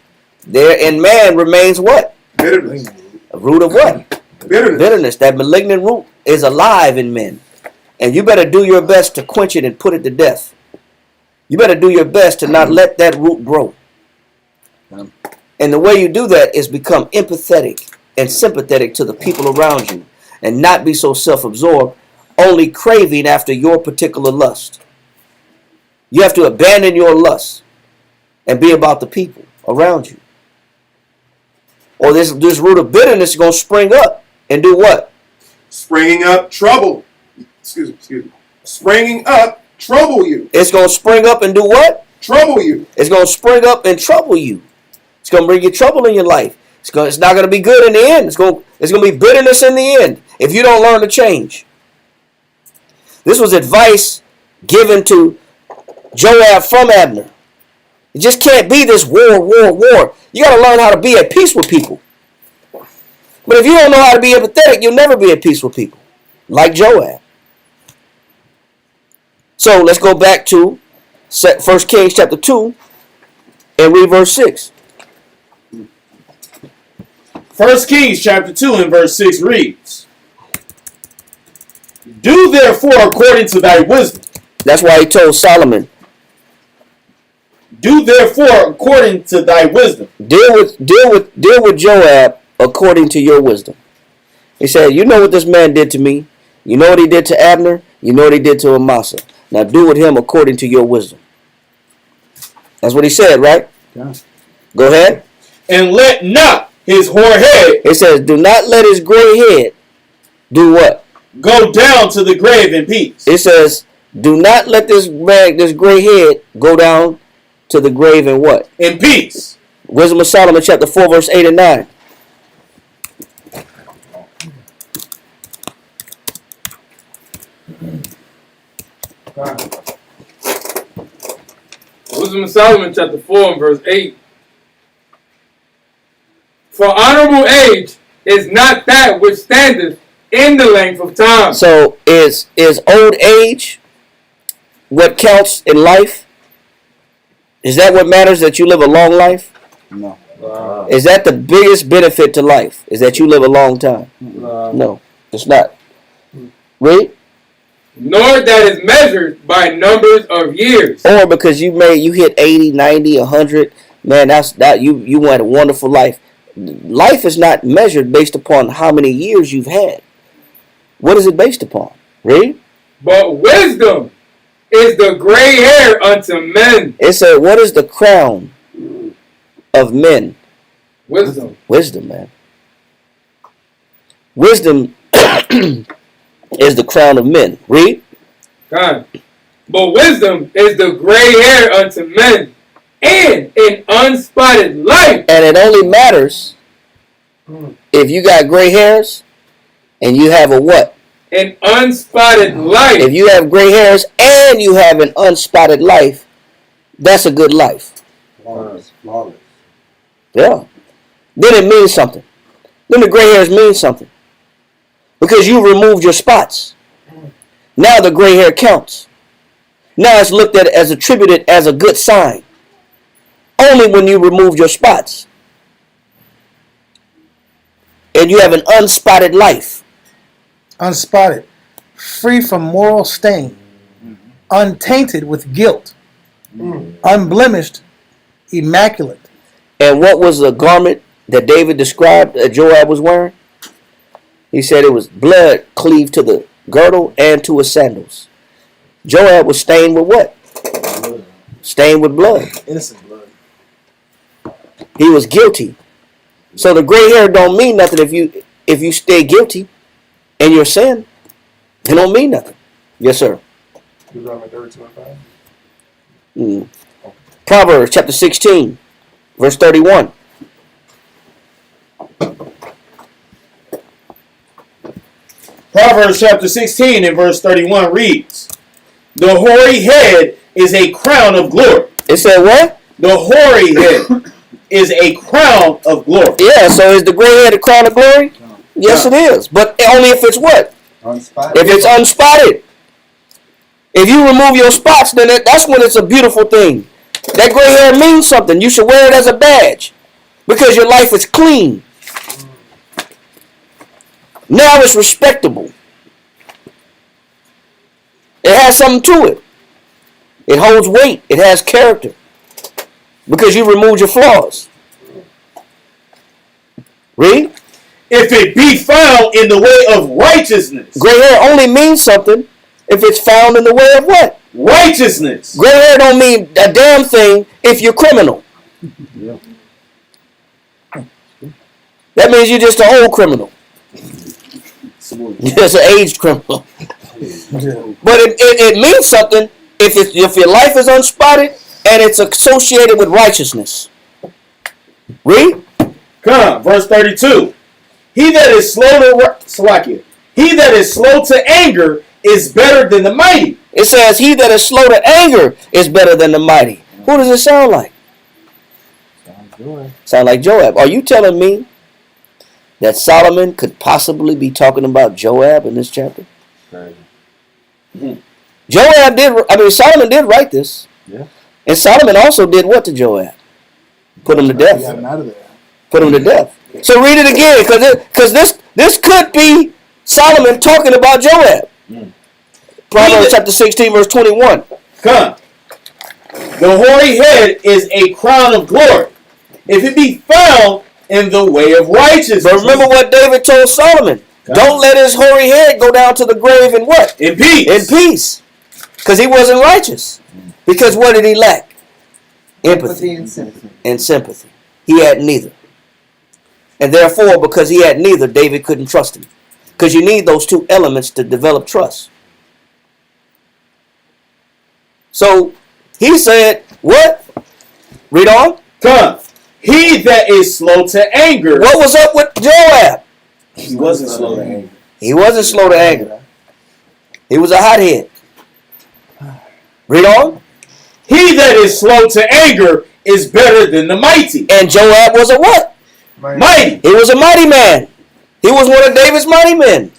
there in man remains what? Bitterness. A root of what? Bitterness. Bitterness. That malignant root is alive in men. And you better do your best to quench it and put it to death. You better do your best to not let that root grow. And the way you do that is become empathetic and sympathetic to the people around you and not be so self-absorbed, only craving after your particular lust. You have to abandon your lust and be about the people around you. Or this root of bitterness is going to spring up and do what? Springing up trouble. Excuse me. Springing up trouble you. It's going to spring up and do what? Trouble you. It's going to spring up and trouble you. It's going to bring you trouble in your life. It's not going to be good in the end. It's going to be bitterness in the end if you don't learn to change. This was advice given to Joab from Abner. It just can't be this war. You got to learn how to be at peace with people. But if you don't know how to be empathetic, you'll never be at peace with people. Like Joab. So let's go back to 1 Kings chapter 2 and read verse 6. 1 Kings chapter 2 and verse 6 reads, do therefore according to thy wisdom. That's why he told Solomon, do therefore according to thy wisdom. Deal with Joab according to your wisdom. He said, you know what this man did to me. You know what he did to Abner. You know what he did to Amasa. Now do with him according to your wisdom. That's what he said, right? Yeah. Go ahead. And let not his hoar head. It says, do not let his gray head do what? Go down to the grave in peace. It says, do not let this gray head go down to the grave in what? In peace. Wisdom of Solomon chapter 4 verse 8 and 9. Wisdom of Solomon chapter 4 and verse 8. For honorable age is not that which standeth in the length of time. So is old age what counts in life? Is that what matters, that you live a long life? No. Is that the biggest benefit to life? Is that you live a long time? No, it's not. Read. Nor that is measured by numbers of years. Or because you hit 80, 90, 100, man, you went a wonderful life. Life is not measured based upon how many years you've had. What is it based upon? Read. But wisdom is the gray hair unto men. It said, what is the crown of men? Wisdom. Wisdom, man. Wisdom is the crown of men. Read. God. But wisdom is the gray hair unto men, and an unspotted life. And it only matters If you got gray hairs and you have a what? An unspotted life. If you have gray hairs and you have an unspotted life, that's a good life. Flawless. Yeah. Then it means something. Then the gray hairs mean something. Because you removed your spots. Now the gray hair counts. Now it's looked at as attributed as a good sign. Only when you removed your spots. And you have an unspotted life. Unspotted, free from moral stain, untainted with guilt, unblemished, immaculate. And what was the garment that David described that Joab was wearing? He said it was blood cleaved to the girdle and to his sandals. Joab was stained with what? Blood. Stained with blood. Innocent blood. He was guilty. So the gray hair don't mean nothing if you stay guilty in your sin. It don't mean nothing. Yes, sir. Deuteronomy 32:5. Proverbs chapter 16, verse 31. Proverbs chapter 16 and verse 31 reads, "The hoary head is a crown of glory." It said what? The hoary head is a crown of glory. Yeah, so is the gray hair a crown of glory? Yes, it is. But only if it's what? Unspotted. If it's unspotted. If you remove your spots, then that's when it's a beautiful thing. That gray hair means something. You should wear it as a badge because your life is clean. Now it's respectable. It has something to it. It holds weight. It has character because you removed your flaws. Read. If it be found in the way of righteousness. Gray hair only means something if it's found in the way of what? Righteousness. Gray hair don't mean a damn thing if you're criminal. Yeah. That means you're just an old criminal. You're just an aged criminal. But it means something if your life is unspotted and it's associated with righteousness. Read. Come, verse 32. He that is slow to anger is better than the mighty. It says, he that is slow to anger is better than the mighty. Who does it sound like? Sound like Joab. Are you telling me that Solomon could possibly be talking about Joab in this chapter? Solomon did write this. Yeah. And Solomon also did what to Joab? Put him to death. Got him out of there. Put him to death. So read it again, because this could be Solomon talking about Joab. Proverbs chapter 16, verse 21. Come. The hoary head is a crown of glory, if it be found in the way of righteousness. But remember what David told Solomon. Don't let his hoary head go down to the grave in what? In peace. In peace. Because he wasn't righteous. Because what did he lack? Empathy and sympathy. He had neither. And therefore, because he had neither, David couldn't trust him. Because you need those two elements to develop trust. So he said, what? Read on. Come. He that is slow to anger. What was up with Joab? He wasn't slow to anger. He wasn't slow to anger. He was a hothead. Read on. He that is slow to anger is better than the mighty. And Joab was a what? Mighty. He was a mighty man. He was one of David's mighty men.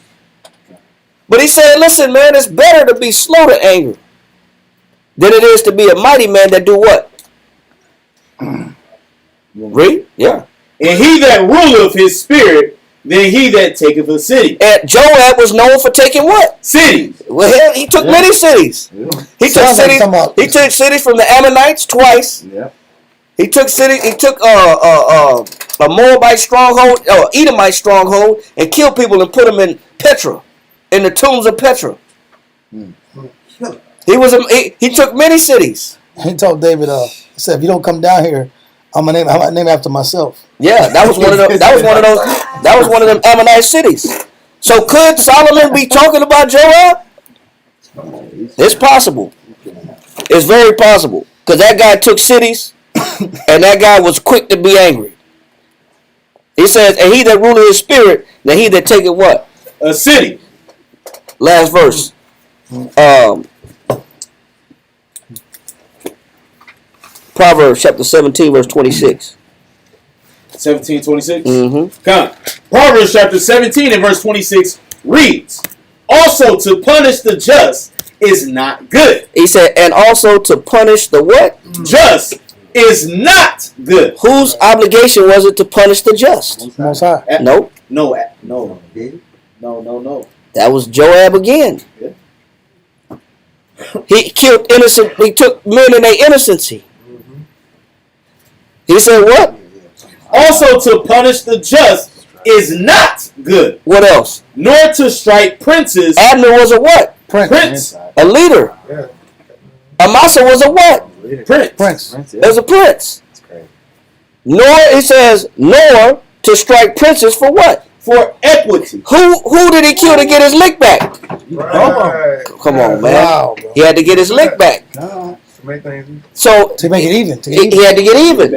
But he said, listen, man, it's better to be slow to anger than it is to be a mighty man that do what? Read? Yeah. And he that ruleth his spirit than he that taketh a city. And Joab was known for taking what? Cities. Well, he took many cities. Yeah. He took cities from the Ammonites twice. Yeah. He took a Moabite stronghold, or Edomite stronghold, and killed people and put them in Petra, in the tombs of Petra. He took many cities. He told David, he said, if you don't come down here, I'm gonna name after myself. Yeah, that was one of those. That was one of them Ammonite cities. So could Solomon be talking about Joab? It's possible. It's very possible because that guy took cities, and that guy was quick to be angry. He says, and he that ruleth his spirit, now he that taketh what? A city. Last verse. Proverbs chapter 17, verse 26. 17:26. Mm-hmm. Come. Proverbs chapter 17 and verse 26 reads, also to punish the just is not good. He said, and also to punish the what? Just is not good. Whose obligation was it to punish the just? Most High. Nope. No. That was Joab again. Yeah. He killed innocent. He took men in their innocency. He said what? Also to punish the just is not good. What else? Nor to strike princes. Abner was a what? Prince. A leader. Yeah. Amasa was a what? Prince. As a prince. Nor, it says, nor to strike princes for what? For equity. Who did he kill to get his lick back? Right. Come on, man. Wow, bro. He had to get his lick back. To make things easy. So To make it even. To get he even. had to get even.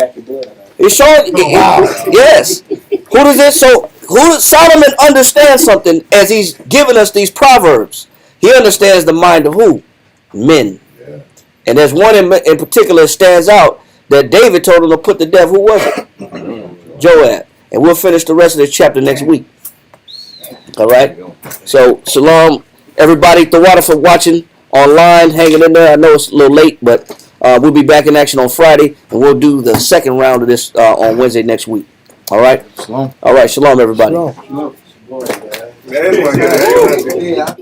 He's showing. Wow. Yes. Who does it? So who? Solomon understands something as he's giving us these proverbs. He understands the mind of who? Men. Yeah. And there's one in particular that stands out that David told him to put to death. Who was it? Joab. And we'll finish the rest of this chapter next week. All right. So shalom, everybody. The water for watching online, hanging in there. I know it's a little late, but we'll be back in action on Friday, and we'll do the second round of this on Wednesday next week. All right. Shalom. All right. Shalom, everybody. Shalom. That is my guy. Yeah.